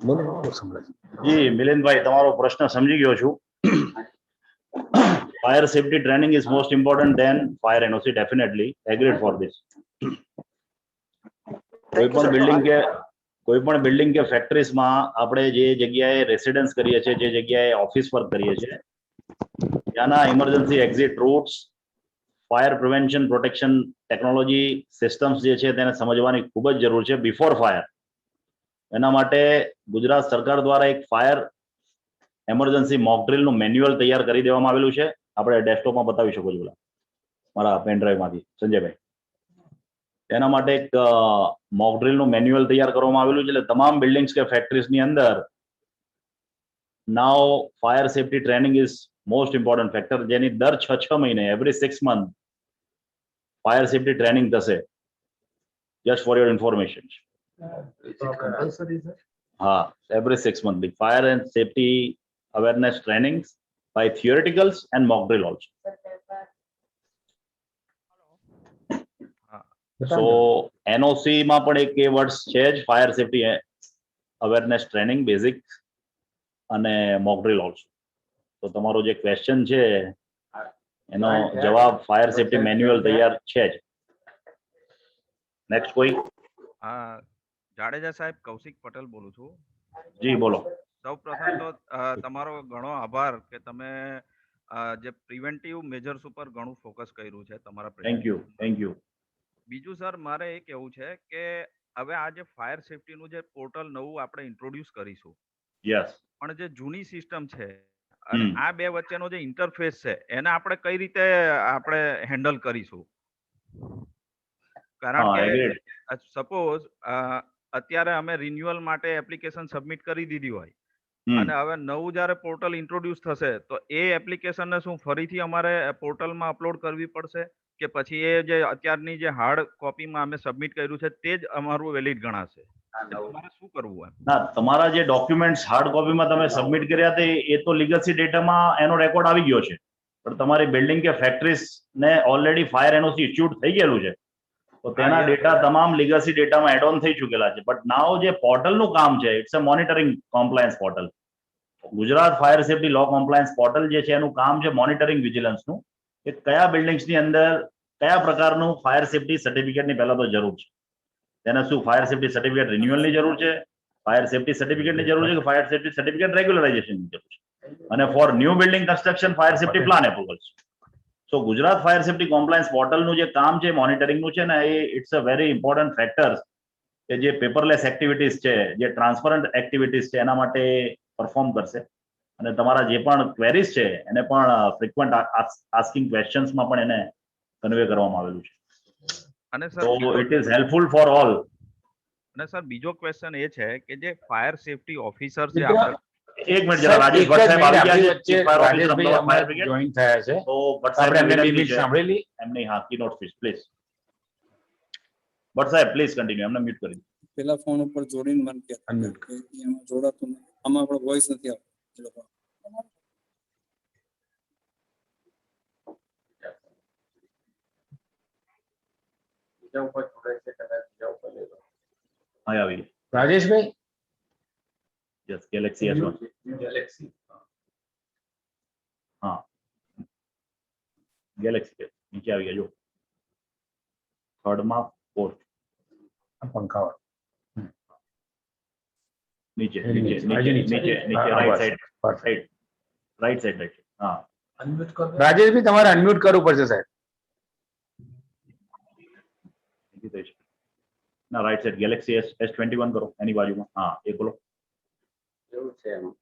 બોલો બોલો, સંભળાય. જી મિલિંદભાઈ, તમારો પ્રશ્ન સમજી ગયો છું. Fire safety training is most important then fire NOC. Definitely agreed for this. કોઈ પણ બિલ્ડિંગ કે ફેક્ટરીઝમાં આપણે જે જગ્યાએ રેસિડન્સ કરીએ છીએ, જે જગ્યાએ ઓફિસ વર્ક કરીએ છીએ, ત્યાંના emergency exit routes, fire prevention protection technology systems જે છે તેને સમજવાની ખૂબ જ જરૂર છે બિફોર ફાયર. એના માટે ગુજરાત સરકાર દ્વારા એક ફાયર એમરજન્સી મોક ડ્રીલનું મેન્યુઅલ તૈયાર કરી દેવામાં આવેલું છે. આપણે ડેસ્કટોપમાં બતાવી શકો છો મારા પેન ડ્રાઈવમાંથી, સંજયભાઈ. એના માટે એક મોક ડ્રીલનું મેન્યુઅલ તૈયાર કરવામાં આવેલું છે. એટલે તમામ બિલ્ડિંગ્સ કે ફેક્ટરીઝની અંદર now fire safety training is most important factor, જેની દર 6 મહિને every 6 month fire safety training થશે. Just for your information. હા, every 6 months. The fire and safety awareness trainings by theoreticals and mock drill also. So NOC માં પણ એક keywords છે જ, fire safety awareness training basic અને mock drill also. તો તમારો જે ક્વેશ્ચન છે એનો જવાબ ફાયર સેફ્ટી મેન્યુઅલ તૈયાર છે જ. નેક્સ્ટ કોઈ? જાડેજા સાહેબ, કૌશિક પટેલ બોલું છું. જી બોલો. સૌપ્રથમ તો તમારો ઘણો આભાર કે તમે જે પ્રિવેન્ટિવ મેજર્સ ઉપર ઘણું ફોકસ કર્યું છે તમારા. Thank you. બીજું સર, મારે એ કહેવું છે કે હવે આ જે ફાયર સેફ્ટીનું જે પોર્ટલ નવું આપણે ઇન્ટ્રોડ્યુસ કરીશું, યસ, પણ જે જૂની સિસ્ટમ છે અને આ બે વચ્ચેનો જે ઇન્ટરફેસ છે એને આપણે કઈ રીતે આપણે હેન્ડલ કરીશું? કારણ કે સપોઝ અત્યારે અમે રિન્યુઅલ માટે એપ્લિકેશન સબમિટ કરી દીધી હોય અને હવે નવું જ્યારે પોર્ટલ ઇન્ટ્રોડ્યુસ થશે તો એ એપ્લિકેશનને શું ફરીથી અમારે પોર્ટલમાં અપલોડ કરવી પડશે કે પછી એ જે અત્યારની જે હાર્ડ કોપીમાં અમે સબમિટ કર્યું છે તે જ અમારું વેલિડ ગણાશે? તમારે શું કરવું એમ? ના, તમારા જે ડોક્યુમેન્ટ્સ હાર્ડ કોપીમાં તમે સબમિટ કર્યા તે એ તો લીગસી ડેટામાં એનો રેકોર્ડ આવી ગયો છે, પણ તમારી બિલ્ડિંગ કે ફેક્ટરીઝ ને ઓલરેડી ફાયર એનઓસી ઇસ્યુડ થઈ ગયેલું છે, તો તેના ડેટા તમામ લીગસી ડેટામાં એડ ઓન થઈ ચૂકેલા છે. બટ નાવ જે પોર્ટલનું કામ છે, it's a monitoring compliance portal. Gujarat fire safety law compliance portal જે છે એનું કામ છે મોનિટરિંગ વિજિલન્સનું, કે કયા બિલ્ડિંગ્સની અંદર કયા પ્રકારનું ફાયર સેફ્ટી સર્ટિફિકેટની પહેલા તો જરૂર છે, તેને શું ફાયર સેફ્ટી સર્ટિફિકેટ રિન્યુઅલની જરૂર છે, ફાયર સેફ્ટી સર્ટિફિકેટની જરૂર છે કે ફાયર સેફ્ટી સર્ટિફિકેટ રેગ્યુલરાઇઝેશનની જરૂર છે, અને for new building construction fire safety plan approval છે. So Gujarat fire safety compliance પોર્ટલનું જે કામ છે મોનિટરિંગનું છે ને, એ it's a very important factor કે જે પેપરલેસ એક્ટિવિટીઝ છે, જે ટ્રાન્સપરન્ટ એક્ટિવિટીઝ છે, એના માટે પરફોર્મ કરશે. અને તમારા જે પણ ક્વેરીઝ છે એને પણ ફ્રીક્વન્ટ આસ્કિંગ ક્વેશ્ચન્સમાં પણ એને કન્વે કરવામાં આવેલું છે. અને So sir it is helpful for all. અને સર બીજો ક્વેશ્ચન એ છે કે જે ફાયર સેફ્ટી ઓફિસર છે મિત્રો, આપણે, એક મિનિટ જરા, રાજેશ ભટ્ટ સાહેબ આવી ગયા છે, chief fire officer Rajeshbhai Ahmedabad fire અમારે બ્રિગેડ. જોઈન થયા છે. તો ભટ્ટ સાહેબ આપણે એમને બે વિનંતી મિનિટ છે સાંભળેલી. એમની, હા, કીનોટ સ્પીચ પ્લીઝ. ભટ્ટ સાહેબ પ્લીઝ કન્ટિન્યુ, એમને મ્યુટ કરી દો. પેલા ફોન ઉપર જોડીને મને કહેતા કે એમાં જોડાતું નથી, આમાં આપણો વોઇસ નથી આવતો એ લોકો. હા, આવી ગયા. Rajeshbhai, yes, Galaxy S1. હા, ગેલેક્સી નીચે આવી ગયા, જો થર્ડમાં ફોર્થ પંખાવાળો નીચે નીચે નીચે નીચે નીચે રાઈટ સાઈડ, રાઈટ સાઈડ. હા, રાજેશભાઈ તમારે અનમ્યુટ કરવું પડશે સાહેબ. ના, રાઈટ સાઈડ ગેલેક્સી S21 કરો, એની બાજુમાં. હા, એ બોલો. એવું છે એમાં.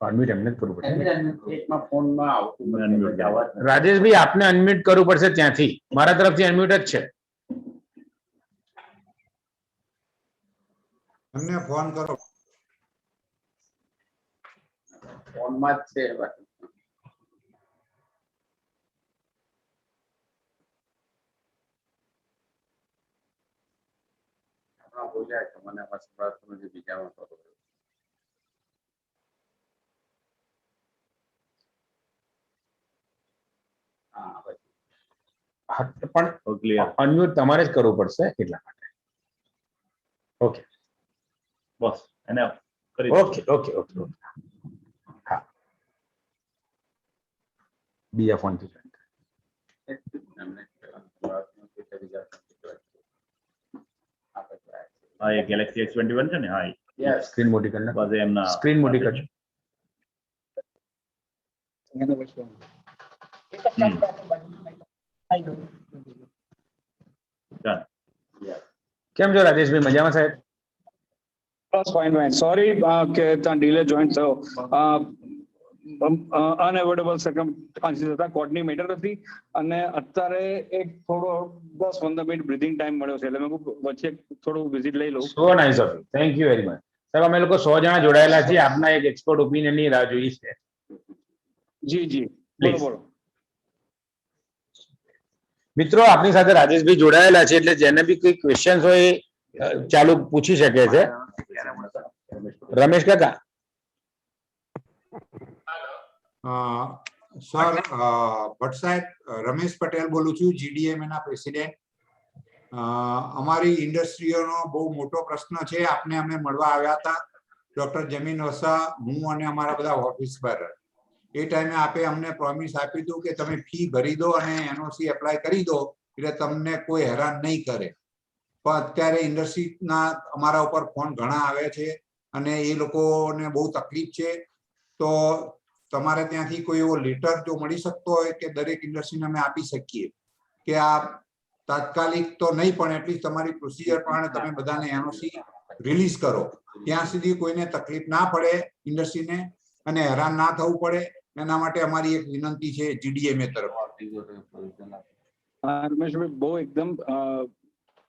અનમ્યુટ એમને જ કરવું પડશે. એકમાં ફોનમાં આવતું Unmute અવાજ નથી. રાજેશભાઈ આપને અનમ્યુટ કરવું પડશે ત્યાંથી. મારા તરફથી અનમ્યુટ જ છે. એમને ફોન કરો. ફોનમાં જ છે. હમણાં બોલ્યા કે મને આમાં સંભળાતું નથી, બીજામાં તો હા પછી હા, પણ ક્લિયર. અનમ્યુટ તમારે જ કરવું પડશે એટલા માટે. ઓકે બસ એને કરી દો. Okay okay okay okay. હા, બીજા ફોનથી join કરો. એમને સંભળાતું નથી તો બીજા હા, એ ગેલેક્સી S21 છે ને. હા, યસ સ્ક્રીન મોટી કરી નાખો. બસ એમના સ્ક્રીન મોટી કરજો. કેમ છો રાજેશભાઈ, મજામાં સાહેબ? બસ ફાઇન ફાઇન. સોરી કે ત્યાં ડિલે જોઈન થયો. અનએવોઇડેબલ સર્કમસ્ટાન્સીસ હતા, કોર્ટની મેટર હતી, અને અત્યારે એક થોડો 10-15 મિનિટ બ્રીથિંગ ટાઈમ મળ્યો છે, એટલે મેં કીધું વચ્ચે થોડું વિઝિટ લઈ લઉં. સો nice of you, thank you very much. સાહેબ અમે લોકો 100 જણા જોડાયેલા છીએ, આપના એક એક્સપર્ટ ઓપિનિયન ની રાહ જોઈએ છે. જી જી, બોલો Please. બોલો. મિત્રો, આપની સાથે રાજેશભાઈ જોડાયેલા છે, એટલે જેને બી કોઈ ક્વેશ્ચન્સ હોય એ ચાલુ પૂછી શકે છે. રમેશ કાકા. સર, ભટ્ટ સાહેબ, રમેશ પટેલ બોલું છું, GDMA ના પ્રેસિડેન્ટ. અમારી ઇન્ડસ્ટ્રીઓનો બહુ મોટો પ્રશ્ન છે, આપને અમે મળવા આવ્યા હતા, ડોક્ટર જમીન વસા, હું અને અમારા બધા ઓફિસર. એ ટાઈમે આપે અમને પ્રોમિસ આપી હતું કે તમે ફી ભરી દો અને એનઓસી એપ્લાય કરી દો એટલે તમને કોઈ હેરાન નહીં કરે. પણ અત્યારે ઇન્ડસ્ટ્રીના અમારા ઉપર ફોન ઘણા આવે છે અને એ લોકોને બહુ તકલીફ છે. તો તમારે ત્યાંથી કોઈ એવો લેટર જો મળી શકતો હોય કે દરેક ઇન્ડસ્ટ્રીને અમે આપી શકીએ કે આ તાત્કાલિક તો નહીં પણ એટલી તમારી પ્રોસિજર પ્રમાણે તમે બધાને એનઓસી રિલીઝ કરો, ત્યાં સુધી કોઈને તકલીફ ના પડે ઇન્ડસ્ટ્રીને અને હેરાન ના થવું પડે, એના માટે અમારી એક વિનંતી છે GDMA તરફ. રમેશભાઈ, બહુ એકદમ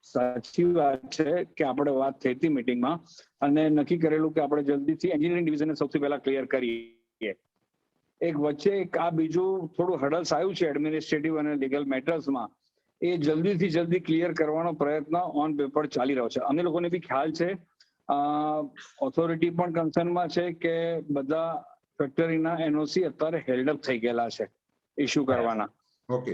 સાચી વાત છે કે આપણે વાત થઈ હતી મીટિંગમાં અને નક્કી કરેલું કે આપણે જલ્દીથી એન્જિનિયરિંગ ડિવિઝનને સૌથી પહેલા ક્લિયર કરીએ. એક વચ્ચે એક આ બીજું થોડું હર્ડલ્સ આવ્યું છે એડમિનિસ્ટ્રેટિવ અને લીગલ મેટર્સમાં, એ જલ્દીથી જલ્દી ક્લિયર કરવાનો પ્રયત્ન ઓન પેપર ચાલી રહ્યો છે. અમને લોકોને બી ખ્યાલ છે, ઓથોરિટી પણ કન્સર્નમાં છે કે બધા ફેક્ટરીના એનઓસી અત્યારે હેલ્ડઅપ થઈ ગયેલા છે ઇસ્યુ કરવાના.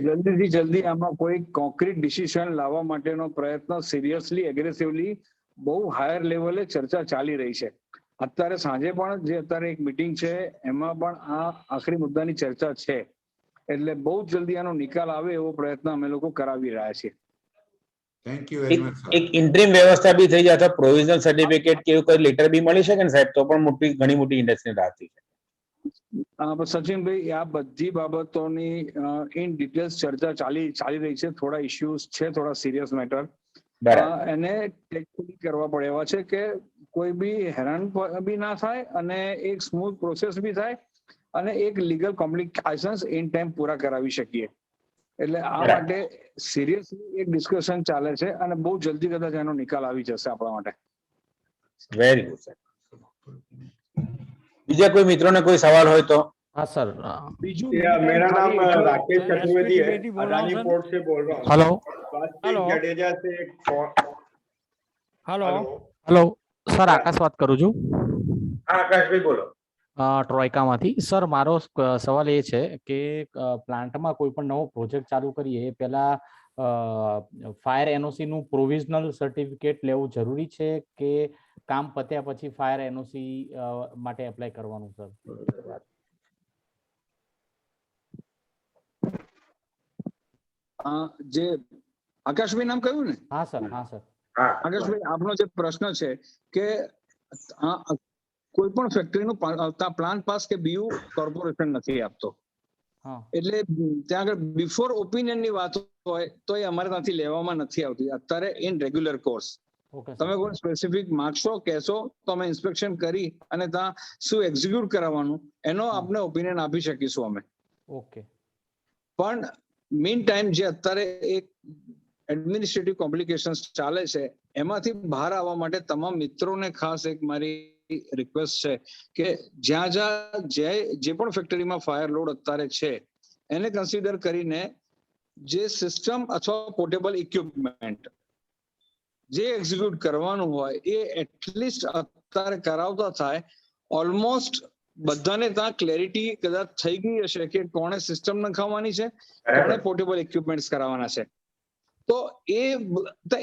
જલ્દીથી જલ્દી આમાં કોઈ કોન્ક્રીટ ડિસિઝન લાવવા માટેનો પ્રયત્ન સિરિયસલી એગ્રેસિવલી બહુ હાયર લેવલે ચર્ચા ચાલી રહી છે. અત્યારે સાંજે પણ જે અત્યારે એક મીટિંગ છે એમાં પણ આ આખરી મુદ્દાની ચર્ચા છે. એટલે બહુ જ જલ્દી આનો નિકાલ આવે એવો પ્રયત્ન અમે લોકો કરાવી રહ્યા છીએ. Thank you very much. એક ઇન્ટરિમ વ્યવસ્થા બી થઈ જાય અથવા પ્રોવિઝનલ સર્ટિફિકેટ કે એવું કોઈ લેટર બી મળી શકે ને સાહેબ, તો પણ ઘણી મોટી ઇન્ડસ્ટ્રી રાહતી છે. સચિનભાઈ, આ બધી બાબતોની ઇન ડિટેલ્સ ચર્ચા ચાલી રહી છે. થોડા ઇશ્યુઝ છે, થોડા સિરિયસ મેટર, એને ટેકનિકલી કરવા પડે એવા છે કે કોઈ બી હેરાન બી ના થાય અને એક સ્મૂથ પ્રોસેસ બી થાય અને એક લીગલ કોમ્પ્લિકેશન્સ ઇન ટાઈમ પૂરા કરાવી શકીએ. એટલે આ માટે સિરિયસલી એક ડિસ્કશન ચાલે છે અને બહુ જલ્દી કદાચ એનો નિકાલ આવી જશે આપણા માટે. Very good sir. બીજા કોઈ મિત્રોને કોઈ સવાલ હોય તો? हाँ सर, मेरा नाम राकेश चतुर्वेदी है, अडानी पोर्ट से बोल रहा हूँ। हेलो हेलो जडेजा से हेलो हेलो सर, आकाश बात करूँ છું. હા આકાશભાઈ બોલો. ટ્રોયકામાંથી. સર, મારો સવાલ એ છે કે પ્લાન્ટમાં કોઈ પણ નવો પ્રોજેક્ટ ચાલુ કરીએ એ પહેલા ફાયર એનઓસી નું પ્રોવિઝનલ સર્ટિફિકેટ લેવું જરૂરી છે કે કામ પત્યા પછી ફાયર એનઓસી માટે એપ્લાય કરવાનું સર? જે આકાશભાઈ નામ કહ્યું ને? હા સર, હા સર. આકાશભાઈ, આપનો જે પ્રશ્ન છે કે કોઈ પણ ફેક્ટરીનું પ્લાન પાસ કે બીયુ કોર્પોરેશન નથી આપતો, એટલે ત્યાં આગળ બિફોર ઓપિનિયન ની વાત હોય તો એ અમારે ત્યાંથી લેવામાં નથી આવતી અત્યારે ઇન રેગ્યુલર કોર્સ. તમે કોઈ સ્પેસિફિક માંગશો, કહેશો તો અમે ઇન્સ્પેક્શન કરી અને ત્યાં શું એક્ઝિક્યુટ કરાવવાનું એનો આપને ઓપિનિયન આપી શકીશું અમે. ઓકે. પણ મીન ટાઈમ જે અત્યારે એક એડમિનિસ્ટ્રેટિવ કોમ્પ્લિકેશન્સ ચાલે છે એમાંથી બહાર આવવા માટે તમામ મિત્રોને ખાસ એક મારી રિક્વેસ્ટ છે કે જ્યાં જે પણ ફેક્ટરીમાં ફાયર લોડ અત્યારે છે એને કન્સિડર કરીને જે સિસ્ટમ અથવા પોર્ટેબલ ઇક્વિપમેન્ટ જે એક્ઝિક્યુટ કરવાનું હોય એ એટલીસ્ટ અત્યારે કરાવતા થાય. ઓલમોસ્ટ બધાને ત્યાં ક્લેરિટી કદાચ થઈ ગઈ હશે કે કોણે સિસ્ટમ નખાવવાની છે, કોણે પોર્ટેબલ ઇક્વિપમેન્ટ્સ કરાવવાના છે. તો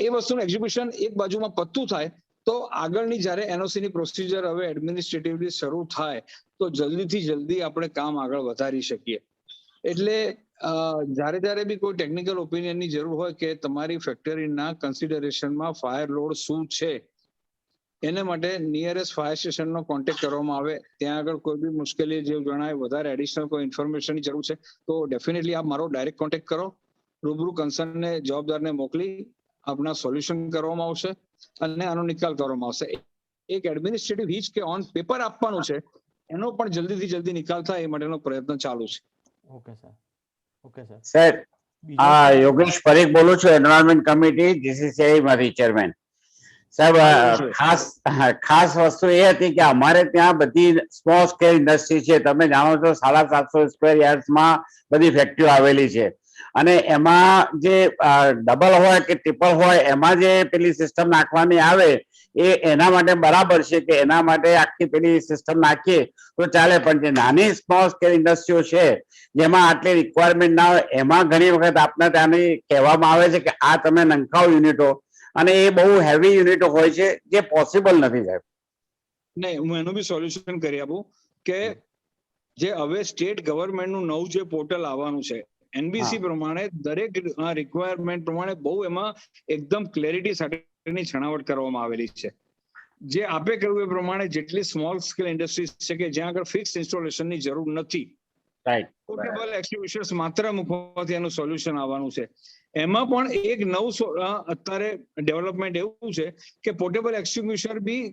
એ વસ્તુનું એક્ઝિક્યુશન એક બાજુમાં પત્તું થાય તો આગળની જ્યારે એનઓસી ની પ્રોસિજર હવે એડમિનિસ્ટ્રેટિવલી શરૂ થાય તો જલ્દીથી જલ્દી આપણે કામ આગળ વધારી શકીએ. એટલે જ્યારે બી કોઈ ટેકનિકલ ઓપિનિયનની જરૂર હોય કે તમારી ફેક્ટરીના કન્સિડરેશનમાં ફાયર લોડ શું છે એને માટે નિયરેસ્ટ ફાયર સ્ટેશનનો કોન્ટેક્ટ કરવામાં આવે. ત્યાં આગળ કોઈ બી મુશ્કેલી જેવું જણાય, વધારે એડિશનલ કોઈ ઇન્ફોર્મેશનની જરૂર છે તો ડેફિનેટલી આપ મારો ડાયરેક્ટ કોન્ટેક્ટ કરો. રૂબરૂ કન્સર્નને જવાબદારને મોકલી આપના સોલ્યુશન કરવામાં આવશે અને આનો નિકાલ કરવામાં આવશે. એક એડમિનિસ્ટ્રેટિવ હિચ કે ઓન પેપર આપવાનું છે એનો પણ જલ્દીથી જલ્દી નિકાલ થાય એ માટેનો પ્રયત્ન ચાલુ છે. Okay sir. Okay sir. Sir, Yogesh Parikh બોલું છું, એન્વાયરમેન્ટ કમિટી જીસીસીઆઈ માંથી ચેરમેન. સાહેબ, ખાસ વસ્તુ એ હતી કે અમારે ત્યાં બધી સ્મોલ સ્કેલ ઇન્ડસ્ટ્રી છે. તમે જાણો છો 750 સ્ક્વેર યાર્ડ્સમાં બધી ફેક્ટરીઓ આવેલી છે અને એમાં જે ડબલ હોય કે ટ્રિપલ હોય એમાં જે પેલી સિસ્ટમ નાખવાની આવે એ એના માટે બરાબર છે કે એના માટે આખી પેલી સિસ્ટમ નાખીએ તો ચાલે. પણ જે નાની સ્મોલ સ્કેલ ઇન્ડસ્ટ્રીઓ છે જેમાં આટલી રિક્વાયરમેન્ટ ના હોય એમાં ઘણી વખત આપને ત્યાંની કહેવામાં આવે છે કે આ તમે નંખાવ યુનિટો, અને એ બહુ હેવી યુનિટો હોય છે જે પોસિબલ નથી સાહેબ. નહીં, હું એનું બી સોલ્યુશન કરી આપું કે જે હવે સ્ટેટ ગવર્મેન્ટનું નવું જે પોર્ટલ આવવાનું છે એનબીસી પ્રમાણે દરેક રિક્વાયરમેન્ટ પ્રમાણે બહુ એમાં એકદમ ક્લેરિટી સાથેની છણાવટ કરવામાં આવેલી છે. જે આપે કહ્યું એ પ્રમાણે જેટલી સ્મોલ સ્કેલ ઇન્ડસ્ટ્રીઝ છે કે જ્યાં આગળ ફિક્સ ઇન્સ્ટોલેશનની જરૂર નથી, પોર્ટેબલ એક્સ્ટિંગ્વિશર્સ માત્ર મૂકવાથી એનું સોલ્યુશન આવવાનું છે. એમાં પણ એક નવું અત્યારે ડેવલપમેન્ટ એવું છે કે પોર્ટેબલ એક્સ્ટિંગ્વિશર બી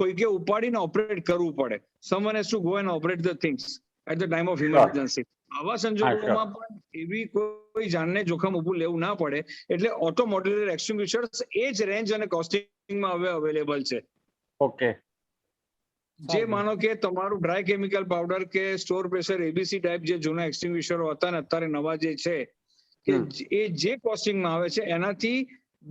કોઈકે ઉપાડીને ઓપરેટ કરવું પડે. Someone has to go and operate the things. At the time of emergency. આવા સંજોગોમાં પણ એવી કોઈ જાનને જોખમ ઊભું લેવું ના પડે એટલે ઓટો મોડ્યુલર એક્સટિંગ્વિશર્સ એ જ રેન્જ અને કોસ્ટિંગમાં હવે અવેલેબલ છે. ઓકે. જે માનો કે તમારું ડ્રાય કેમિકલ પાવડર કે સ્ટોર પ્રેશર એબીસી ટાઈપ જે જૂના એક્સટિંગ્વિશરો હતા ને અત્યારે નવા જે છે કે એ જે કોસ્ટિંગમાં આવે છે એનાથી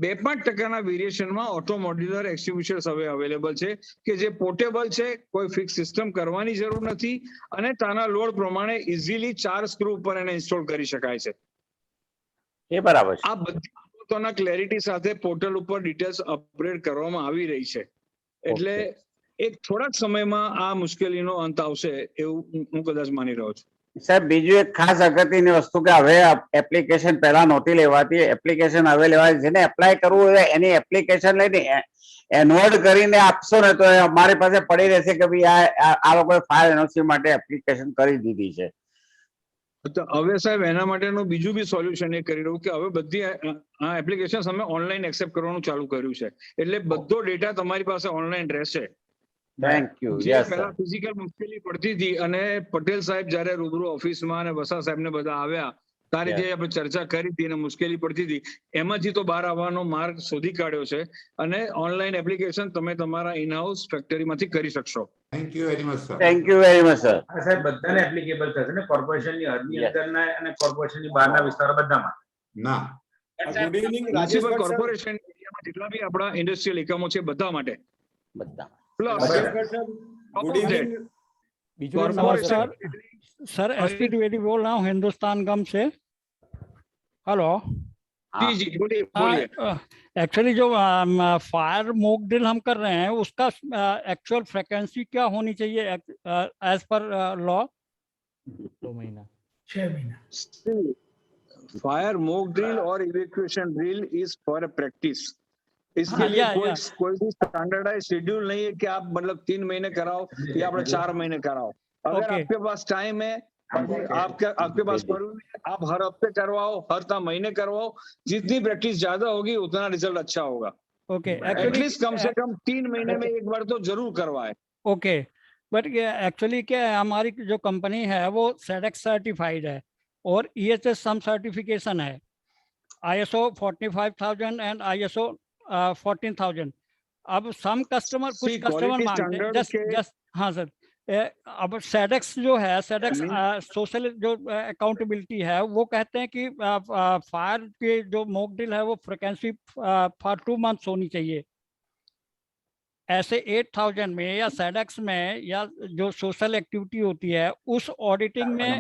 2-5% વેરિએશનમાં ઓટો મોડ્યુલર એક્સટિંગ્વિશર્સ હવે અવેલેબલ છે કે જે પોર્ટેબલ છે, કોઈ ફિક્સ સિસ્ટમ કરવાની જરૂર નથી અને તાના લોડ પ્રમાણે ઇઝીલી 4 સ્ક્રૂ ઉપર એને ઇન્સ્ટોલ કરી શકાય છે. એ બરાબર છે. આ બધી બાબતોના ક્લેરિટી સાથે પોર્ટલ ઉપર ડિટેલ્સ અપગ્રેડ કરવામાં આવી રહી છે એટલે એક થોડાક સમયમાં આ મુશ્કેલીનો અંત આવશે એવું હું કદાચ માની રહ્યો છું. સાહેબ બીજું એક ખાસ અગત્યની વસ્તુ કે હવે એપ્લિકેશન પહેલા નહોતી લેવાતી, એપ્લિકેશન હવે લેવાય. જેને એપ્લાય કરવું હોય એની એપ્લિકેશન લઈને એનવર્ડ કરીને આપશો ને તો અમારી પાસે પડી રહેશે કે ભાઈ આ લોકોએ ફાયર એનઓસી માટે એપ્લિકેશન કરી દીધી છે. હવે સાહેબ એના માટેનું બીજું બી સોલ્યુશન એ કરી રહ્યું કે હવે બધી આ એપ્લિકેશન અમે ઓનલાઈન એક્સેપ્ટ કરવાનું ચાલુ કર્યું છે એટલે બધો ડેટા તમારી પાસે ઓનલાઈન રહેશે. Thank you. જે પહેલા ફિઝિકલ મુશ્કેલી પડતી હતી અને પટેલ સાહેબ જયારે રૂબરૂ ઓફિસમાં અને વસા સાહેબ ને બધા આવ્યા ત્યારે જે આપણે ચર્ચા કરી હતી અને મુશ્કેલી પડતી હતી એમાંથી તો બહાર આવવાનો માર્ગ શોધી કાઢ્યો છે અને ઓનલાઈન એપ્લિકેશન તમે તમારા ઇનહાઉસ ફેક્ટરીમાંથી કરી શકશો. Thank you very much sir. Thank you very much sir. સાહેબ બધાને એપ્લિકેબલ થશે ને કોર્પોરેશનની હદની અંદરના અને કોર્પોરેશનની બહારના વિસ્તારો બધામાં? ના. ગુડ ઇવનિંગ મ્યુનિસિપલ કોર્પોરેશન એરિયામાં જેટલા બી આપણા ઇન્ડસ્ટ્રીયલ એકમો છે બધા માટે. બધા. Good evening sir SP Dwivedi बोल रहा हूँ हिंदुस्तान गम से. हेलो जी जी बोलिए. एक्चुअली जो फायर मोक ड्रिल हम कर रहे हैं उसका एक्चुअल फ्रिक्वेंसी क्या होनी चाहिए एज पर लॉ? 2 महीना 6 महीना. फायर मोक ड्रिल और evacuation drill is for a practice. इसके लिए कोई भी स्टैंडर्डाइज शेड्यूल नहीं है कि आप मतलब 3 महीने कराओ या आप 4 महीने कराओ. अगर आपके पास टाइम है आपके पास आप हर हफ्ते करवाओ, हर महीने करवाओ. जितनी प्रैक्टिस ज्यादा होगी उतना रिजल्ट अच्छा होगा. ओके. एटलीस्ट कम से कम 3 महीने में एक बार तो जरूर करवाए. ओके. बट एक्चुअली क्या है हमारी जो कंपनी है वो सेडेक्स सर्टिफाइड है और EHS सम सर्टिफिकेशन है, ISO 45000 एंड ISO 14,000. अब सम कस्टमर कुछ कस्टमर मांगते हैं जस्ट हाँ सर. अब सेडेक्स जो है सेडेक्स सोशल जो अकाउंटेबिलिटी है वो कहते हैं कि फायर के जो मोक ड्रिल है वो फ्रिक्वेंसी फॉर 2 मंथ्स होनी चाहिए. ऐसे 8000 में या सेडेक्स में या जो सोशल एक्टिविटी होती है उस ऑडिटिंग में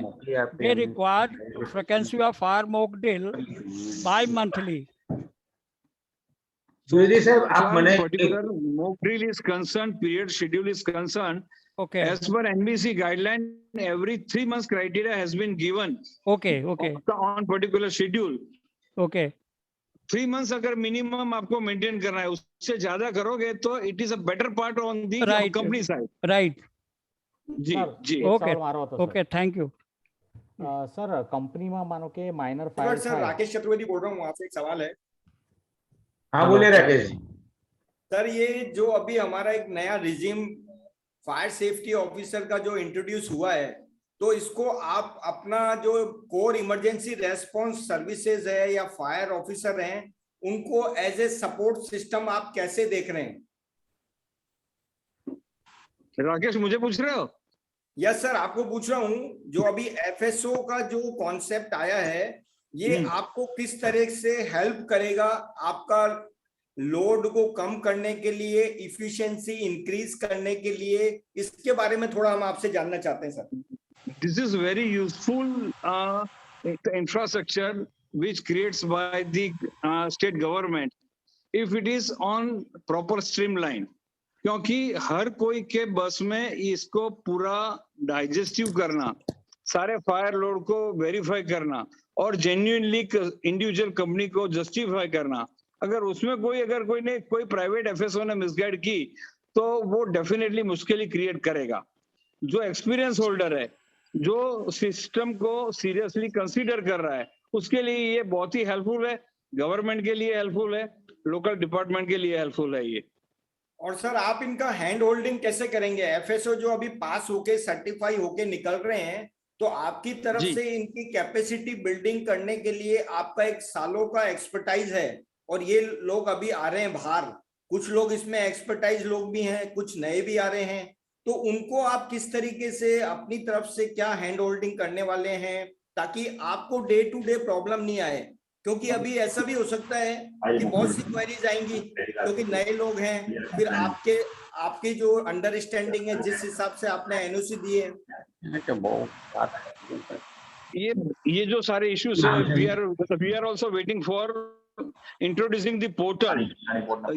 the required frequency of fire mock drill by monthly. Suresh साहब आप मने particular mock drill is concerned, period schedule is concerned. Okay. As per NBC guideline, every 3 months criteria has been given. Okay. On particular schedule. Okay. 3 months अगर minimum आपको maintain करना है उससे ज्यादा करोगे तो it is a better part on the company side. Right. जी जी. Okay. Thank you. Sir company में मानो के minor fire. Sir Rakesh Chaturvedi बोल रहा हूँ. आपसे एक सवाल है. हाँ बोले राकेश. सर ये जो अभी हमारा एक नया रिजिम फायर सेफ्टी ऑफिसर का जो इंट्रोड्यूस हुआ है तो इसको आप अपना जो कोर इमरजेंसी रेस्पॉन्स सर्विसेज है या फायर ऑफिसर हैं उनको एज ए सपोर्ट सिस्टम आप कैसे देख रहे हैं? राकेश मुझे पूछ रहे हो? यस सर आपको पूछ रहा हूँ. जो अभी FSO का जो कॉन्सेप्ट आया है ये आपको किस तरह से हेल्प करेगा आपका लोड को कम करने के लिए, इफिशिएंसी इंक्रीज करने के लिए, इसके बारे में थोड़ा हम आपसे जानना चाहते हैं sir. This is very useful infrastructure which creates by the state government if it is on proper streamline. क्योंकि हर कोई के बस में इसको पूरा डाइजेस्टिव करना, सारे फायर लोड को वेरीफाई करना और जेन्युइनली इंडिविजुअल कंपनी को जस्टिफाई करना. अगर उसमें कोई प्राइवेट FSO ने मिसगाइड की तो वो डेफिनेटली मुश्किल क्रिएट करेगा. जो एक्सपीरियंस होल्डर है, जो सिस्टम को सीरियसली कंसीडर कर रहा है, उसके लिए ये बहुत ही हेल्पफुल है. गवर्नमेंट के लिए हेल्पफुल है, लोकल डिपार्टमेंट के लिए हेल्पफुल है ये. और सर आप इनका हैंड होल्डिंग कैसे करेंगे? एफएसओ जो अभी पास होके सर्टिफाई होके निकल रहे हैं, तो आपकी तरफ जी। से इनकी कैपेसिटी बिल्डिंग करने के लिए आपका एक सालों का एक्सपर्टाइज है, और ये लोग अभी आ रहे हैं बाहर, कुछ लोग इसमें एक्सपर्टाइज लोग भी हैं, कुछ नए भी आ रहे हैं, तो उनको आप किस तरीके से अपनी तरफ से क्या हैंड होल्डिंग करने वाले हैं ताकि आपको डे टू डे प्रॉब्लम नहीं आए? क्योंकि अभी ऐसा भी हो सकता है कि बहुत सी क्वेरीज आएंगी क्योंकि नए लोग हैं, फिर आपकी जो अंडरस्टैंडिंग है, जिस हिसाब से आपने एनओसी दिए है, ये जो सारे इश्यूज है, we are also waiting for introducing the portal.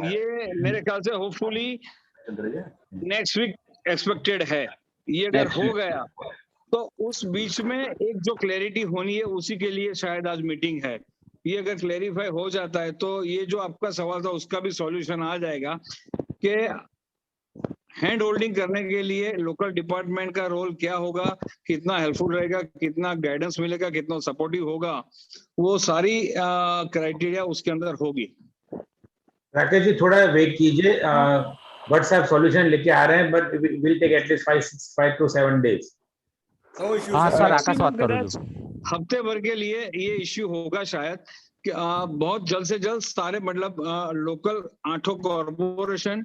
ये मेरे ख्याल से होपफुली नेक्स्ट वीक एक्सपेक्टेड है। ये अगर हो गया तो उस बीच में एक जो क्लैरिटी होनी है उसी के लिए शायद आज मीटिंग है। ये अगर क्लैरिफाई हो जाता है तो ये जो आपका सवाल था उसका भी सॉल्यूशन आ जाएगा कि हैंड होल्डिंग करने के लिए लोकल डिपार्टमेंट का रोल क्या होगा, कितना हेल्पफुल रहेगा, कितना गाइडेंस मिलेगा, कितना सपोर्टिव होगा, वो सारी क्राइटेरिया उसके अंदर होगी। राकेश जी थोड़ा वेट कीजिए, भट्ट साहब सॉल्यूशन लेके आ रहे हैं, but will take at least 5 to 7 days। हाँ सर, आकाश बात करो जो। हफ्ते भर के लिए ये इश्यू होगा शायद कि बहुत जल्द से जल्द सारे मतलब लोकल 8 कॉर्पोरेशन,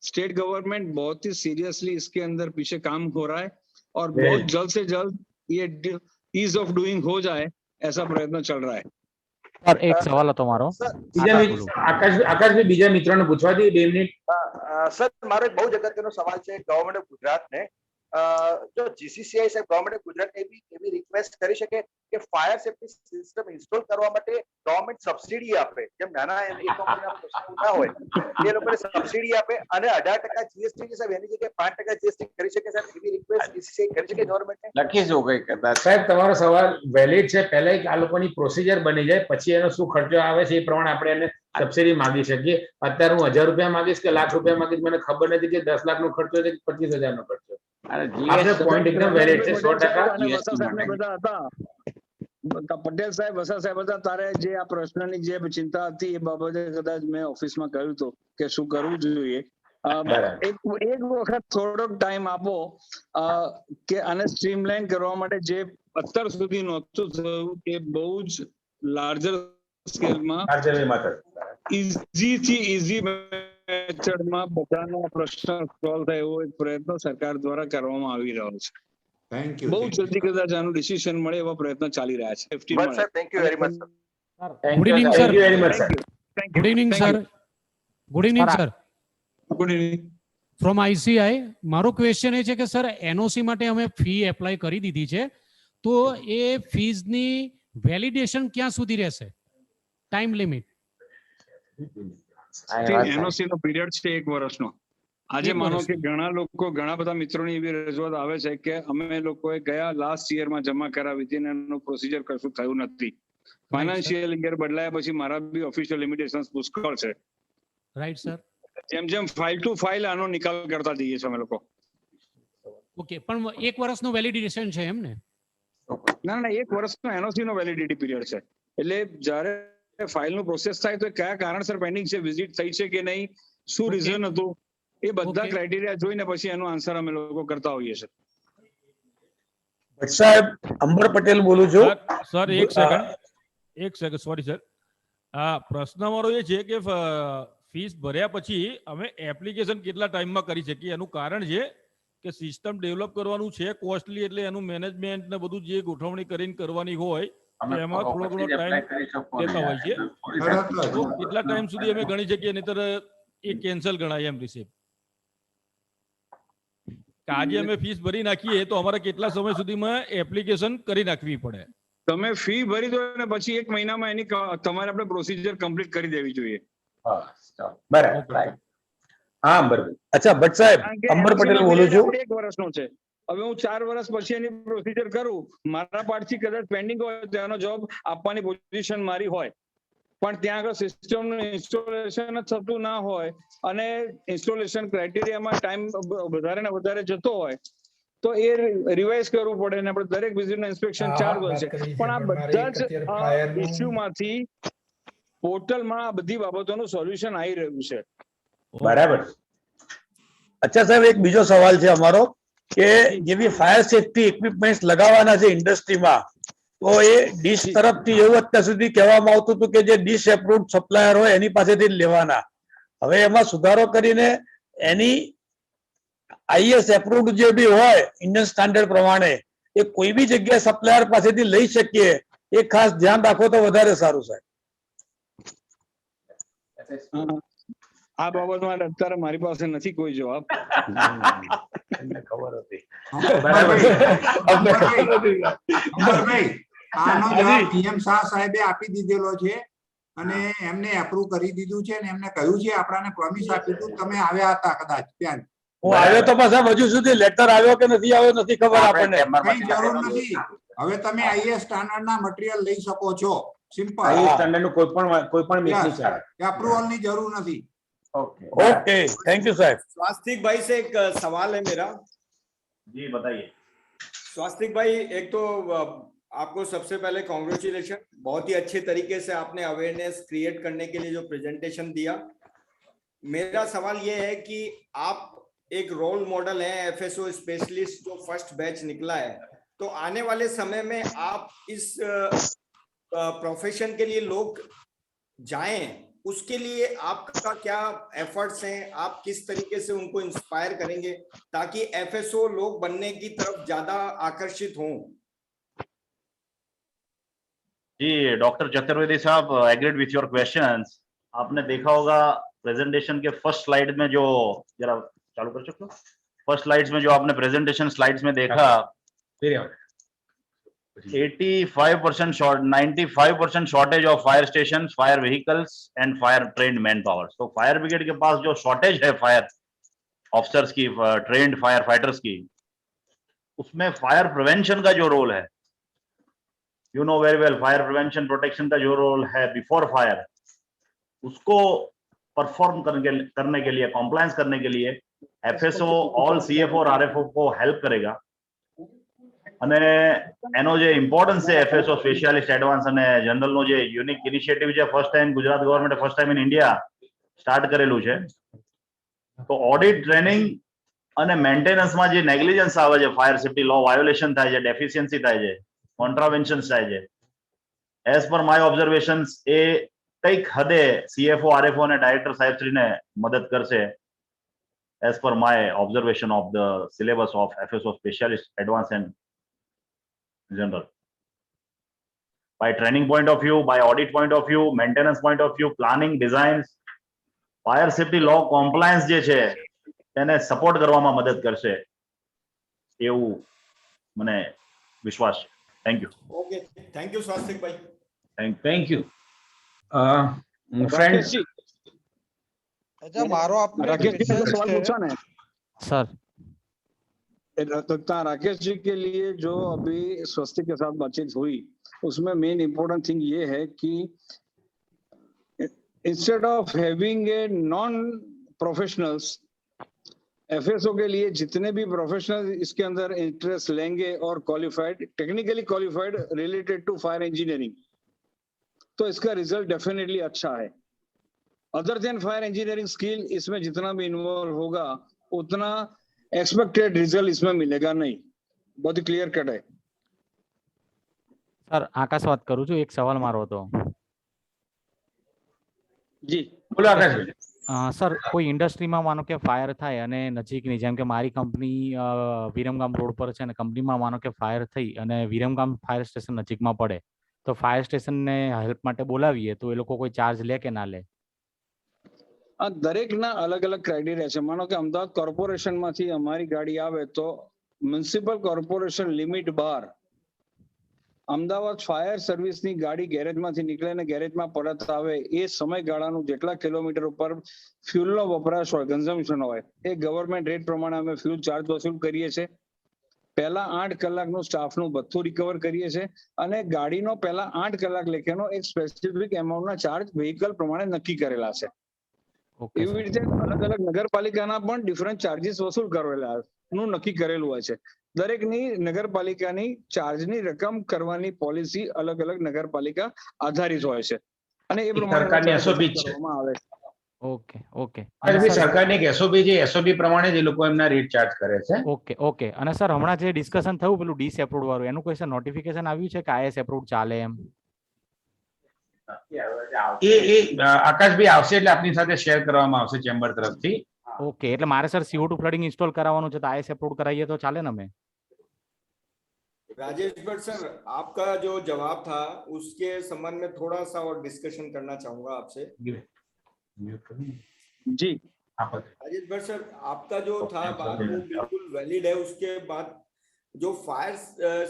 स्टेट गवर्नमेंट बहुत ही सीरियसली इसके अंदर पीछे काम हो रहा है और बहुत जल्द से जल्द ये ईज ऑफ डूइंग हो जाए ऐसा प्रयत्न चल रहा है। और एक सवाल હતો મારો, આકાશ ભાઈ બીજા મિત્રોને પૂછવા દઈએ 2 મિનિટ। સર મારો એક બહુ જ અગત્યનો સવાલ છે ગવર્નમેન્ટ ઓફ ગુજરાતને, जो GCCI સાહેબ ગવર્નમેન્ટ ઓફ ગુજરાતને એવી રિક્વેસ્ટ કરી શકે કે ફાયર સેફટી સિસ્ટમ ઇન્સ્ટોલ કરવા માટે ગવર્નમેન્ટ સબસિડી આપે, જેમ નાના એકમોના પ્રશ્નો ના હોય એ લોકોને સબસિડી આપે અને 18% GST જે સાહેબ એની જગ્યાએ 5% GST કરી શકે સાહેબ, એવી રિક્વેસ્ટ GCCI કરી શકે ગવર્નમેન્ટને? લખીશું કઈ કદાચ સાહેબ તમારો સવાલ વેલિડ છે, પહેલા એક આ લોકોની પ્રોસિજર બની જાય પછી એનો શું ખર્ચો આવે છે એ પ્રમાણે આપણે એને સબસિડી માંગી શકીએ। અત્યારે હું 1000 રૂપિયા માંગીશ કે લાખ રૂપિયા માંગીશ, મને ખબર નથી કે 10 લાખ નો ખર્ચો છે કે 25,000 નો ખર્ચો। आपने पॉइंट एकदम वेलिड છે 100%। પટેલ સાહેબ, વસા સાહેબ હતા તારે જે આ પ્રશ્નની જે ચિંતા હતી એ બાબતે કદાચ મેં ઓફિસમાં કહ્યું હતું કે શું કરવું જોઈએ। એક વખત થોડોક ટાઈમ આપો કે આને સ્ટ્રીમલાઇન કરવા માટે જે અત્યાર સુધી નહોતું થયું એ બહુ જ લાર્જર સ્કેલમાં ઈઝી થી ઈઝી મેથડમાં બધાનો પ્રશ્ન સોલ્વ થાય એવો એક પ્રયત્ન સરકાર દ્વારા કરવામાં આવી રહ્યો છે। Thank you. બહુ જલ્દી કદાચ આનું ડિસિઝન મળે એવા પ્રયત્ન ચાલી રહ્યા છે। Thank you very much sir. Good evening sir. Thank you very much sir. Good evening sir. Good evening sir. Good evening. From ICI મારો ક્વેશ્ચન એ છે કે સર એનઓસી માટે અમે ફી એપ્લાય કરી દીધી છે, તો એ ફીઝની વેલિડેશન ક્યાં સુધી રહેશે, ટાઈમ લિમિટ? એનઓસી નો પીરિયડ છે 1 વર્ષનો। આજે માનો કે ઘણા બધા મિત્રોની એવી રજૂઆત આવે છે કે અમે લોકોએ ગયા લાસ્ટ યરમાં જમા કરાવી હતી અને એનું પ્રોસિજર કશું થયું નથી। ફાઇનાન્શિયલ યર બદલાયા પછી મારા બી ઓફિશિયલ લિમિટેશન્સ પુષ્કળ છે। Right sir. જેમ જેમ ફાઇલ ટુ ફાઇલ આનો નિકાલ કરતા જઈએ છીએ અમે લોકો। ઓકે, પણ 1 વર્ષનું વેલિડેશન છે એમ ને? ના 1 વર્ષનો એનઓસી નો વેલિડિટી પીરિયડ છે, એટલે જ્યારે ફાઇલનું પ્રોસેસ થાય તો કયા કારણસર પેન્ડિંગ છે, વિઝિટ થઈ છે કે નહીં, શું રીઝન હતું, એ બધા ક્રાઇટેરિયા જોઈને પછી એનો આન્સર અમે લોકો કરતા હોઈએ છીએ। ભટ્ટ સાહેબ, અંબર પટેલ બોલું છું સર। એક સેકન્ડ સોરી સર, આ પ્રશ્ન મારો એ છે કે ફીસ ભર્યા પછી અમે એપ્લિકેશન કેટલા ટાઈમમાં કરી શકીએ? એનું કારણ છે કે સિસ્ટમ ડેવલપ કરવાનું છે કોસ્ટલી, એટલે એનું મેનેજમેન્ટ ને બધું જે ગોઠવણી કરીને કરવાની હોય એમાં થોડો ઘણો ટાઈમ લેતા હોય છે, તો કેટલા ટાઈમ સુધી અમે ગણી શકીએ, નહીતર એ કેન્સલ ગણાય એમ રિસીપ? આજે અમે ફીસ ભરી નાખીએ તો અમારે કેટલા સમય સુધીમાં એપ્લિકેશન કરી નાખવી પડે? તમે ફી ભરી દો અને પછી 1 મહિનામાં એની તમારે આપણે પ્રોસિજર કમ્પ્લીટ કરી દેવી જોઈએ। બરાબર। હા અંબર, અચ્છા ભટ્ટ સાહેબ, અંબર પટેલ બોલું છું। 1 વર્ષનો છે, હવે હું 4 વર્ષ પછી એની પ્રોસિજર કરું, મારા પાર્ટથી કદાચ પેન્ડિંગ હોય તો એનો જવાબ આપવાની પોઝિશન મારી હોય, પણ ત્યાં આગળ સિસ્ટમનું ઇન્સ્ટોલેશન જ થતું ના હોય અને ઇન્સ્ટોલેશન ક્રાઇટેરિયામાં ટાઈમ વધારે ને વધારે જતો હોય તો એ રિવાઇઝ કરવું પડે ને આપણે દરેક વિઝિટનું ઇન્સ્પેક્શન ચાર્જ હોય છે। પણ આ બધા જ ઇસ્યુમાંથી પોર્ટલમાં આ બધી બાબતોનું સોલ્યુશન આવી રહ્યું છે। બરાબર। અચ્છા સાહેબ, એક બીજો સવાલ છે અમારો કે જેવી ફાયર સેફટી ઇક્વિપમેન્ટ્સ લગાવવાના છે ઇન્ડસ્ટ્રીમાં, તો એ ડીશ તરફથી એવું અત્યાર સુધી કહેવામાં આવતું હતું કે જે ડીશ એપ્રુવડ સપ્લાયર હોય એની પાસેથી જ લેવાના. હવે એમાં સુધારો કરીને એની આઈએસ એપ્રુવડ જે બી હોય ઇન્ડિયન સ્ટાન્ડર્ડ પ્રમાણે એ કોઈ બી જગ્યાએ સપ્લાયર પાસેથી લઈ શકીએ, એ ખાસ ધ્યાન રાખો તો વધારે સારું સાહેબ. આ બાબતમાં અત્યારે મારી પાસે નથી કોઈ જવાબ. ખબર હતી. અમરભાઈ, આનો જવાબ પીએમ શાહ સાહેબે આપી દીધેલો છે અને એમને એપ્રુવ કરી દીધું છે અને એમને કહ્યું છે, આપણાને પ્રોમિસ આપ્યું હતું, તમે આવ્યા હતા કદાચ ત્યાં. હું આવ્યો તો પાછા હજુ સુધી લેટર આવ્યો કે નથી આવ્યો નથી ખબર આપણને. કઈ જરૂર નથી. હવે તમે આઈએસ સ્ટાન્ડર્ડ ના મટીરીયલ લઈ શકો છો. સિમ્પલ. આઈએસ સ્ટાન્ડર્ડ નું કોઈ પણ મિસ નહીં ચાલે. अप्रूवल ની જરૂર નથી. ओके, थैंक यू साहब. स्वास्तिक भाई से एक सवाल है मेरा. जी बताइए. स्वास्तिक भाई, एक तो आपको सबसे पहले कॉन्ग्रेचुलेशन, बहुत ही अच्छे तरीके से आपने अवेयरनेस क्रिएट करने के लिए जो प्रेजेंटेशन दिया. मेरा सवाल ये है कि आप एक रोल मॉडल है, एफएसओ स्पेशलिस्ट जो फर्स्ट बैच निकला है, तो आने वाले समय में आप इस प्रोफेशन के लिए लोग जाएं, उसके लिए आपका क्या एफर्ट्स हैं, आप किस तरीके से उनको इंस्पायर करेंगे ताकि एफएसओ लोग बनने की तरफ ज्यादा आकर्षित हों? जी डॉक्टर चतुर्वेदी साहब, एग्रीड विथ योर क्वेश्चंस. आपने देखा होगा प्रेजेंटेशन के फर्स्ट स्लाइड में, जो जरा चालू कर सकते हो, फर्स्ट स्लाइड्स में जो आपने प्रेजेंटेशन स्लाइड्स में देखा, 85% short 95% shortage of fire station, fire vehicles and fire trained man power. तो फायर ब्रिगेड के पास जो शॉर्टेज है फायर ऑफिसर्स की, ट्रेन्ड फायर फाइटर्स की, उसमें फायर प्रिवेंशन का जो रोल है, you know very well, fire prevention protection का जो रोल है बिफोर फायर, उसको परफॉर्म करने के लिए, कॉम्प्लायंस करने के लिए एफएसओ ऑल सीएफओ और आरएफओ को हेल्प करेगा. અને એનો જે ઇમ્પોર્ટન્સ છે એફએસઓ સ્પેશિયાલિસ્ટ એડવાન્સ અને જનરલનો જે યુનિક ઇનિશિયેટિવ છે, ફર્સ્ટ ટાઈમ ગુજરાત ગવર્મેન્ટે first time in India start કરેલું છે. તો ઓડિટ, ટ્રેનિંગ અને મેન્ટેનન્સમાં જે નેગ્લિજન્સ આવે છે, ફાયર સેફટી લો વાયોલેશન થાય છે, ડેફિશિયન્સી થાય છે, કોન્ટ્રાવેન્શન્સ થાય છે, એઝ પર માય ઓબ્ઝર્વેશન્સ એ કઈક હદે સીએફઓ, આરએફઓ અને ડાયરેક્ટર સાહેબશ્રીને મદદ કરશે, as per my observation of the syllabus of FSO specialist advance and general. By training point of view, by audit point of view, maintenance point of view, planning, designs, fire safety law compliance જે છે એને support કરવામાં મદદ કરશે એવું મને વિશ્વાસ છે. Thank you. Okay, thank you Swastik ભાઈ. Thank you. ફ્રેન્ડ્સ, अच्छा मारो आपने राकेश जी का सवाल पूछा ना सर. राकेश जी के लिए जो अभी स्वस्तिक के साथ बातचीत हुई, उसमें मेन इंपॉर्टेंट थिंग ये है कि instead of having a non professionals, FSO के लिए जितने भी प्रोफेशनल इसके अंदर इंटरेस्ट लेंगे और qualified, technically qualified related to fire engineering, तो इसका रिजल्ट डेफिनेटली अच्छा है. Other than fire engineering skill इसमें जितना भी इन्वॉल्व होगा उतना एक्सपेक्टेड रिजल्ट इसमें मिलेगा नहीं. बहुत ही क्लियर कट है. સર આકાશ વાત કરું છું, એક સવાલ મારો હતો. જી બોલો આકાશભાઈ. સર, કોઈ ઇન્ડસ્ટ્રીમાં માનો કે ફાયર થાય અને નજીકની, જેમ કે મારી કંપની વિરમગામ રોડ પર છે અને કંપનીમાં માનો કે ફાયર થઈ અને વિરમગામ ફાયર સ્ટેશન નજીકમાં પડે, તો ફાયર સ્ટેશનને હેલ્પ માટે બોલાવીએ તો એ લોકો કોઈ ચાર્જ લે કે ના લે? આ દરેકના અલગ અલગ ક્રાઇટેરિયા છે. માનો કે અમદાવાદ કોર્પોરેશનમાંથી અમારી ગાડી આવે તો મ્યુનિસિપલ કોર્પોરેશન લિમિટ બહાર અમદાવાદ ફાયર સર્વિસની ગાડી ગેરેજમાંથી નીકળે અને ગેરેજમાં પરત આવે, એ સમયગાળાનું જેટલા કિલોમીટર ઉપર ફ્યુલનો વપરાશ હોય, કન્ઝમ્પશન હોય, એ ગવર્મેન્ટ રેટ પ્રમાણે અમે ફ્યુલ ચાર્જ વસૂલ કરીએ છીએ. પહેલા 8 કલાકનું સ્ટાફનું ભથ્થું રિકવર કરીએ છીએ અને ગાડીનો પહેલા 8 કલાક લેખેનો એક સ્પેસિફિક એમાઉન્ટના ચાર્જ વ્હીકલ પ્રમાણે નક્કી કરેલા છે. એવી રીતે અલગ અલગ નગરપાલિકાના પણ ડિફરન્ટ ચાર્જીસ વસૂલ કરેલા નું નક્કી કરેલું હોય છે. દરેકની નગરપાલિકાની ચાર્જની રકમ કરવાની પોલિસી અલગ અલગ નગરપાલિકા આધારિત હોય છે અને એ પ્રમાણે કરવામાં આવે છે. ઓકે ઓકે અને બી સરકારની એક એસઓપી છે, એસઓપી પ્રમાણે જ એ લોકો એમના રેટ ચાર્જ કરે છે. ઓકે ઓકે અને સર હમણાં જે ડિસ્કશન થયું પેલું ડીસ એપ્રુવડ વાળું એનું કોઈ સર નોટિફિકેશન આવ્યું છે કે આઈએસ એપ્રુવડ ચાલે એમ? આકાશભાઈ આવશે એટલે આપની સાથે શેર કરવામાં આવશે ચેમ્બર તરફથી. ઓકે એટલે મારે સર CO2 ફ્લડિંગ ઇન્સ્ટોલ કરાવવાનું છે તો આઈએસ એપ્રુવડ કરાવીએ તો ચાલે ને? અમે राजेश भट्ट सर, आपका जो जवाब था उसके संबंध में थोड़ा सा और डिस्कशन करना चाहूंगा आपसे। जी राजेश भट्ट सर, आपका जो था बात वो बिल्कुल वैलिड है। उसके बाद जो फायर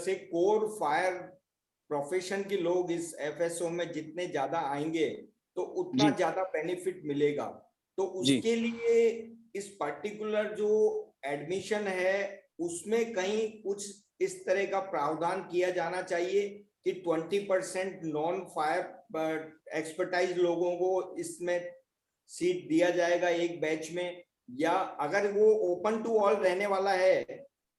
से कोर फायर प्रोफेशन के लोग इस FSO में जितने ज्यादा आएंगे तो उतना ज्यादा बेनिफिट मिलेगा। तो उसके लिए इस पर्टिकुलर जो एडमिशन है उसमें कहीं कुछ इस तरह का प्रावधान किया जाना चाहिए कि 20% नॉन फायर एक्सपर्टाइज लोगों को इसमें सीट दिया जाएगा एक बैच में, या अगर वो ओपन टू ऑल रहने वाला है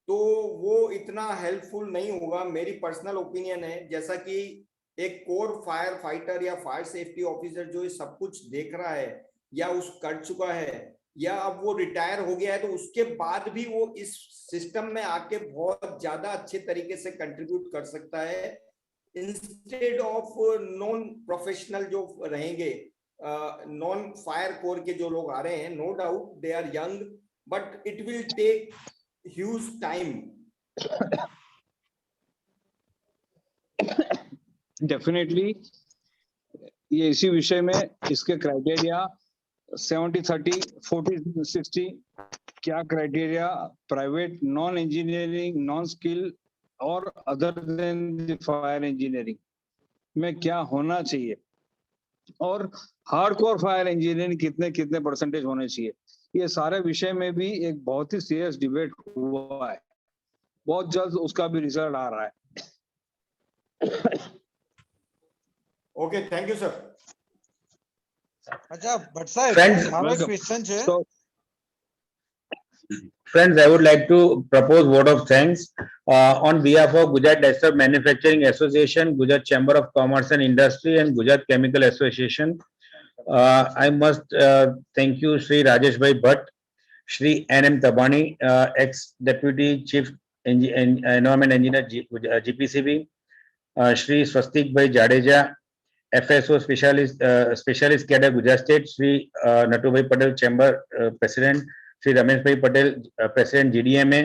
तो वो इतना हेल्पफुल नहीं होगा। मेरी पर्सनल ओपिनियन है, जैसा कि एक कोर फायर फाइटर या फायर सेफ्टी ऑफिसर जो ये सब कुछ देख रहा है या उस कर चुका है या अब वो रिटायर हो गया है, तो उसके बाद भी वो इस सिस्टम में आके बहुत ज्यादा अच्छे तरीके से कंट्रीब्यूट कर सकता है इंस्टेड ऑफ नॉन प्रोफेशनल जो रहेंगे, नॉन फायर कोर के जो लोग आ रहे हैं। No doubt they are young but it will take huge time. Definitely ये इसी विषय में इसके क्राइटेरिया 70-30, 40-60 क्या criteria private non engineering non skill और अदर देन फायर इंजीनियरिंग में क्या होना चाहिए और हार्डकोर फायर इंजीनियरिंग कितने कितने परसेंटेज होने चाहिए, ये सारे विषय में भी एक बहुत ही सीरियस डिबेट हुआ है। बहुत जल्द उसका भी रिजल्ट आ रहा है। Okay, thank you sir. अच्छा भट्ट साहब, Friends, મારો એક ક્વેશ્ચન છે। Friends, I would like to propose word of thanks on behalf of Gujarat Desktop Manufacturing Association, Gujarat Chamber of Commerce and Industry, and Gujarat Chemical Association. I must thank you, Shri Rajesh Bhai Bhatt, Shri NM Tabani, ex-Deputy Chief Environment Engineer GPCB, Shri Swastik Bhai Jadeja, FSO Specialist Cadre Gujarat State, Shri Natubhai Patel Chamber President, Shri Ramesh Bhai Patel President GDMA,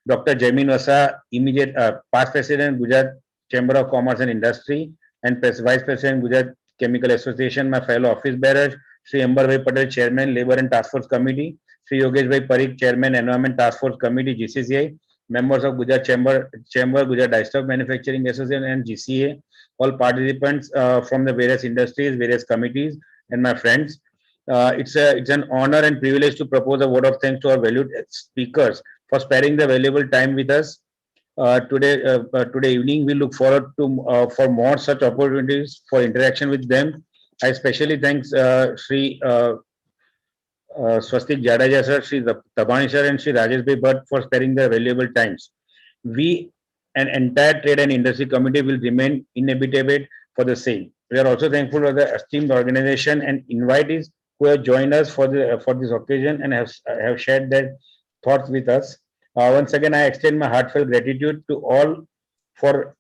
Dr. Jaimin Wasa, immediate past President Gujarat Chamber of Commerce and Industry, and Vice President Gujarat Chemical Association, my fellow office bearers, Shri Ambar Bhai Patel Chairman Labour and Task Force Committee, Shri Yogesh Bhai Parikh Chairman Environment Task Force Committee GCCI, members of Gujarat Chamber Gujarat Desktop Manufacturing Association and GCA, all participants from the various industries, various committees, and my friends. It's an honor and privilege to propose a vote of thanks to our valued speakers for sparing the valuable time with us today evening. We look forward to for more such opportunities for interaction with them. I especially thanks Shri Swastik Jadeja sir, Shri Tabani sir, and Shri Rajesh Bhai Bhatt for sparing their valuable times. We, an entire trade and industry committee, will remain inhibited for the same. We are also thankful for the esteemed organization and invitees who have joined us for this occasion and have shared their thoughts with us. Once again, I extend my heartfelt gratitude to all for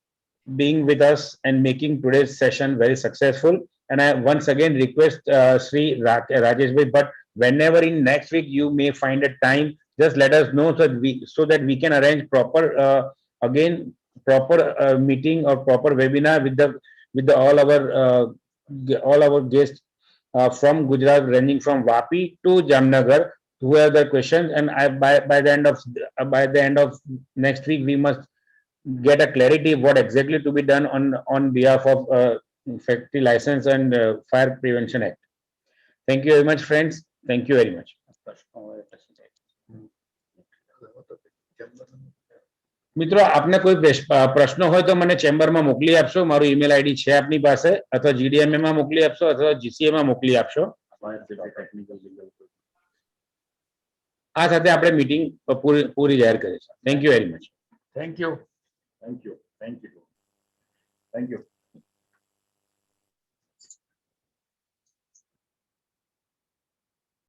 being with us and making today's session very successful. And I once again request Shri Rajesh Bhai, but whenever in next week you may find a time, just let us know so that we can arrange proper meeting or proper webinar with all our guests from Gujarat, ranging from Vapi to Jamnagar, who have the questions. And by the end of next week, we must get a clarity what exactly to be done on behalf of Factory License and Fire Prevention Act. Thank you very much, friends. Thank you very much. મિત્રો, આપને કોઈ પ્રશ્નો હોય તો મને ચેમ્બરમાં મોકલી આપશો. મારું ઈમેલ આઈડી છે આપની પાસે, અથવા GDMA માં મોકલી આપશો અથવા GCA માં મોકલી આપશો. આ સાથે આપણે મીટિંગ પૂરી જાહેર કરીશું. Thank you very much. Thank you. Thank you. Thank you.